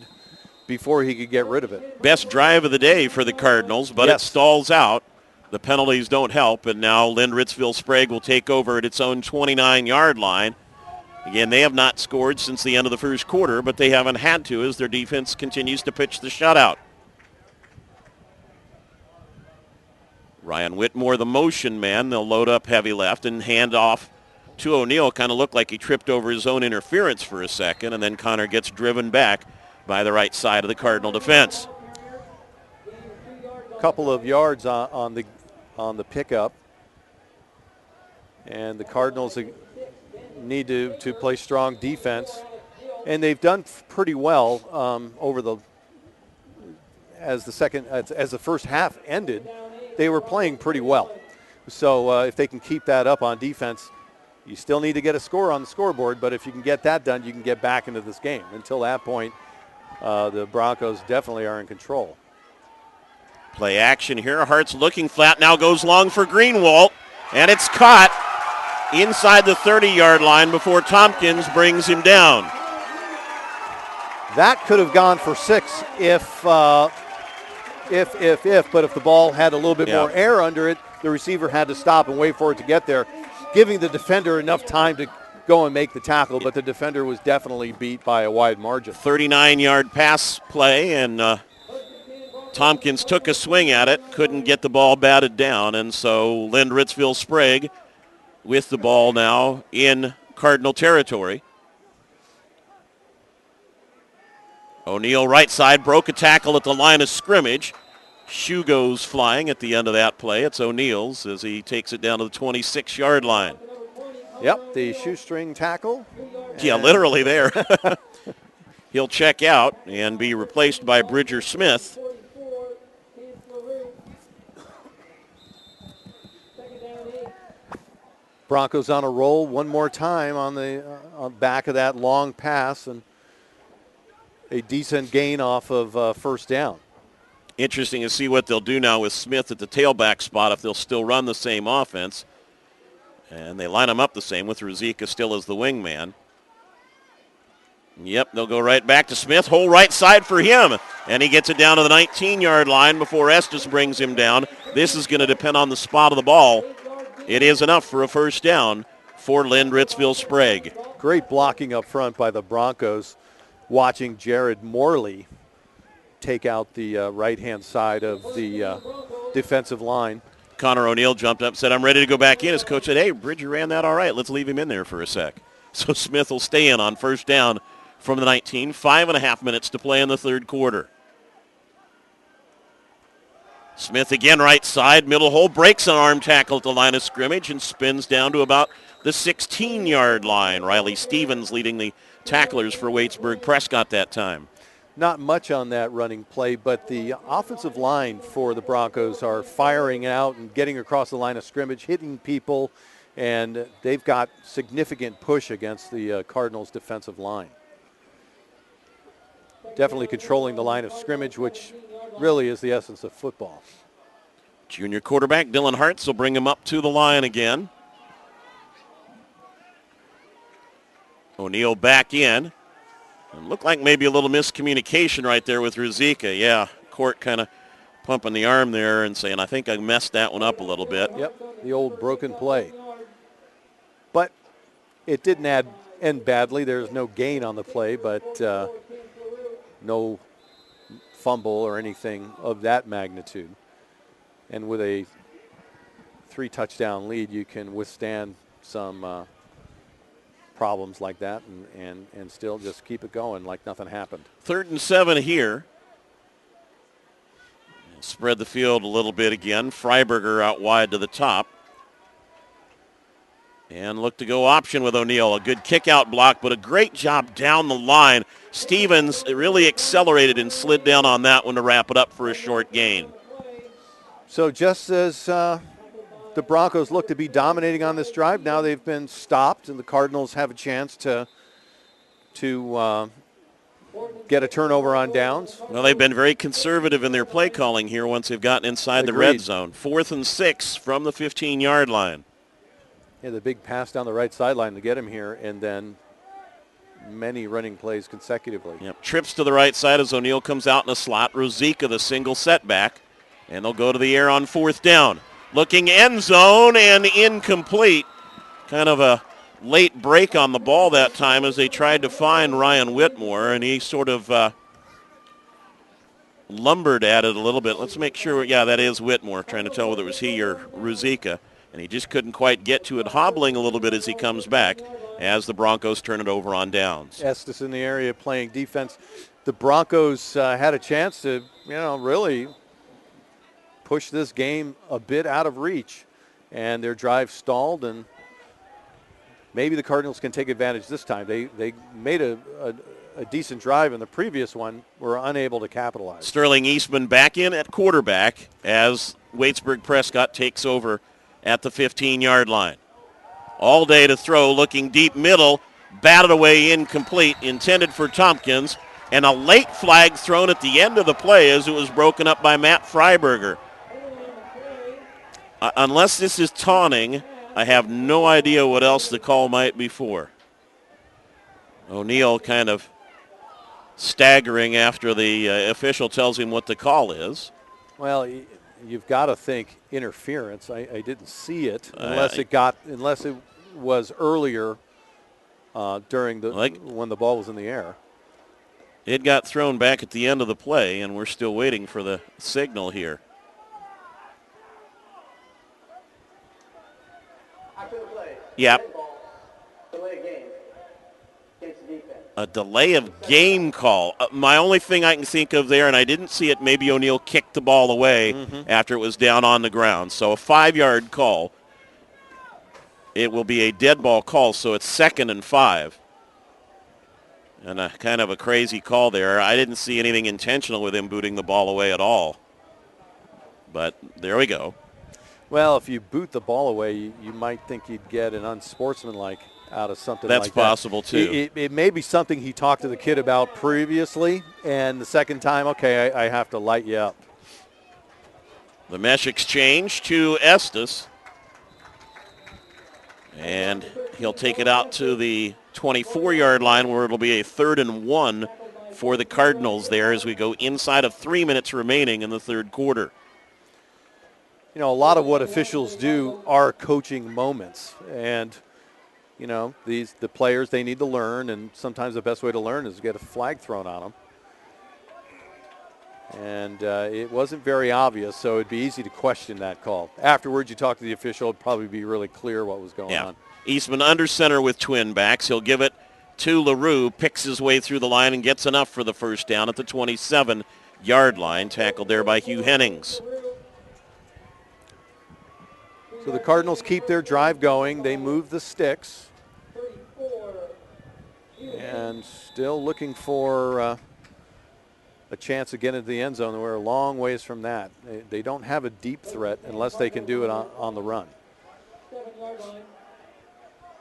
before he could get rid of it. Best drive of the day for the Cardinals, but yes. It stalls out. The penalties don't help, and now Lind-Ritzville-Sprague will take over at its own 29-yard line. Again, they have not scored since the end of the first quarter, but they haven't had to as their defense continues to pitch the shutout. Ryan Whitmore, the motion man. They'll load up heavy left and hand off to O'Neal. Kind of looked like he tripped over his own interference for a second, and then Connor gets driven back by the right side of the Cardinal defense. Couple of yards on the pickup, and the Cardinals need to play strong defense, and they've done pretty well as the first half ended. They were playing pretty well. So if they can keep that up on defense, you still need to get a score on the scoreboard, but if you can get that done, you can get back into this game. Until that point, the Broncos definitely are in control. Play action here. Hart's looking flat, now goes long for Greenwald, and it's caught inside the 30-yard line before Tompkins brings him down. That could have gone for 6 but if the ball had a little bit more air under it, the receiver had to stop and wait for it to get there, giving the defender enough time to go and make the tackle, but the defender was definitely beat by a wide margin. 39-yard pass play, and Tompkins took a swing at it, couldn't get the ball batted down, and so Lind-Ritzville-Sprague with the ball now in Cardinal territory. O'Neal right side, broke a tackle at the line of scrimmage. Shoe goes flying at the end of that play. It's O'Neal's as he takes it down to the 26-yard line. Yep, the shoestring tackle. Yeah, literally there. He'll check out and be replaced by Bridger Smith. Broncos on a roll one more time on the back of that long pass, and a decent gain off of first down. Interesting to see what they'll do now with Smith at the tailback spot, if they'll still run the same offense. And they line them up the same with Ruzicka still as the wingman. Yep, they'll go right back to Smith. Whole right side for him. And he gets it down to the 19-yard line before Estes brings him down. This is going to depend on the spot of the ball. It is enough for a first down for Lind-Ritzville-Sprague. Great blocking up front by the Broncos, watching Jared Morley take out the right-hand side of the defensive line. Connor O'Neal jumped up and said, "I'm ready to go back in." His coach said, "Hey, Bridger ran that all right. Let's leave him in there for a sec." So Smith will stay in on first down from the 19. 5.5 minutes to play in the third quarter. Smith again right side, middle hole, breaks an arm tackle at the line of scrimmage and spins down to about the 16-yard line. Riley Stevens leading the tacklers for Waitsburg-Prescott that time. Not much on that running play, but the offensive line for the Broncos are firing out and getting across the line of scrimmage, hitting people, and they've got significant push against the Cardinals' defensive line. Definitely controlling the line of scrimmage, which really is the essence of football. Junior quarterback Dylan Hartz will bring him up to the line again. O'Neal back in. And looked like maybe a little miscommunication right there with Ruzicka. Yeah, Court kind of pumping the arm there and saying, "I think I messed that one up a little bit." Yep, the old broken play. But it didn't end badly. There's no gain on the play, but no fumble or anything of that magnitude. And with a 3-touchdown lead, you can withstand some problems like that and still just keep it going like nothing happened. 3rd and 7 here. Spread the field a little bit again. Freiberger out wide to the top. And look to go option with O'Neill. A good kick-out block, but a great job down the line. Stevens really accelerated and slid down on that one to wrap it up for a short gain. So just as the Broncos look to be dominating on this drive, now they've been stopped, and the Cardinals have a chance to get a turnover on downs. Well, they've been very conservative in their play calling here once they've gotten inside the red zone. 4th and 6 from the 15-yard line. Yeah, the big pass down the right sideline to get him here, and then many running plays consecutively. Yep. Trips to the right side as O'Neill comes out in a slot. Ruzicka, the single setback, and they'll go to the air on 4th down. Looking end zone and incomplete. Kind of a late break on the ball that time as they tried to find Ryan Whitmore, and he sort of lumbered at it a little bit. Let's make sure, yeah, that is Whitmore, trying to tell whether it was he or Ruzicka. And he just couldn't quite get to it, hobbling a little bit as he comes back as the Broncos turn it over on downs. Estes in the area playing defense. The Broncos had a chance to, really push this game a bit out of reach. And their drive stalled, and maybe the Cardinals can take advantage this time. They made a decent drive in the previous one, were unable to capitalize. Sterling Eastman back in at quarterback as Waitsburg-Prescott takes over at the 15-yard line. All day to throw, looking deep middle, batted away incomplete, intended for Tompkins, and a late flag thrown at the end of the play as it was broken up by Matt Freiberger. Unless this is taunting, I have no idea what else the call might be for. O'Neill kind of staggering after the official tells him what the call is. Well, you've got to think interference. I didn't see it unless it was earlier during when the ball was in the air. It got thrown back at the end of the play, and we're still waiting for the signal here. After the play. Yep. Delay of game. Against the defense. A delay of game call. My only thing I can think of there, and I didn't see it, maybe O'Neill kicked the ball away after it was down on the ground. So a 5-yard call. It will be a dead ball call, so it's 2nd and 5. And a kind of a crazy call there. I didn't see anything intentional with him booting the ball away at all. But there we go. Well, if you boot the ball away, you might think you'd get an unsportsmanlike out of something like that. That's possible, too. It may be something he talked to the kid about previously, and the second time, okay, I have to light you up. The mesh exchange to Estes. And he'll take it out to the 24-yard line where it'll be a 3rd and 1 for the Cardinals there as we go inside of 3 minutes remaining in the third quarter. A lot of what officials do are coaching moments. And, the players, they need to learn, and sometimes the best way to learn is to get a flag thrown on them. And it wasn't very obvious, so it'd be easy to question that call. Afterwards, you talk to the official, it'd probably be really clear what was going on. Eastman under center with twin backs. He'll give it to LaRue, picks his way through the line and gets enough for the first down at the 27-yard line, tackled there by Hugh Hennings. So the Cardinals keep their drive going. They move the sticks. And still looking for a chance to get into the end zone. We're a long ways from that. They don't have a deep threat unless they can do it on the run.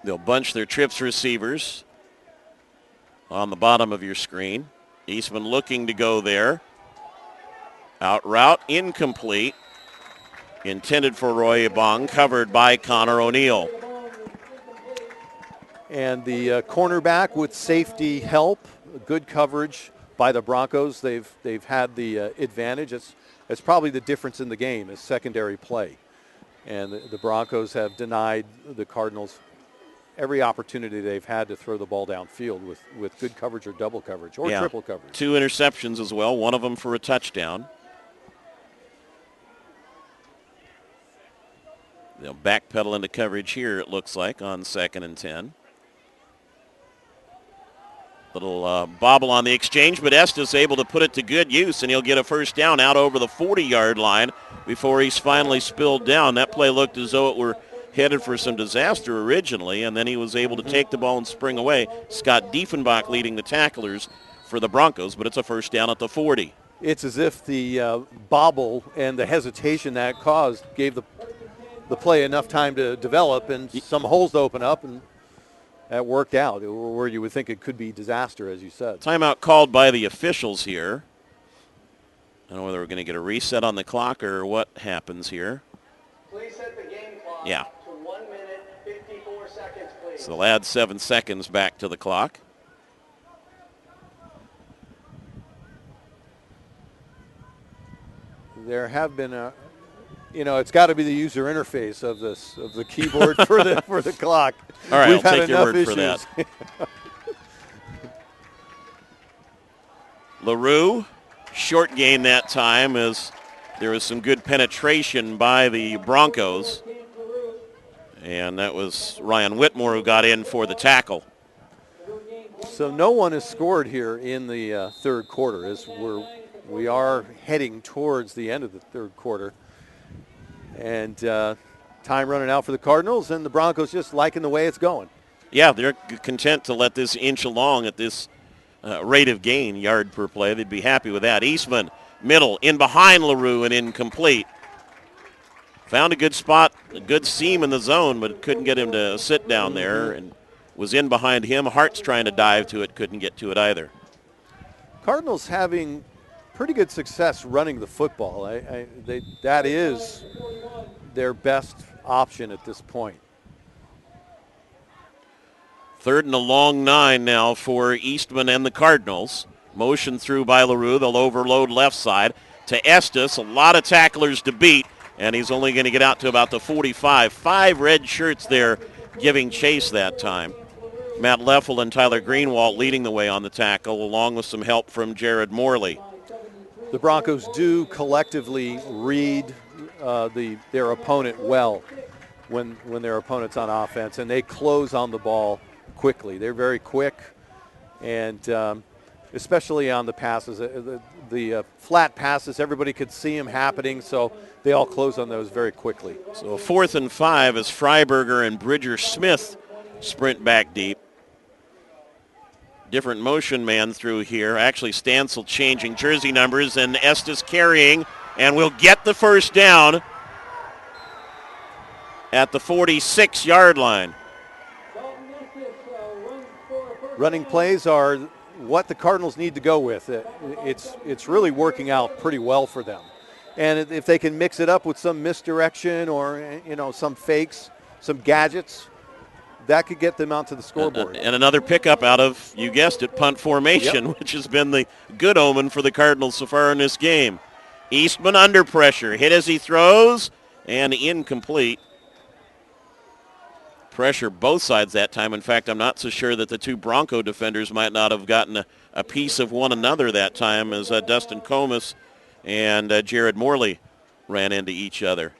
They'll bunch their trips receivers on the bottom of your screen. Eastman looking to go there. Out route, incomplete. Intended for Roy Ebong, covered by Connor O'Neill. And the cornerback with safety help, good coverage by the Broncos. They've had the advantage. It's probably the difference in the game is secondary play. And the Broncos have denied the Cardinals every opportunity they've had to throw the ball downfield with good coverage or double coverage or triple coverage. 2 interceptions as well, one of them for a touchdown. They'll backpedal into coverage here, it looks like, on 2nd and 10. Little bobble on the exchange, but Estes able to put it to good use, and he'll get a first down out over the 40-yard line before he's finally spilled down. That play looked as though it were headed for some disaster originally, and then he was able to take the ball and spring away. Scott Diefenbach leading the tacklers for the Broncos, but it's a first down at the 40. It's as if the bobble and the hesitation that caused gave the play enough time to develop and some holes to open up, and that worked out where you would think it could be disaster, as you said. Timeout called by the officials here. I don't know whether we're going to get a reset on the clock or what happens here. Please set the game clock Yeah. to 1 minute, 54 seconds, please. So they'll add 7 seconds back to the clock. There have been it's got to be the user interface of the keyboard for the clock. All right, We've I'll had take your enough word for that. LaRue, short gain that time as there was some good penetration by the Broncos. And that was Ryan Whitmore who got in for the tackle. So no one has scored here in the third quarter as we are heading towards the end of the third quarter. And time running out for the Cardinals, and the Broncos just liking the way it's going. Yeah, they're content to let this inch along at this rate of gain, yard per play. They'd be happy with that. Eastman, middle, in behind LaRue and incomplete. Found a good spot, a good seam in the zone, but couldn't get him to sit down there, and was in behind him. Hart's trying to dive to it, couldn't get to it either. Cardinals having pretty good success running the football. That is their best option at this point. 3rd and a long 9 now for Eastman and the Cardinals. Motion through by LaRue. They'll overload left side to Estes. A lot of tacklers to beat, and he's only going to get out to about the 45. 5 red shirts there giving chase that time. Matt Leffel and Tyler Greenwald leading the way on the tackle, along with some help from Jared Morley. The Broncos do collectively read their opponent well when their opponent's on offense, and they close on the ball quickly. They're very quick, and especially on the passes. The flat passes, everybody could see them happening, so they all close on those very quickly. So 4th and 5 as Freiberger and Bridger Smith sprint back deep. Different motion man through here. Actually, Stansel changing jersey numbers, and Estes carrying, and will get the first down at the 46-yard line. Running plays are what the Cardinals need to go with. It's really working out pretty well for them. And if they can mix it up with some misdirection or, some fakes, some gadgets, that could get them onto the scoreboard. And another pickup out of, you guessed it, punt formation, Yep. which has been the good omen for the Cardinals so far in this game. Eastman under pressure, hit as he throws, and incomplete. Pressure both sides that time. In fact, I'm not so sure that the two Bronco defenders might not have gotten a piece of one another that time as Dustin Comas and Jared Morley ran into each other.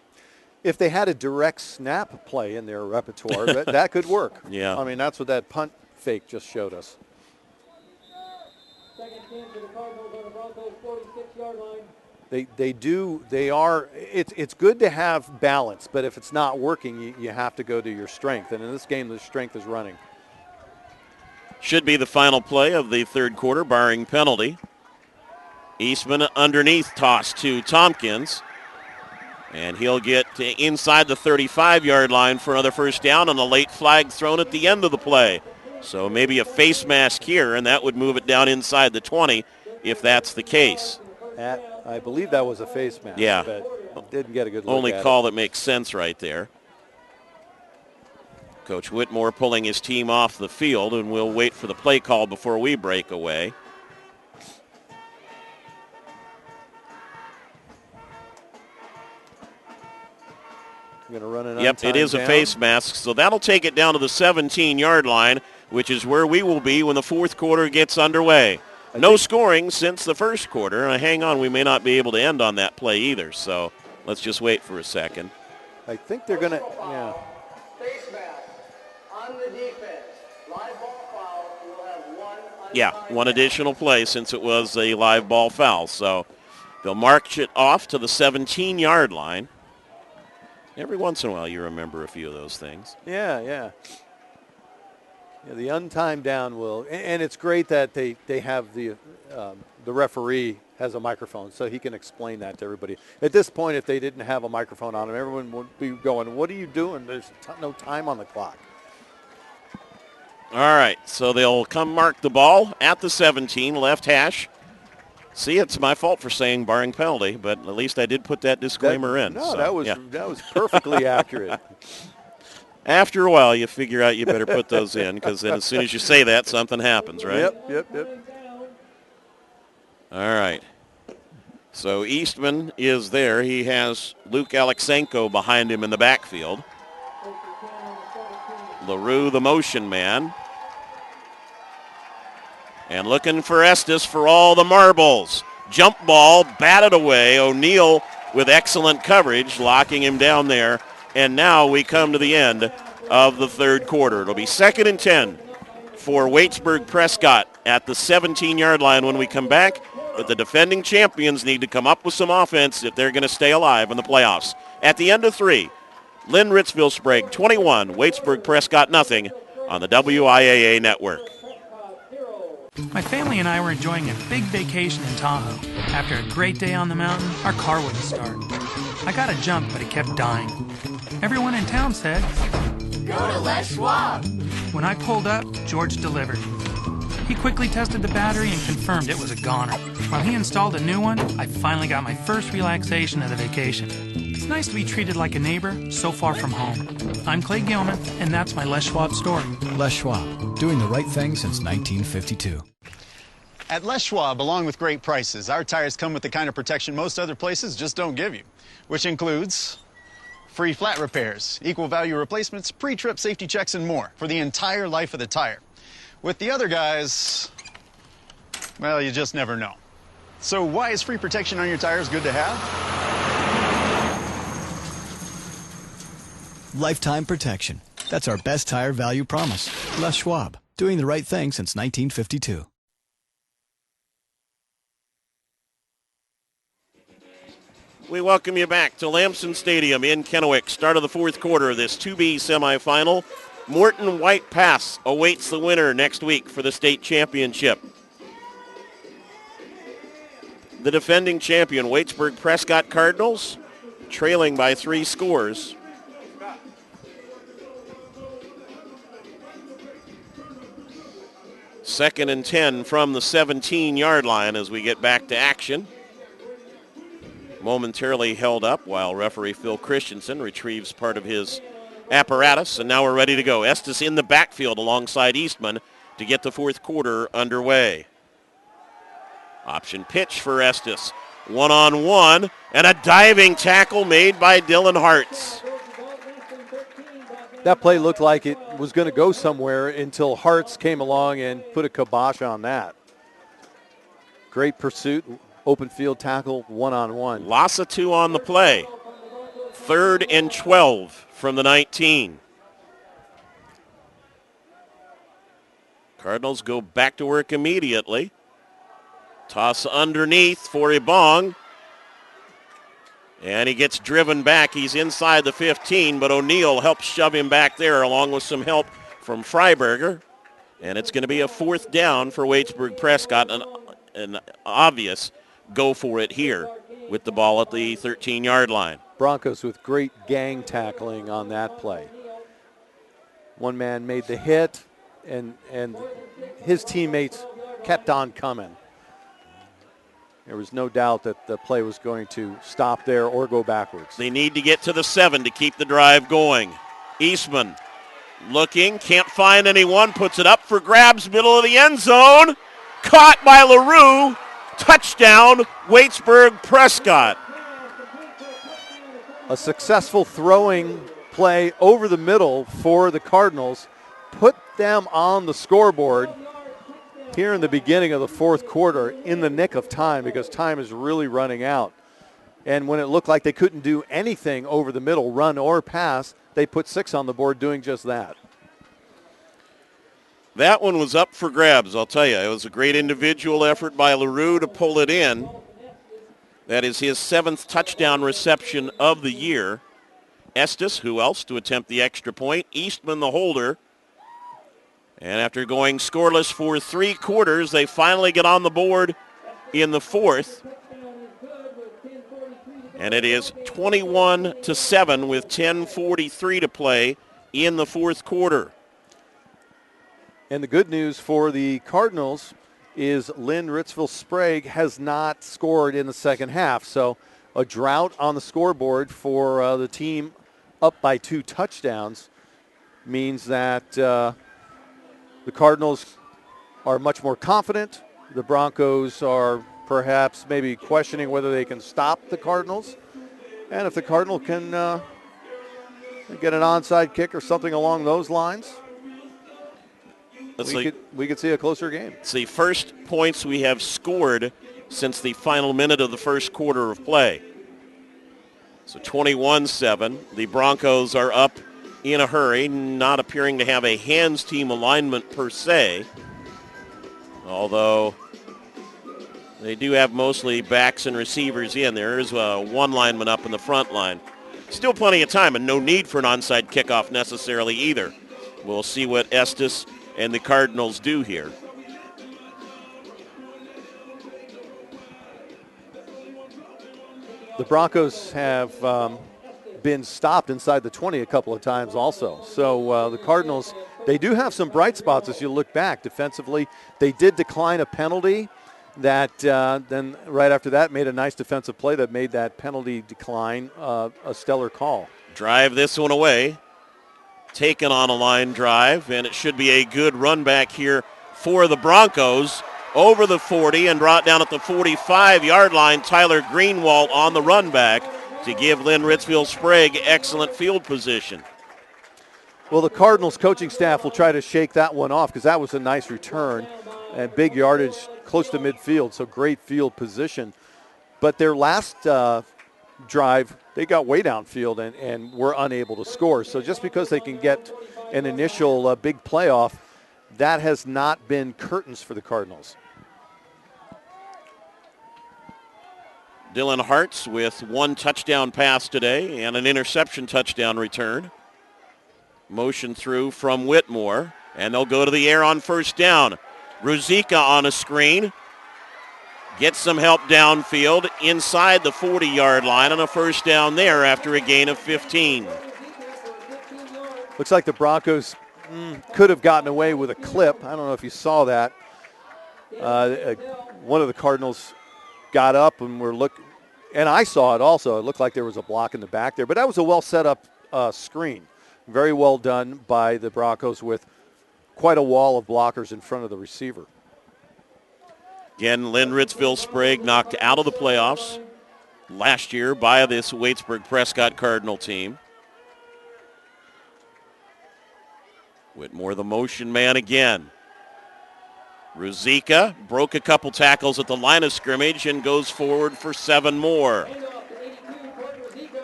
If they had a direct snap play in their repertoire, that could work. Yeah. I mean, that's what that punt fake just showed us. Second team to the Cardinals on the Broncos 46-yard line. It's good to have balance, but if it's not working, you have to go to your strength. And in this game, the strength is running. Should be the final play of the third quarter, barring penalty. Eastman underneath toss to Tompkins. And he'll get inside the 35-yard line for another first down, and a late flag thrown at the end of the play. So maybe a face mask here, and that would move it down inside the 20 if that's the case. I believe that was a face mask. Yeah. But didn't get a good look Only at call it. that makes sense right there. Coach Whitmore pulling his team off the field, and we'll wait for the play call before we break away. Going to run an Yep, it is down. a face mask, so that'll take it down to the 17-yard line, which is where we will be when the fourth quarter gets underway. No scoring since the first quarter. Hang on, we may not be able to end on that play either, so let's just wait for a second. I think they're going to, yeah. Face mask on the defense. Live ball foul. We'll have one. Yeah, one additional play since it was a live ball foul. So they'll march it off to the 17-yard line. Every once in a while you remember a few of those things. Yeah, the untimed down will, and it's great that they have the referee has a microphone so he can explain that to everybody. At this point, if they didn't have a microphone on him, everyone would be going, what are you doing? There's no time on the clock. All right, so they'll come mark the ball at the 17, left hash. See, it's my fault for saying barring penalty, but at least I did put that disclaimer in. No, so, that was perfectly accurate. After a while, you figure out you better put those in because then as soon as you say that, something happens, right? Yep. All right. So Eastman is there. He has Luke Alexenko behind him in the backfield. LaRue, the motion man. And looking for Estes for all the marbles. Jump ball, batted away. O'Neal with excellent coverage, locking him down there. And now we come to the end of the third quarter. It'll be 2nd and 10 for Waitsburg-Prescott at the 17-yard line when we come back. But the defending champions need to come up with some offense if they're going to stay alive in the playoffs. At the end of 3, Lind-Ritzville-Sprague 21, Waitsburg-Prescott nothing on the WIAA network. My family and I were enjoying a big vacation in Tahoe. After a great day on the mountain, our car wouldn't start. I got a jump, but it kept dying. Everyone in town said, Go to Les Schwab. When I pulled up, George delivered. He quickly tested the battery and confirmed it was a goner. While he installed a new one, I finally got my first relaxation of the vacation. It's nice to be treated like a neighbor so far from home. I'm Clay Gilman, and that's my Les Schwab story. Les Schwab, doing the right thing since 1952. At Les Schwab, along with great prices, our tires come with the kind of protection most other places just don't give you, which includes free flat repairs, equal value replacements, pre-trip safety checks, and more for the entire life of the tire. With the other guys, well, you just never know. So why is free protection on your tires good to have? Lifetime protection. That's our best tire value promise. Les Schwab, doing the right thing since 1952. We welcome you back to Lampson Stadium in Kennewick. Start of the fourth quarter of this 2B semifinal. Morton White Pass awaits the winner next week for the state championship. The defending champion, Waitsburg-Prescott Cardinals, trailing by 3 scores. Second and 10 from the 17-yard line as we get back to action. Momentarily held up while referee Phil Christensen retrieves part of his apparatus, and now we're ready to go. Estes in the backfield alongside Eastman to get the fourth quarter underway. Option pitch for Estes. 1-on-1, and a diving tackle made by Dylan Hartz. That play looked like it was going to go somewhere until Hartz came along and put a kibosh on that. Great pursuit, open field tackle, 1-on-1. Loss of 2 on the play. 3rd and 12 from the 19. Cardinals go back to work immediately. Toss underneath for Ibong. And he gets driven back. He's inside the 15, but O'Neal helps shove him back there along with some help from Freiberger. And it's going to be a 4th down for Waitsburg-Prescott. An obvious go for it here with the ball at the 13-yard line. Broncos with great gang tackling on that play. One man made the hit, and his teammates kept on coming. There was no doubt that the play was going to stop there or go backwards. They need to get to the 7 to keep the drive going. Eastman looking, can't find anyone, puts it up for grabs, middle of the end zone. Caught by LaRue. Touchdown, Waitsburg-Prescott. A successful throwing play over the middle for the Cardinals put them on the scoreboard here in the beginning of the fourth quarter in the nick of time because time is really running out. And when it looked like they couldn't do anything over the middle, run or pass, they put 6 on the board doing just that. That one was up for grabs, I'll tell you. It was a great individual effort by LaRue to pull it in. That is his 7th touchdown reception of the year. Estes, who else to attempt the extra point? Eastman, the holder. And after going scoreless for 3 quarters, they finally get on the board in the 4th. And it is 21-7 with 10:43 to play in the 4th quarter. And the good news for the Cardinals is Lind-Ritzville-Sprague has not scored in the second half. So a drought on the scoreboard for the team up by 2 touchdowns means that the Cardinals are much more confident. The Broncos are perhaps maybe questioning whether they can stop the Cardinals. And if the Cardinal can get an onside kick or something along those lines, we could see a closer game. It's the first points we have scored since the final minute of the first quarter of play. So 21-7. The Broncos are up in a hurry, not appearing to have a hands team alignment per se, although they do have mostly backs and receivers in. There is one lineman up in the front line. Still plenty of time and no need for an onside kickoff necessarily either. We'll see what Estes and the Cardinals do here. The Broncos have been stopped inside the 20 a couple of times also. So the Cardinals, they do have some bright spots as you look back. Defensively, they did decline a penalty that then right after that made a nice defensive play that made that penalty decline a stellar call. Drive this one away. Taken on a line drive, and it should be a good run back here for the Broncos over the 40 and brought down at the 45-yard line. Tyler Greenwald on the run back to give Lind-Ritzville-Sprague excellent field position. Well, the Cardinals coaching staff will try to shake that one off because that was a nice return and big yardage close to midfield, so great field position. But their last drive, they got way downfield and were unable to score. So just because they can get an initial big playoff, that has not been curtains for the Cardinals. Dylan Hartz with 1 touchdown pass today and an interception touchdown return. Motion through from Whitmore, and they'll go to the air on first down. Ruzicka on a screen. Gets some help downfield inside the 40-yard line on a first down there after a gain of 15. Looks like the Broncos could have gotten away with a clip. I don't know if you saw that. One of the Cardinals got up and were looking, and I saw it also. It looked like there was a block in the back there, but that was a well set up screen. Very well done by the Broncos with quite a wall of blockers in front of the receiver. Again, Lind-Ritzville-Sprague knocked out of the playoffs last year by this Waitsburg-Prescott Cardinal team. Whitmore, the motion man again. Ruzicka broke a couple tackles at the line of scrimmage and goes forward for 7 more.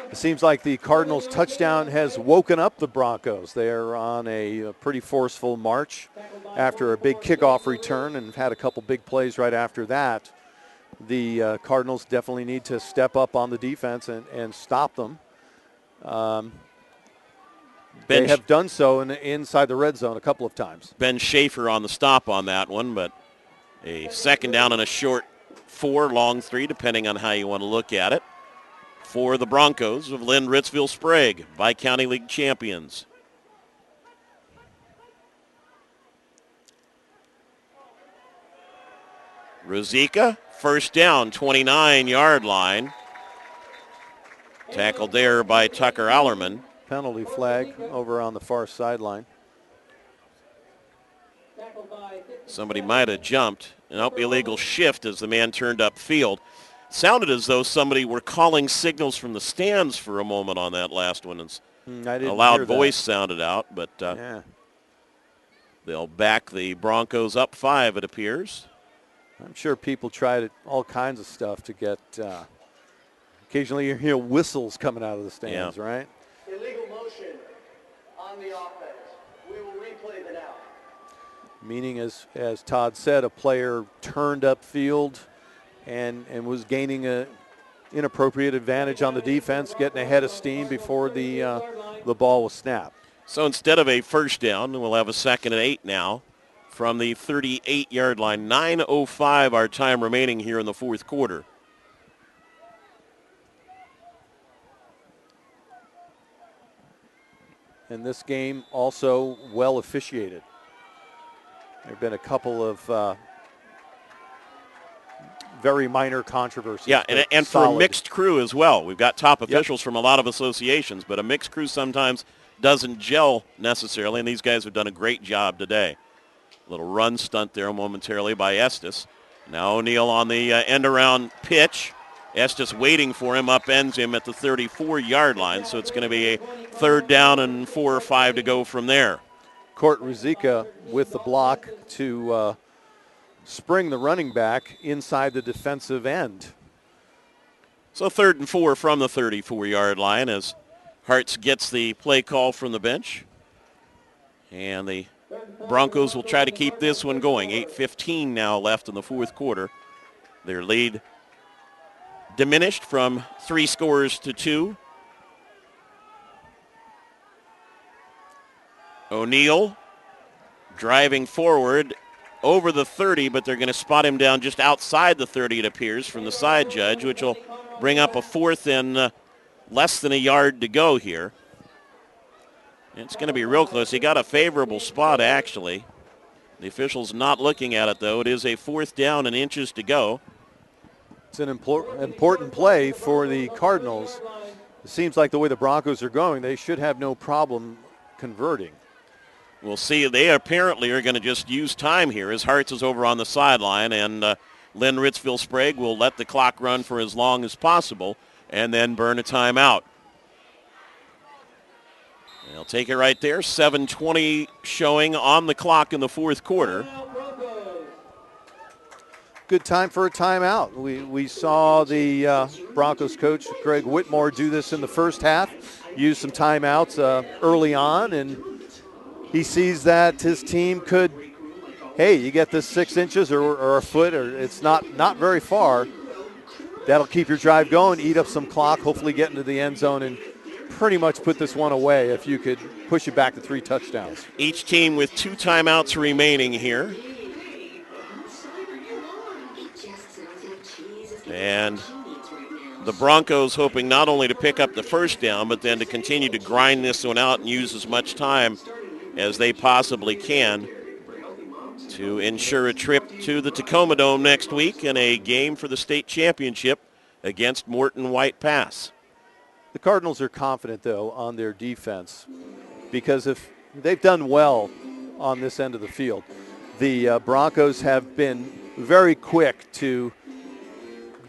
It seems like the Cardinals' touchdown has woken up the Broncos. They're on a pretty forceful march after a big kickoff return and have had a couple big plays right after that. The Cardinals definitely need to step up on the defense and stop them. They have done so inside the red zone a couple of times. Ben Schaefer on the stop on that one, but a second down and a short 4, long 3, depending on how you want to look at it, for the Broncos of Lind-Ritzville-Sprague, Bi-County League champions. Ruzicka, first down, 29-yard line. Tackled there by Tucker Allerman. Penalty flag over on the far sideline. Somebody might have jumped. An illegal shift as the man turned upfield. Sounded as though somebody were calling signals from the stands for a moment on that last one. A loud voice sounded out, but they'll back the Broncos up 5, it appears. I'm sure people tried all kinds of stuff to Occasionally you hear whistles coming out of the stands, right? Illegal motion on the offense. We will replay the now. Meaning, as Todd said, a player turned upfield and was gaining a inappropriate advantage on the defense, getting ahead of steam before the ball was snapped. So instead of a first down, we'll have a 2nd and 8 now from the 38-yard line. 9:05 our time remaining here in the fourth quarter. And this game also well officiated. There have been a couple of very minor controversies. Yeah, and for a mixed crew as well. We've got top officials from a lot of associations, but a mixed crew sometimes doesn't gel necessarily, and these guys have done a great job today. A little run stunt there momentarily by Estes. Now O'Neal on the end-around pitch. Estes waiting for him, upends him at the 34-yard line, so it's going to be a 3rd down and 4 or 5 to go from there. Court Ruzicka with the block to spring the running back inside the defensive end. So 3rd and 4 from the 34-yard line as Hartz gets the play call from the bench. And the Broncos will try to keep this one going. 8:15 now left in the fourth quarter. Their lead diminished from 3 scores to 2. O'Neal driving forward over the 30, but they're going to spot him down just outside the 30, it appears, from the side judge, which will bring up a 4th and less than a yard to go here. It's going to be real close. He got a favorable spot, actually. The official's not looking at it, though. It is a 4th down and inches to go. It's an important play for the Cardinals. It seems like the way the Broncos are going, they should have no problem converting. We'll see. They apparently are going to just use time here as Hartz is over on the sideline, and Lind-Ritzville-Sprague will let the clock run for as long as possible and then burn a timeout. They'll take it right there. 7:20 showing on the clock in the fourth quarter. Good time for a timeout. We saw the Broncos coach, Greg Whitmore, do this in the first half, use some timeouts early on, and he sees that his team could, hey, you get this 6 inches or a foot, or it's not very far. That'll keep your drive going, eat up some clock, hopefully get into the end zone and pretty much put this one away if you could push it back to 3 touchdowns. Each team with 2 timeouts remaining here. And the Broncos hoping not only to pick up the first down, but then to continue to grind this one out and use as much time as they possibly can to ensure a trip to the Tacoma Dome next week and a game for the state championship against Morton White Pass. The Cardinals are confident, though, on their defense because if they've done well on this end of the field. The Broncos have been very quick to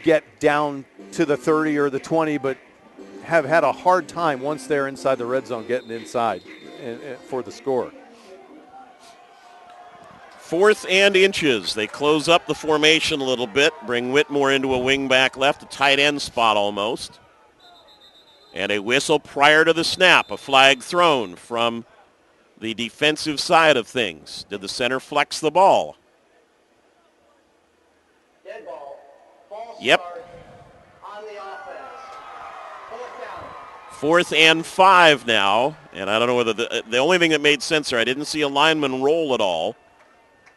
get down to the 30 or the 20, but have had a hard time once they're inside the red zone getting inside for the score. 4th and inches. They close up the formation a little bit, bring Whitmore into a wing back left, a tight end spot almost. And a whistle prior to the snap, a flag thrown from the defensive side of things. Did the center flex the ball? Dead ball. False Yep. start on the offense. 4th down. 4th and 5 now. And I don't know whether the only thing that made sense there, I didn't see a lineman roll at all.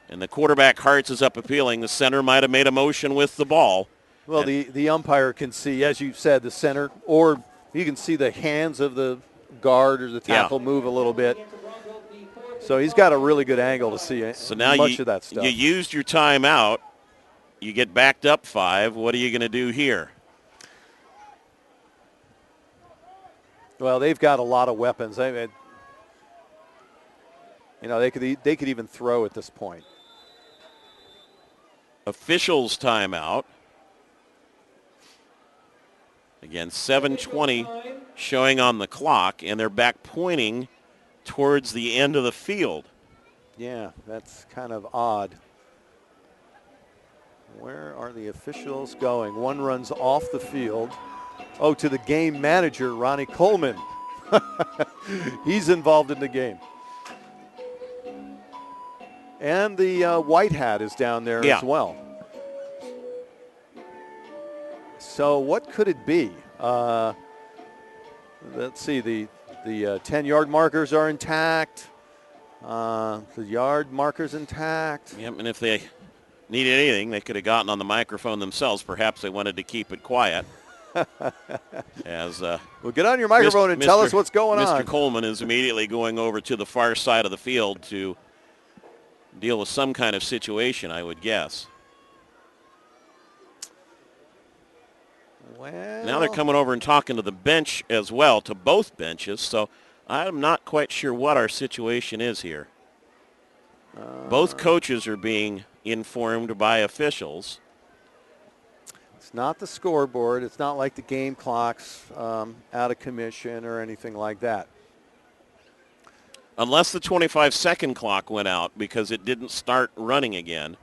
And the quarterback Hartz is up appealing. The center might have made a motion with the ball. Well, the umpire can see, as you said, the center, or you can see the hands of the guard or the tackle move a little bit. So he's got a really good angle to see so now much of that stuff. You used your timeout. You get backed up 5. What are you going to do here? Well, they've got a lot of weapons. They could even throw at this point. Officials timeout. Again, 7:20 showing on the clock, and they're back pointing towards the end of the field. Yeah, that's kind of odd. Where are the officials going? One runs off the field. to the game manager, Ronnie Coleman. He's involved in the game. And the white hat is down there as well. So what could it be? Let's see. The 10-yard markers are intact. The yard marker's intact. Yep, and if they needed anything, they could have gotten on the microphone themselves. Perhaps they wanted to keep it quiet. Well, get on your microphone and tell us what's going on. Mr. Coleman is immediately going over to the far side of the field to deal with some kind of situation, I would guess. Well, now they're coming over and talking to the bench as well, to both benches, so I'm not quite sure what our situation is here. Both coaches are being informed by officials. It's not the scoreboard. It's not like the game clock's out of commission or anything like that. Unless the 25-second clock went out because it didn't start running again.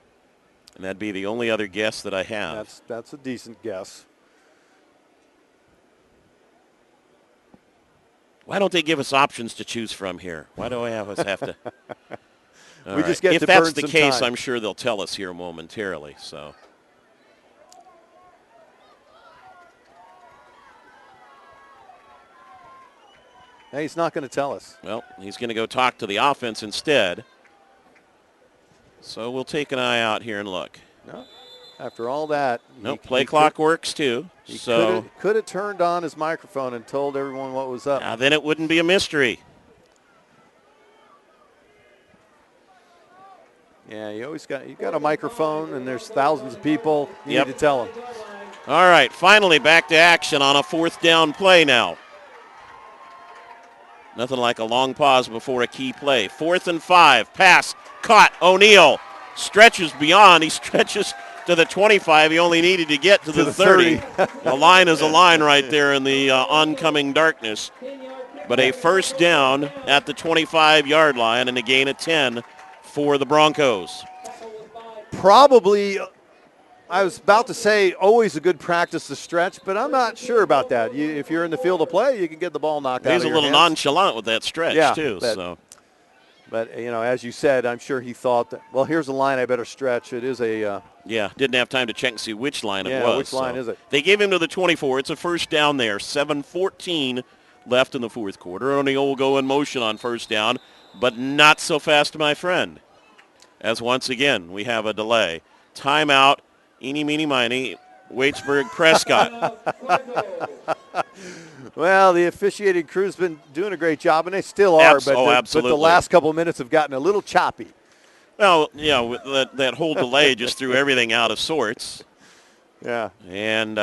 And that'd be the only other guess that I have. That's a decent guess. Why don't they give us options to choose from here? Why do have to? We just get if to that's burn the some case, time. I'm sure they'll tell us here momentarily. So. Hey, he's not going to tell us. Well, he's going to go talk to the offense instead. So we'll take an eye out here and look. No. After all that. Nope, play clock works too. He so could have turned on his microphone and told everyone what was up. Then it wouldn't be a mystery. Yeah, you got a microphone and there's thousands of people. You need to tell them. All right, finally back to action on a 4th down play now. Nothing like a long pause before a key play. 4th and 5, pass, caught, O'Neal stretches beyond. He stretches to the 25. He only needed to get to the 30. The line is a line right there in the oncoming darkness. But a 1st down at the 25-yard line and a gain of 10 for the Broncos. Probably, I was about to say always a good practice to stretch, but I'm not sure about that. If you're in the field of play, you can get the ball knocked out of your hands. He's a little nonchalant with that stretch, too. But, as you said, I'm sure he thought that, well, here's a line I better stretch. It is a... didn't have time to check and see which line it was. Which line is it? They gave him to the 24. It's a 1st down there. 7:14 left in the 4th quarter. O'Neal will go in motion on 1st down, but not so fast, my friend. As once again, we have a delay. Timeout, eeny, meeny, miny, Waitsburg-Prescott. Well, the officiating crew's been doing a great job, and they still are. Absolutely. But the last couple of minutes have gotten a little choppy. Well, that whole delay just threw everything out of sorts. Yeah. And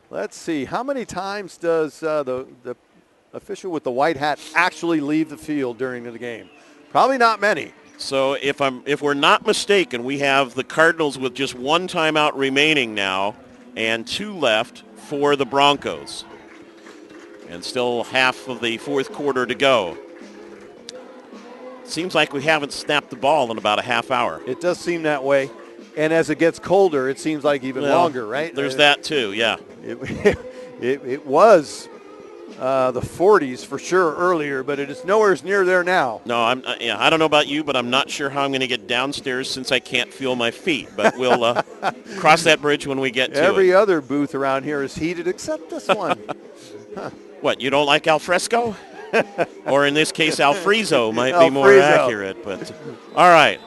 let's see. How many times does the official with the white hat actually leave the field during the game? Probably not many. So if we're not mistaken, we have the Cardinals with just 1 timeout remaining now and 2 left for the Broncos. And still half of the 4th quarter to go. Seems like we haven't snapped the ball in about a half hour. It does seem that way. And as it gets colder, it seems like even longer, right? There's that too, yeah. It was the 40s for sure earlier, but it is nowhere near there now. No, I don't know about you, but I'm not sure how I'm going to get downstairs since I can't feel my feet. But we'll cross that bridge when we get to it. Every other booth around here is heated except this one. What, you don't like al fresco? Or in this case, Alfrezo might be more accurate. But all right,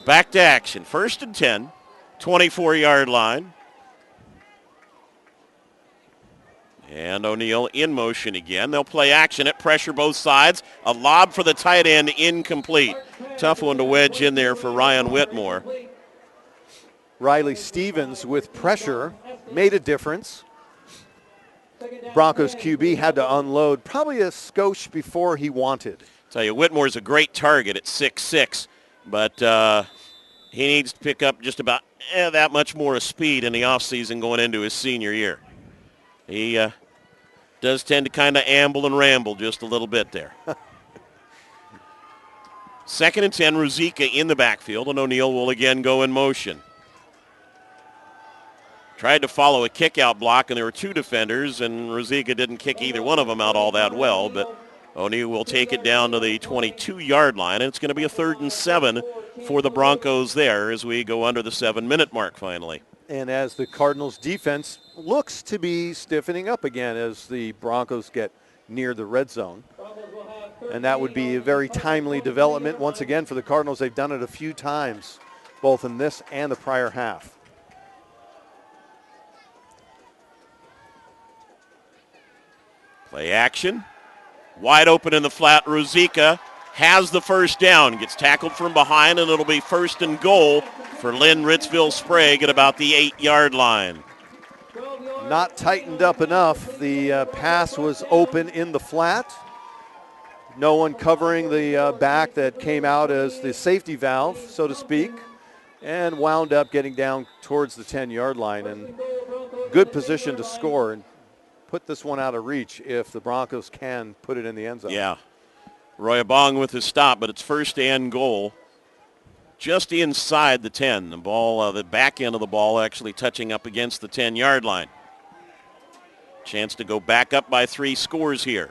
back to action. 1st and 10, 24-yard line. And O'Neal in motion again. They'll play action at pressure both sides. A lob for the tight end, incomplete. Tough one to wedge in there for Ryan Whitmore. Riley Stevens with pressure made a difference. Broncos QB had to unload probably a skosh before he wanted. Tell you, Whitmore's a great target at 6'6", but he needs to pick up just about that much more speed in the offseason going into his senior year. He does tend to kind of amble and ramble just a little bit there. 2nd and 10, Ruzicka in the backfield, and O'Neal will again go in motion. tried to follow a kick-out block, and there were two defenders, and Rosica didn't kick either one of them out all that well, but O'Neill will take it down to the 22-yard line, and it's going to be a 3rd and 7 for the Broncos there as we go under the 7-minute mark finally. And as the Cardinals defense looks to be stiffening up again as the Broncos get near the red zone. And that would be a very timely development once again for the Cardinals. They've done it a few times, both in this and the prior half. Play action. Wide open in the flat. Rosica has the first down. Gets tackled from behind, and it'll be 1st and goal for Lind-Ritzville-Sprague at about the 8-yard line. Not tightened up enough. The pass was open in the flat. No one covering the back that came out as the safety valve, so to speak, and wound up getting down towards the 10-yard line. And good position to score and put this one out of reach if the Broncos can put it in the end zone. Yeah. Roy Abong with his stop, but it's 1st and goal just inside the 10. The ball, the back end of the ball actually touching up against the 10-yard line. Chance to go back up by 3 scores here.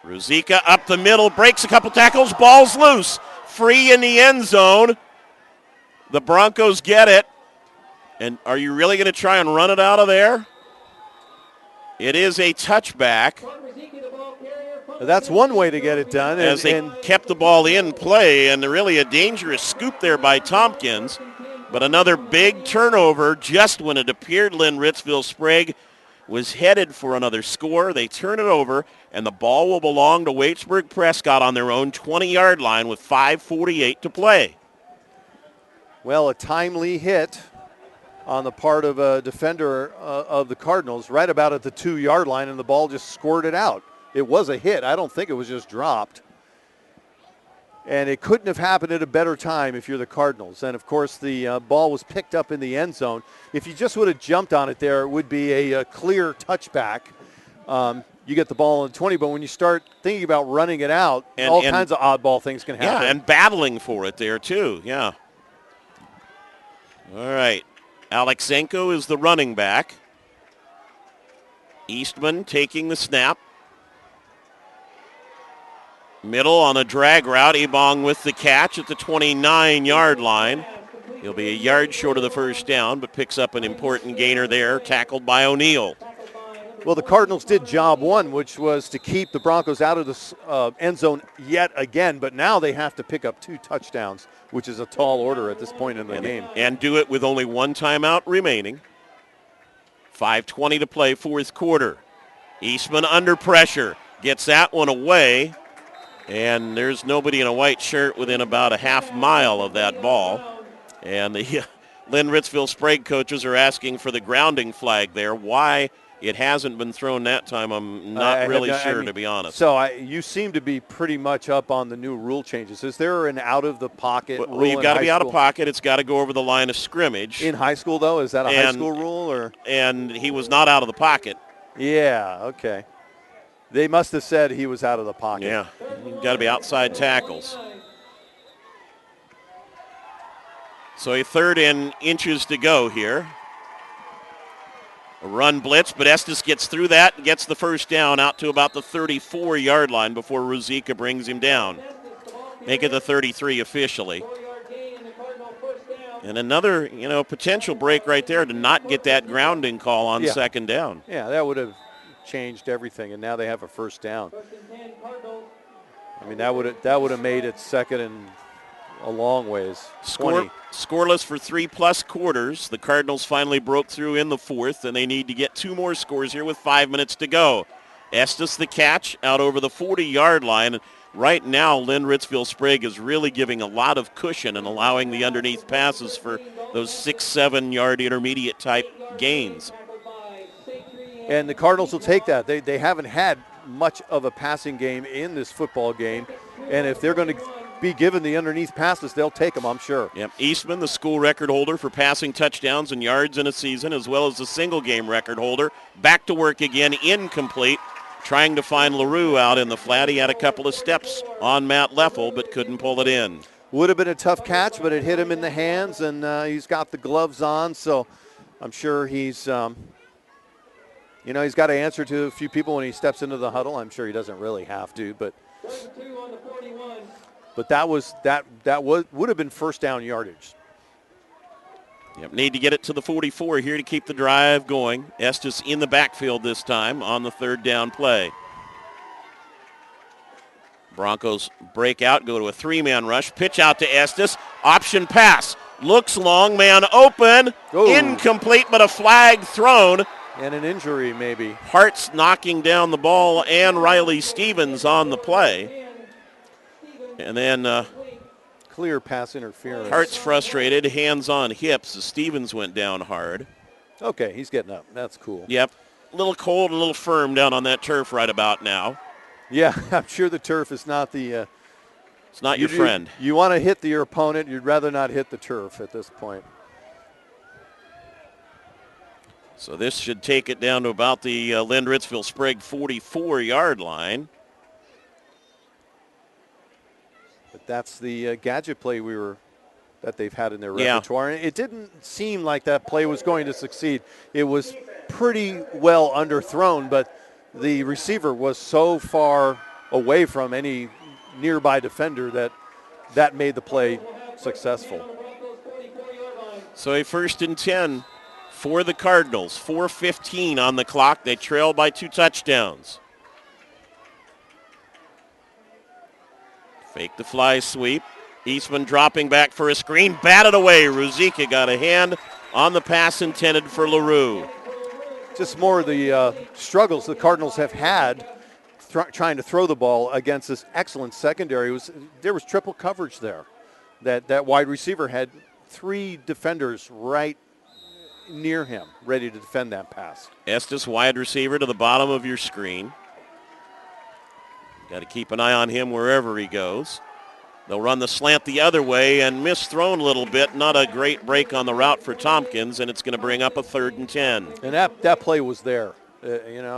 Rosica up the middle, breaks a couple tackles, ball's loose. Free in the end zone. The Broncos get it. And are you really going to try and run it out of there? It is a touchback. That's one way to get it done. As they kept the ball in play, and really a dangerous scoop there by Tompkins. But another big turnover just when it appeared Lind-Ritzville-Sprague was headed for another score. They turn it over, and the ball will belong to Waitsburg-Prescott on their own 20-yard line with 5:48 to play. Well, a timely hit on the part of a defender of the Cardinals right about at the 2-yard line, and the ball just squirted out. It was a hit. I don't think it was just dropped. And it couldn't have happened at a better time if you're the Cardinals. And, of course, the ball was picked up in the end zone. If you just would have jumped on it there, it would be a clear touchback. You get the ball on the 20, but when you start thinking about running it out, all kinds of oddball things can happen. Yeah, and battling for it there, too. Yeah. All right. Alexenko is the running back. Eastman taking the snap. Middle on a drag route. Ebong with the catch at the 29-yard line. He'll be a yard short of the first down, but picks up an important gainer there, tackled by O'Neill. Well, the Cardinals did job one, which was to keep the Broncos out of the end zone yet again, but now they have to pick up 2 touchdowns, which is a tall order at this point in the game. And do it with only 1 timeout remaining. 5:20 to play, 4th quarter. Eastman under pressure, gets that one away. And there's nobody in a white shirt within about a half mile of that ball. And the Lind-Ritzville-Sprague coaches are asking for the grounding flag there. Why it hasn't been thrown that time, I'm not really sure, to be honest. So you seem to be pretty much up on the new rule changes. Is there an out-of-the-pocket rule? Well, you've got to be out of pocket. It's got to go over the line of scrimmage. In high school, though? Is that a high school rule? Or? And he was not out of the pocket. Yeah, okay. They must have said he was out of the pocket. Yeah, you've got to be outside tackles. So a 3rd and inches to go here. A run blitz, but Estes gets through that and gets the first down out to about the 34-yard line before Rosica brings him down. Make it the 33 officially. And another, potential break right there to not get that grounding call on 2nd down. Yeah, that would have changed everything, and now they have a first down. I mean, that would have made it 2nd and a long ways. Scoreless for 3+ quarters. The Cardinals finally broke through in the 4th, and they need to get 2 more scores here with 5 minutes to go. Estes the catch out over the 40-yard line. Right now, Lind-Ritzville-Sprague is really giving a lot of cushion and allowing the underneath passes for those 6-7-yard intermediate type gains. And the Cardinals will take that. They haven't had much of a passing game in this football game. And if they're going to be given the underneath passes, they'll take them, I'm sure. Yep. Eastman, the school record holder for passing touchdowns and yards in a season, as well as the single-game record holder. Back to work again, incomplete. Trying to find LaRue out in the flat. He had a couple of steps on Matt Leffel, but couldn't pull it in. Would have been a tough catch, but it hit him in the hands, and he's got the gloves on, so I'm sure he's, he's got to answer to a few people when he steps into the huddle. I'm sure he doesn't really have to, but that would have been first down yardage. Yep, need to get it to the 44 here to keep the drive going. Estes in the backfield this time on the third down play. Broncos break out, go to a three-man rush, pitch out to Estes. Option pass. Looks long, man open. Ooh. Incomplete, but a flag thrown. And an injury maybe. Hart's knocking down the ball and Riley Stevens on the play. And then clear pass interference. Hart's frustrated, hands on hips as Stevens went down hard. Okay, he's getting up. That's cool. Yep, a little cold, a little firm down on that turf right about now. Yeah, I'm sure the turf is not the... it's not your friend. You want to hit your opponent. You'd rather not hit the turf at this point. So this should take it down to about the Lind-Ritzville-Sprague 44-yard line. But that's the gadget play that they've had in their repertoire. And it didn't seem like that play was going to succeed. It was pretty well underthrown, but the receiver was so far away from any nearby defender that made the play successful. So a 1st and 10 for the Cardinals. 4:15 on the clock. They trail by 2 touchdowns. Fake the fly sweep. Eastman dropping back for a screen. Batted away. Ruzicka got a hand on the pass intended for LaRue. Just more of the struggles the Cardinals have had trying to throw the ball against this excellent secondary. There was triple coverage there. That wide receiver had 3 defenders right near him, ready to defend that pass. Estes, wide receiver, to the bottom of your screen. Got to keep an eye on him wherever he goes. They'll run the slant the other way and misthrown a little bit. Not a great break on the route for Tompkins, and it's going to bring up a 3rd and 10. And that play was there.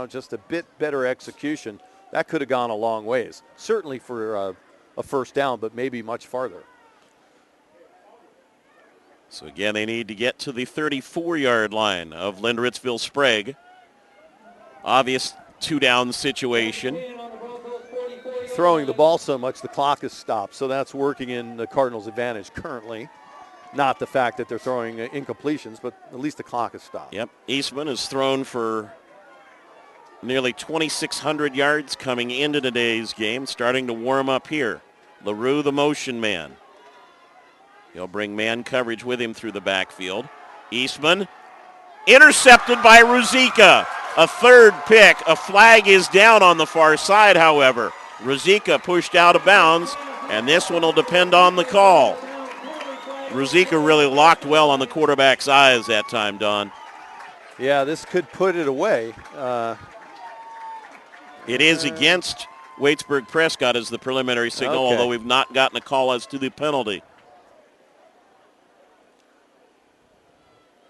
Just a bit better execution. That could have gone a long ways. Certainly for a first down, but maybe much farther. So again, they need to get to the 34-yard line of Lind-Ritzville-Sprague. Obvious 2-down situation. Throwing the ball so much, the clock is stopped. So that's working in the Cardinals' advantage currently. Not the fact that they're throwing incompletions, but at least the clock is stopped. Yep. Eastman has thrown for nearly 2,600 yards coming into today's game, starting to warm up here. LaRue, the motion man. He'll bring man coverage with him through the backfield. Eastman intercepted by Ruzicka. A 3rd pick. A flag is down on the far side, however. Ruzicka pushed out of bounds, and this one will depend on the call. Ruzicka really locked well on the quarterback's eyes that time, Don. Yeah, this could put it away. It is against Waitsburg-Prescott as the preliminary signal, although we've not gotten a call as to the penalty.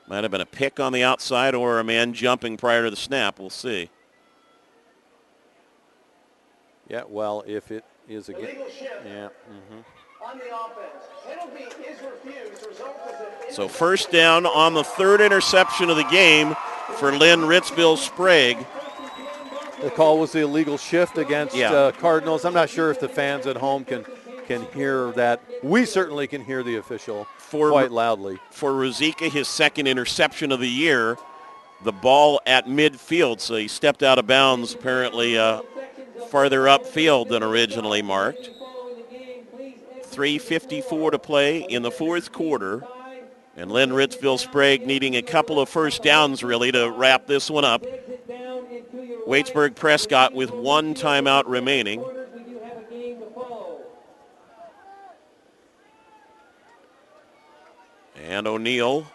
Might have been a pick on the outside or a man jumping prior to the snap. We'll see. Yeah, well, if it is again. Yeah. On the offense. Penalty is refused. Result is So first down on the 3rd interception of the game for Lind-Ritzville-Sprague. The call was the illegal shift against Cardinals. I'm not sure if the fans at home can hear that. We certainly can hear the official quite loudly. For Ruzicka, his 2nd interception of the year, the ball at midfield, so he stepped out of bounds apparently farther upfield than originally marked. 3:54 to play in the 4th quarter, and Lind-Ritzville-Sprague needing a couple of first downs really to wrap this one up. Waitsburg-Prescott with 1 timeout remaining. And O'Neill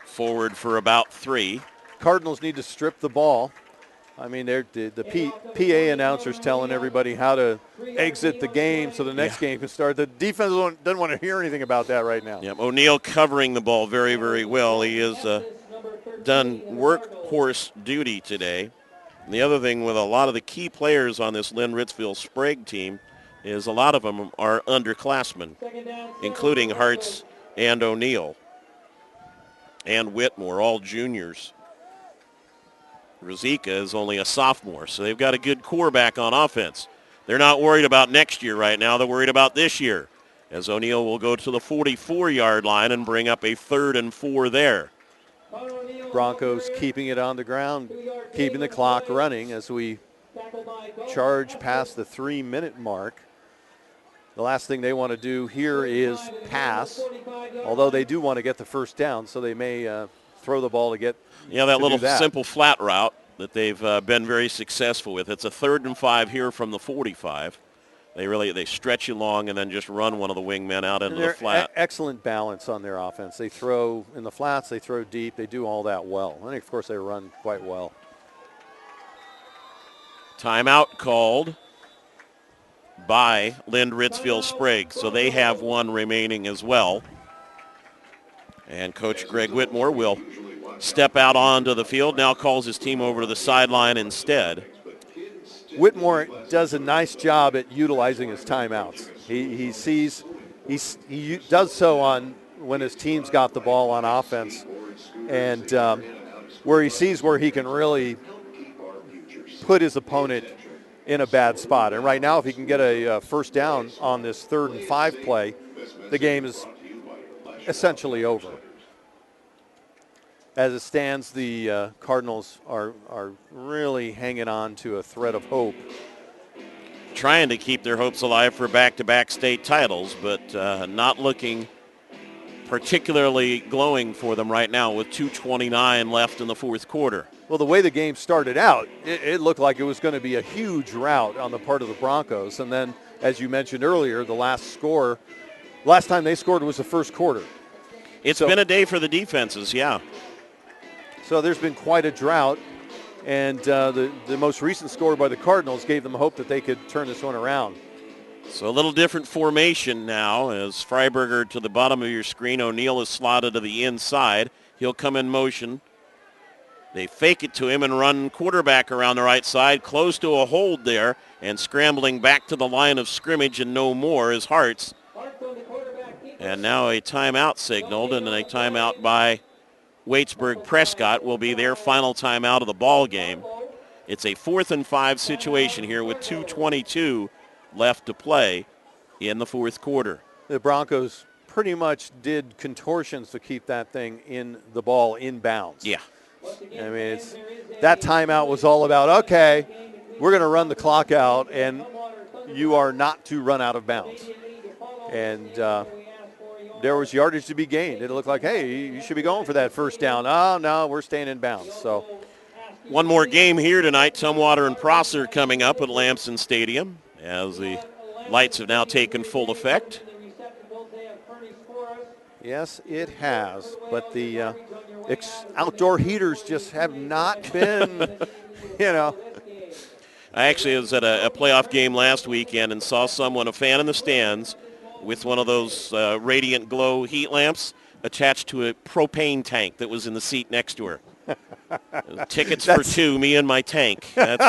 forward for about 3. Cardinals need to strip the ball. I mean, the PA announcer's telling everybody how to exit the game so the next game can start. The defense doesn't want to hear anything about that right now. Yep, O'Neill covering the ball very, very well. He has done workhorse duty today. And the other thing with a lot of the key players on this Lind-Ritzville-Sprague team, is a lot of them are underclassmen, including Hartz and O'Neill and Whitmore, all juniors. Ruzicka is only a sophomore, so they've got a good core back on offense. They're not worried about next year right now. They're worried about this year, as O'Neill will go to the 44-yard line and bring up a 3rd and 4 there. Broncos keeping it on the ground, keeping the clock running as we charge past the 3-minute mark. The last thing they want to do here is pass, although they do want to get the first down, so they may throw the ball to get that little simple flat route that they've been very successful with. It's a 3rd and 5 here from the 45. They stretch you long and then just run one of the wingmen out into the flat. Excellent balance on their offense. They throw in the flats, they throw deep, they do all that well. And of course they run quite well. Timeout called by Lind-Ritzville-Sprague, so they have one remaining as well. And Coach Greg Whitmore will step out onto the field, now calls his team over to the sideline instead. Whitmore does a nice job at utilizing his timeouts. He does so on when his team's got the ball on offense, and where he sees where he can really put his opponent in a bad spot. And right now, if he can get a first down on this 3rd and 5 play, the game is essentially over. As it stands, the Cardinals are really hanging on to a thread of hope. Trying to keep their hopes alive for back-to-back state titles, but not looking particularly glowing for them right now with 2:29 left in the 4th quarter. Well, the way the game started out, it looked like it was going to be a huge rout on the part of the Broncos. And then, as you mentioned earlier, the last time they scored was the 1st quarter. It's been a day for the defenses, yeah. So there's been quite a drought, and the most recent score by the Cardinals gave them hope that they could turn this one around. So a little different formation now as Freiberger to the bottom of your screen. O'Neill is slotted to the inside. He'll come in motion. They fake it to him and run quarterback around the right side, close to a hold there, and scrambling back to the line of scrimmage and no more is Hartz. And now a timeout signaled, and a timeout by Waitsburg-Prescott will be their final timeout of the ball game. It's a 4th and 5 situation here with 2:22 left to play in the 4th quarter. The Broncos pretty much did contortions to keep that thing in the ball in bounds. Yeah. I mean, that timeout was all about, okay, we're going to run the clock out, and you are not to run out of bounds. And there was yardage to be gained. It looked like, hey, you should be going for that first down. Oh, no, we're staying in bounds. So one more game here tonight. Tumwater and Prosser coming up at Lampson Stadium as the lights have now taken full effect. Yes, it has. But the outdoor heaters just have not been, I actually was at a playoff game last weekend and saw someone, a fan in the stands, with one of those radiant glow heat lamps attached to a propane tank that was in the seat next to her. Tickets for 2, me and my tank. And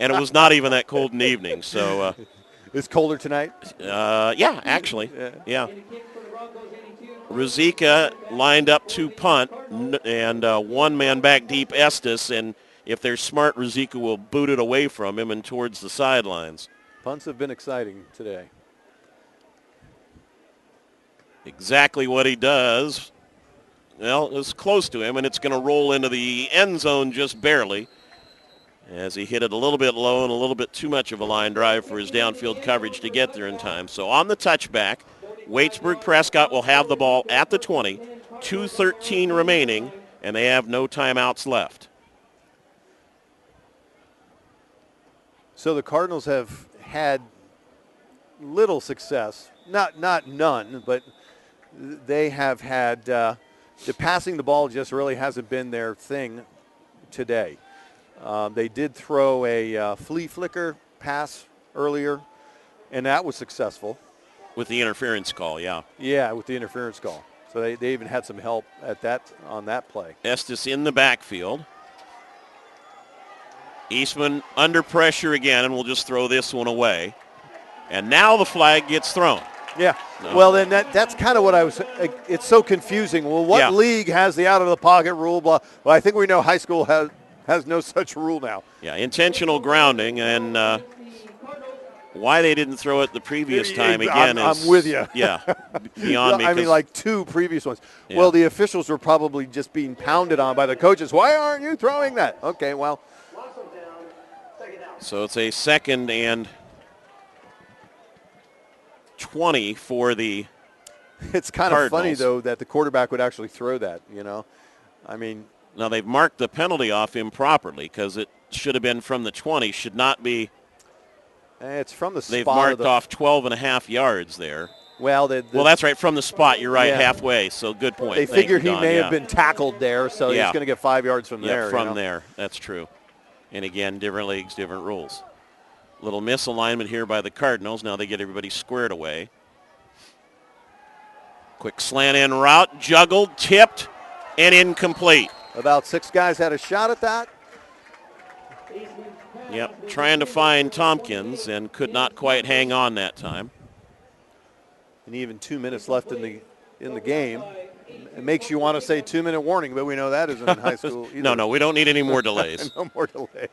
it was not even that cold in the evening. So it's colder tonight? Yeah, actually. Yeah. Ruzicka lined up to punt, and one man back deep, Estes, and if they're smart, Ruzicka will boot it away from him and towards the sidelines. Punts have been exciting today. Exactly what he does. Well, it's close to him, and it's going to roll into the end zone just barely as he hit it a little bit low and a little bit too much of a line drive for his downfield coverage to get there in time. So on the touchback, Waitsburg-Prescott will have the ball at the 20, 2:13 remaining, and they have no timeouts left. So the Cardinals have had little success, not none, but they have had the passing the ball just really hasn't been their thing today. They did throw a flea flicker pass earlier, and that was successful. With the interference call, yeah. Yeah, with the interference call. So they even had some help on that play. Estes in the backfield. Eastman under pressure again, and we'll just throw this one away. And now the flag gets thrown. Yeah. No. Well, then that's kind of what I was. It's so confusing. Well, what league has the out of the pocket rule? Blah. Well, I think we know high school has no such rule now. Yeah, intentional grounding, and why they didn't throw it the previous time again I'm with you. Yeah, beyond me. I mean, like 2 previous ones. Yeah. Well, the officials were probably just being pounded on by the coaches. Why aren't you throwing that? Okay, well. So it's a 2nd and 20 for the It's kind Cardinals. of funny, though, that the quarterback would actually throw that, I mean. Now they've marked the penalty off improperly because it should have been from the 20, should not be. It's from the spot. They've marked off 12.5 yards there. Well, that's right, from the spot. You're right, Yeah. halfway, so good point. They Thank figure you, he Don. may Yeah. have been tackled there, so he's going to get 5 yards from there. From there, that's true. And again, different leagues, different rules. Little misalignment here by the Cardinals. Now they get everybody squared away. Quick slant in route, juggled, tipped, and incomplete. About 6 guys had a shot at that. Yep, trying to find Tompkins and could not quite hang on that time. And even 2 minutes left in the game. It makes you want to say 2-minute warning, but we know that isn't in high school either. No, we don't need any more delays. No more delays.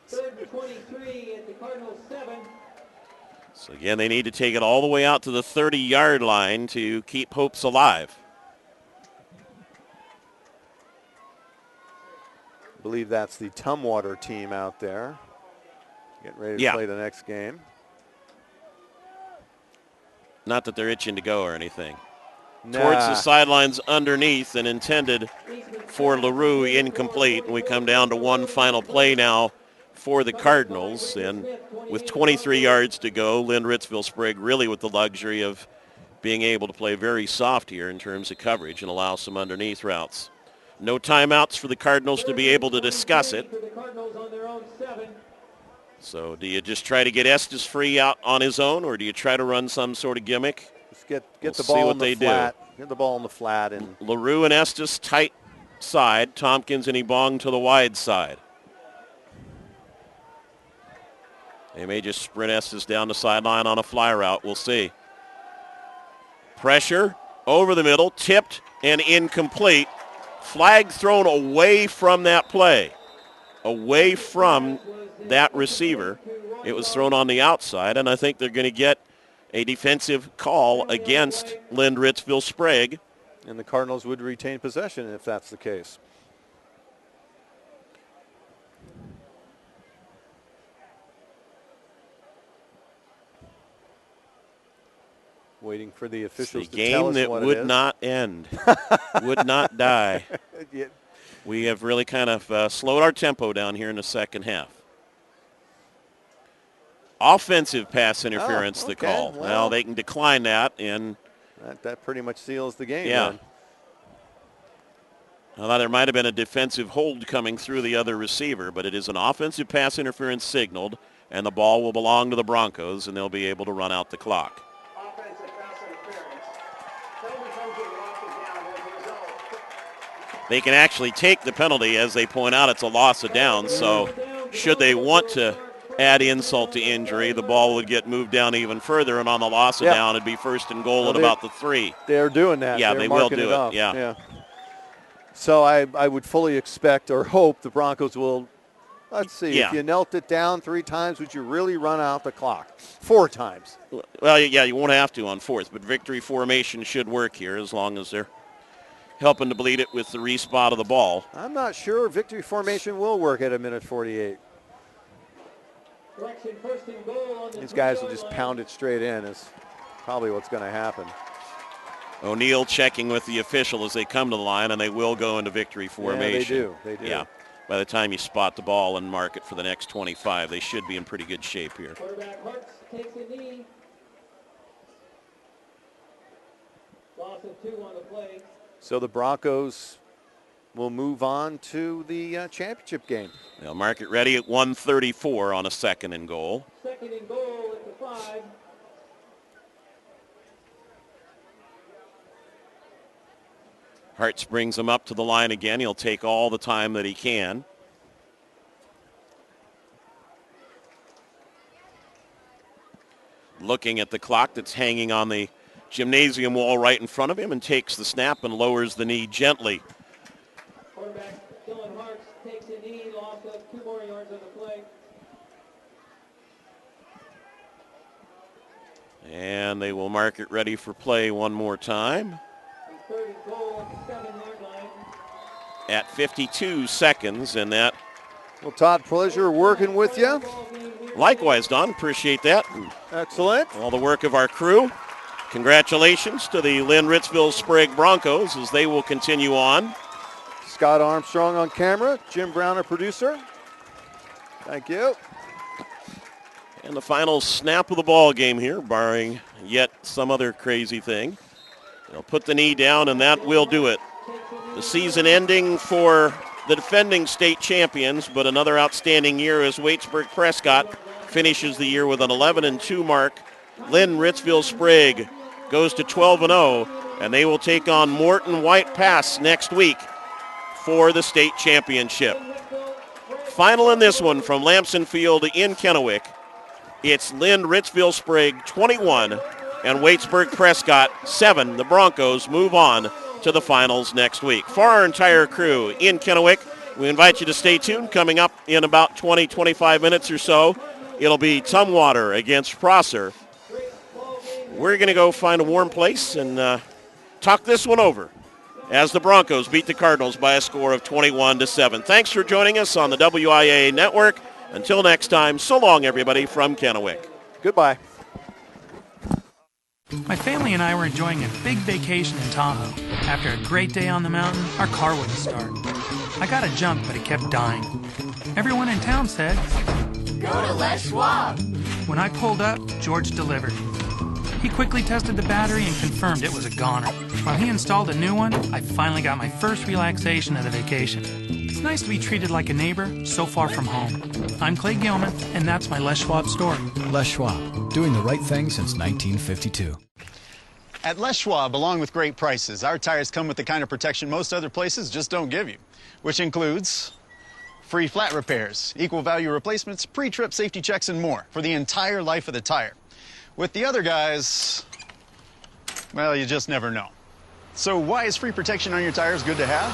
So again, they need to take it all the way out to the 30-yard line to keep hopes alive. I believe that's the Tumwater team out there. Getting ready to play the next game. Not that they're itching to go or anything. Towards the sidelines underneath and intended for LaRue, incomplete. And we come down to one final play now for the Cardinals. And with 23 yards to go, Lind-Ritzville-Sprague really with the luxury of being able to play very soft here in terms of coverage and allow some underneath routes. No timeouts for the Cardinals to be able to discuss it. So do you just try to get Estes free out on his own, or do you try to run some sort of gimmick? Just get the ball in the flat. Get the ball in the flat. And LaRue and Estes tight side. Tompkins and Ebong to the wide side. They may just sprint Estes down the sideline on a fly route. We'll see. Pressure over the middle, tipped and incomplete. Flag thrown away from that play. Away from that receiver. It was thrown on the outside, and I think they're going to get a defensive call against Lind-Ritzville-Sprague. And the Cardinals would retain possession if that's the case. Waiting for the officials to tell us It's a game that would not end, would not die. Yeah. We have really kind of slowed our tempo down here in the second half. Offensive pass interference, the call. Well, they can decline that, and that pretty much seals the game. Yeah. Then. Now, there might have been a defensive hold coming through the other receiver, but it is an offensive pass interference signaled, and the ball will belong to the Broncos, and they'll be able to run out the clock. They can actually take the penalty. As they point out, it's a loss of downs. So should they want to add insult to injury, the ball would get moved down even further, and on the loss of down, it'd be 1st and goal at about the 3. They're doing that. Yeah, they will do it. Yeah. So I would fully expect or hope the Broncos will, let's see, if you knelt it down 3 times, would you really run out the clock? 4 times. Well, yeah, you won't have to on 4th, but victory formation should work here as long as they're helping to bleed it with the respot of the ball. I'm not sure victory formation will work at 1:48. These guys will just pound it straight in is probably what's going to happen. O'Neill checking with the official as they come to the line, and they will go into victory formation. Yeah, they do. Yeah. By the time you spot the ball and mark it for the next 25, they should be in pretty good shape here. Quarterback Hartz takes a knee. Loss of 2 on the play. So the Broncos will move on to the championship game. They'll mark it ready at 1:34 on a 2nd and goal. 2nd and goal at the 5. Hartz brings him up to the line again. He'll take all the time that he can. looking at the clock that's hanging on the gymnasium wall right in front of him and takes the snap and lowers the knee gently. Quarterback Dylan Harks takes a knee, loss of 2 more yards on the play. And they will mark it ready for play one more time. Third and goal at the 7-yard line. At 52 seconds, and that. Well, Todd, pleasure working with you. Likewise, Don, appreciate that. Excellent. All the work of our crew. Congratulations to the Lind-Ritzville-Sprague Broncos as they will continue on. Scott Armstrong on camera, Jim Brown, our producer. Thank you. And the final snap of the ball game here, barring yet some other crazy thing. They'll put the knee down, and that will do it. The season ending for the defending state champions, but another outstanding year as Waitsburg-Prescott finishes the year with an 11-2 mark. Lind-Ritzville-Sprague goes to 12-0, and they will take on Morton White Pass next week for the state championship. Final in this one from Lampson Field in Kennewick. It's Lind-Ritzville-Sprague 21 and Waitsburg-Prescott 7. The Broncos move on to the finals next week. For our entire crew in Kennewick, we invite you to stay tuned. Coming up in about 20-25 minutes or so, it'll be Tumwater against Prosser. We're going to go find a warm place and talk this one over as the Broncos beat the Cardinals by a score of 21-7. Thanks for joining us on the WIAA Network. Until next time, so long, everybody, from Kennewick. Goodbye. My family and I were enjoying a big vacation in Tahoe. After a great day on the mountain, our car wouldn't start. I got a jump, but it kept dying. Everyone in town said, Go to Les Schwab. When I pulled up, George delivered. He quickly tested the battery and confirmed it was a goner. While he installed a new one, I finally got my first relaxation of the vacation. It's nice to be treated like a neighbor so far from home. I'm Clay Gilman, and that's my Les Schwab story. Les Schwab, doing the right thing since 1952. At Les Schwab, along with great prices, our tires come with the kind of protection most other places just don't give you, which includes free flat repairs, equal value replacements, pre-trip safety checks, and more for the entire life of the tire. With the other guys, well, you just never know. So why is free protection on your tires good to have?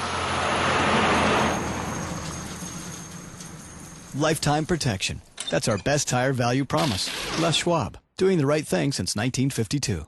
Lifetime protection. That's our best tire value promise. Les Schwab, doing the right thing since 1952.